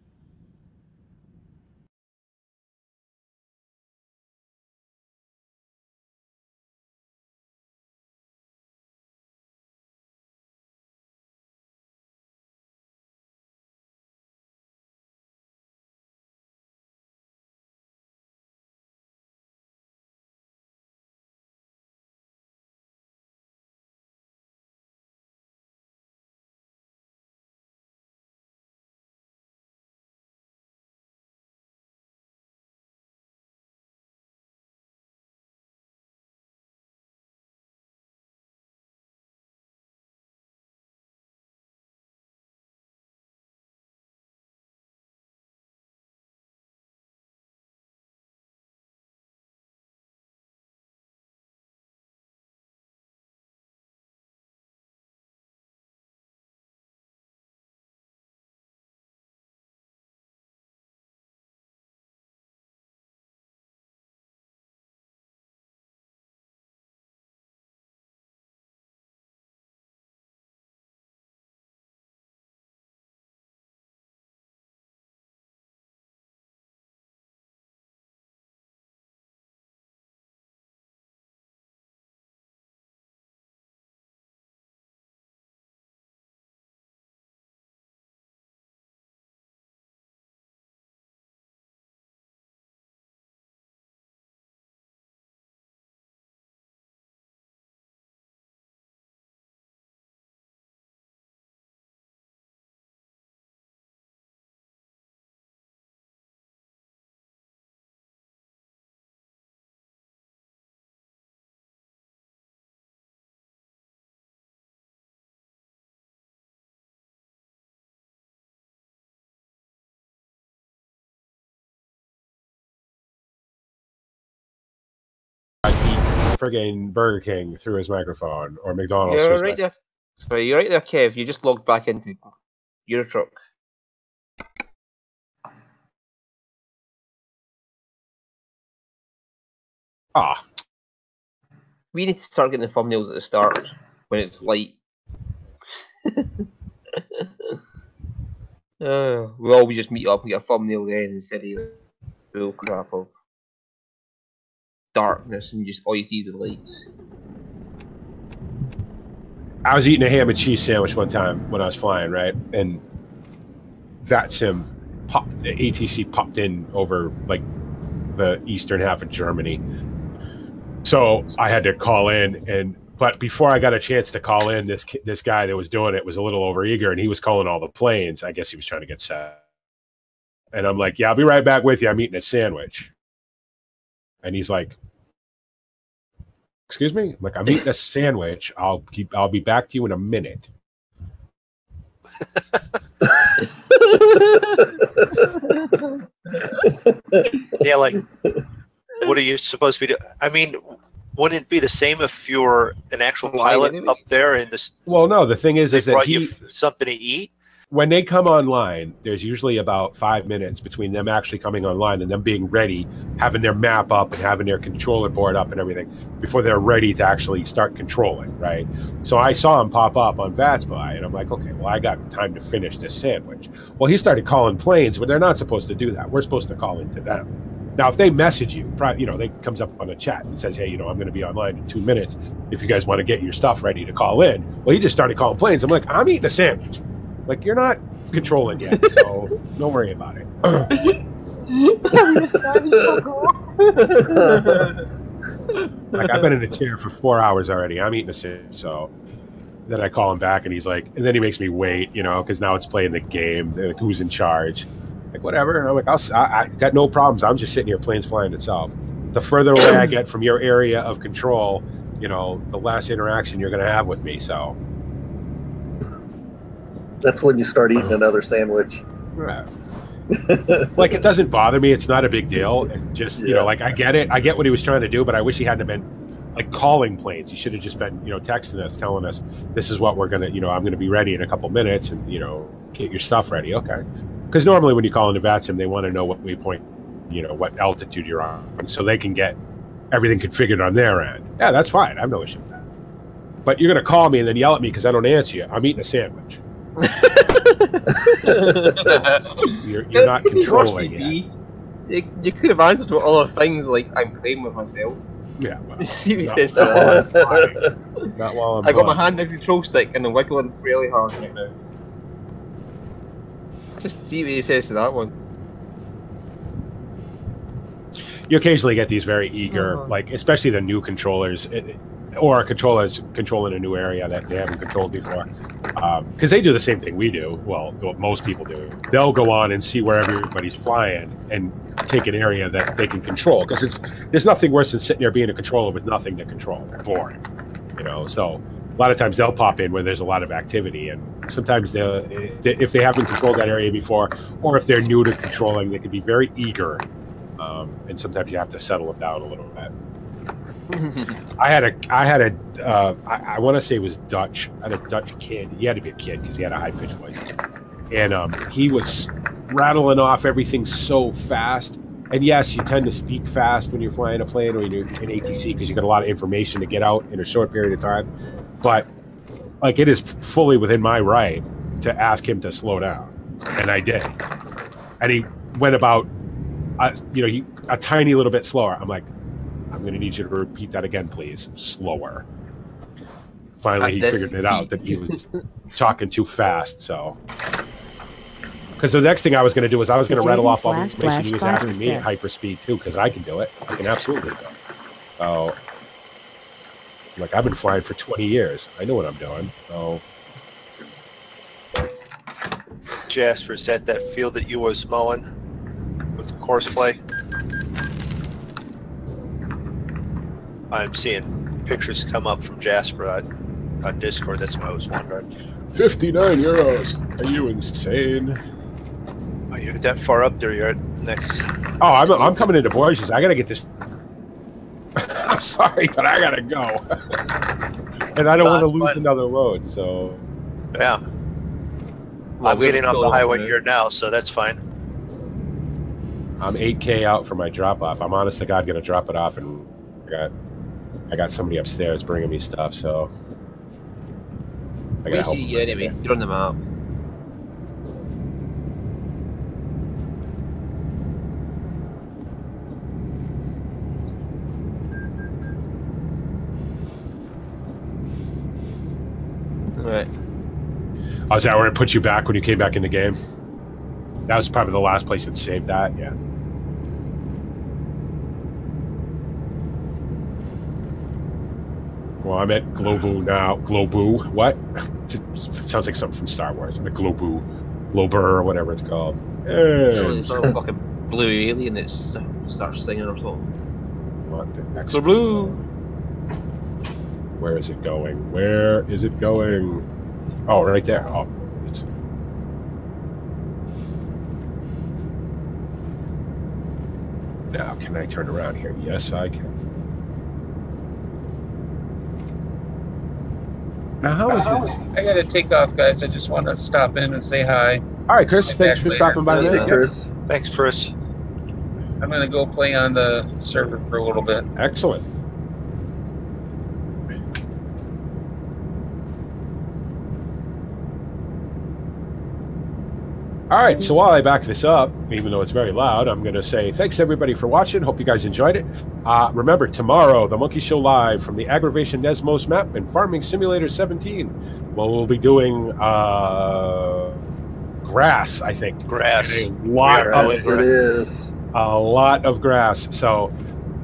Friggin' Burger King through his microphone, or McDonald's. You're right there. Sorry, you're right there, Kev. You just logged back into your truck. Ah. We need to start getting the thumbnails at the start when it's light. Well, we just meet up and get a thumbnail then instead of full crap of darkness and just all you see is the lights. I was eating a ham and cheese sandwich one time when I was flying, right? And that sim popped, the ATC popped in over like the eastern half of Germany. So I had to call in, but before I got a chance to call in, this guy that was doing it was a little overeager, and he was calling all the planes. I guess he was trying to get set. And I'm like, yeah, I'll be right back with you. I'm eating a sandwich. And he's like, excuse me? I'm like, I'm eating a sandwich. I'll be back to you in a minute. Yeah, like, what are you supposed to be doing? I mean, wouldn't it be the same if you were an actual pilot up there in this? Well, no, the thing is that brought you something to eat? When they come online, there's usually about 5 minutes between them actually coming online and them being ready, having their map up and having their controller board up and everything before they're ready to actually start controlling, right? So I saw him pop up on VATSBI, and I'm like, okay, well, I got time to finish this sandwich. Well, he started calling planes, but they're not supposed to do that. We're supposed to call into them. Now, if they message you, they comes up on the chat and says, hey, I'm going to be online in 2 minutes if you guys want to get your stuff ready to call in. Well, he just started calling planes. I'm like, I'm eating a sandwich. Like, you're not controlling yet, so don't worry about it. Like, I've been in a chair for 4 hours already. I'm eating a sandwich, so then I call him back, and he's like, and then he makes me wait, because now it's playing the game. Like, who's in charge? Like, whatever. And I'm like, I got no problems. I'm just sitting here, planes flying itself. The further away I get from your area of control, you know, the last interaction you're going to have with me. So that's when you start eating another sandwich. yeah. Like, it doesn't bother me. It's not a big deal. It's just, you know, like, I get it. I get what he was trying to do, but I wish he hadn't been like calling planes. He should have just been, you know, texting us, telling us this is what we're going to, you know, I'm going to be ready in a couple minutes and, you know, get your stuff ready. Okay. Because normally when you call into VATSIM, they want to know what waypoint, you know, what altitude you're on, so they can get everything configured on their end. Yeah, that's fine. I have no issue with that. But you're going to call me and then yell at me because I don't answer you. I'm eating a sandwich. You're not controlling it. You could have answered to other things like I'm playing with myself. Yeah. Well, See me not, this. not while I'm I got my hand on the control stick and I'm wiggling really hard right now. Just see what he says to that one. You occasionally get these very eager, like, especially the new controllers, or controllers controlling a new area that they haven't controlled before. Because they do the same thing we do. Well, most people do. They'll go on and see where everybody's flying and take an area that they can control. Because there's nothing worse than sitting there being a controller with nothing to control. Boring, you know. So a lot of times they'll pop in where there's a lot of activity, and sometimes if they haven't controlled that area before, or if they're new to controlling, they can be very eager. And sometimes you have to settle them down a little bit. I want to say it was Dutch. I had a Dutch kid. He had to be a kid because he had a high-pitched voice. And he was rattling off everything so fast. And yes, you tend to speak fast when you're flying a plane or you're in ATC because you got a lot of information to get out in a short period of time. But, like, it is fully within my right to ask him to slow down. And I did. And he went about, a tiny little bit slower. I'm like, I'm going to need you to repeat that again, please. Slower. Finally, he figured it out that he was talking too fast. So, because the next thing I was going to do was I was going to rattle off all the information he was asking me at hyperspeed too, because I can do it. I can absolutely do it. So, like, I've been flying for 20 years. I know what I'm doing. So, Jasper, is that field that you was mowing with course play? I'm seeing pictures come up from Jasper on Discord. That's what I was wondering. 59 euros. Are you insane? Are you that far up there? You're at next. Oh, I'm coming into Borges. I gotta get this. I'm sorry, but I gotta go. And I don't want to lose another load. So. Yeah. Well, I'm getting off the highway here now, so that's fine. I'm 8K out for my drop off. I'm honest to God gonna drop it off, and I got somebody upstairs bringing me stuff, so I gotta help. You anyway. You're on the map. Right. Oh, is that where it put you back when you came back in the game? That was probably the last place it saved that, yeah. Well, I'm at Globu now. Globu? What? It sounds like something from Star Wars. I'm at Globu. Glober, or whatever it's called. It's some fucking blue alien that starts singing or something. What the next blue? Where is it going? Where is it going? Oh, right there. Oh, it's... Now, can I turn around here? Yes, I can. Now, how is it? I gotta take off, guys. I just want to stop in and say hi. All right, Chris. Thanks for stopping by. Chris. Thanks, Chris. I'm gonna go play on the server for a little bit. Excellent. All right, so while I back this up, even though it's very loud, I'm going to say thanks everybody for watching. Hope you guys enjoyed it. Remember, tomorrow, the Monkey Show Live from the Aggravation Nesmos map and Farming Simulator 17. Well, we'll be doing grass, I think. Grass. A lot of grass. So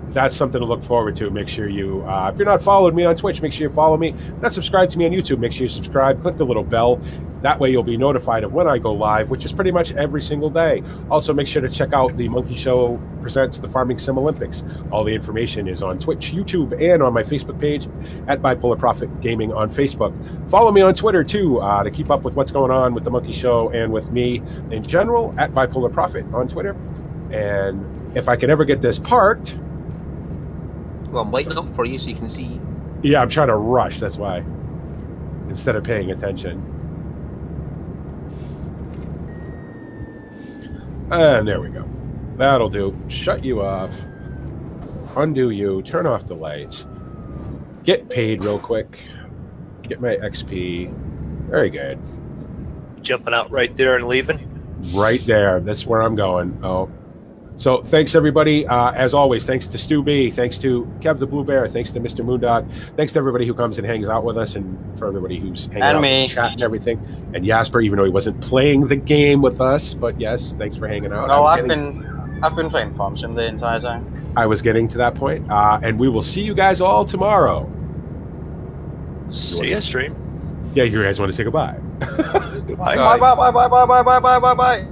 that's something to look forward to. Make sure you, if you're not following me on Twitch, make sure you follow me. Not subscribed to me on YouTube, make sure you subscribe. Click the little bell. That way you'll be notified of when I go live, which is pretty much every single day. Also, make sure to check out the Monkey Show Presents the Farming Sim Olympics. All the information is on Twitch, YouTube, and on my Facebook page at Bipolar Prophet Gaming on Facebook. Follow me on Twitter, too, to keep up with what's going on with the Monkey Show and with me in general at Bipolar Prophet on Twitter. And if I can ever get this parked... Well, I'm lighting up for you so you can see. Yeah, I'm trying to rush, that's why. Instead of paying attention. And there we go. That'll do. Shut you off. Undo you. Turn off the lights. Get paid real quick. Get my XP. Very good. Jumping out right there and leaving? Right there. That's where I'm going. Oh. So thanks, everybody. As always, thanks to Stu B. Thanks to Kev the Blue Bear. Thanks to MrMoonDog. Thanks to everybody who comes and hangs out with us, and for everybody who's hanging out in the chat and everything. And Jasper, even though he wasn't playing the game with us, but yes, thanks for hanging out. No, I've been playing Farm Sim the entire time. I was getting to that point. And we will see you guys all tomorrow. See ya, stream. Yeah, you guys want to say goodbye. Goodbye. Bye, bye, bye, bye, bye, bye, bye, bye, bye, bye.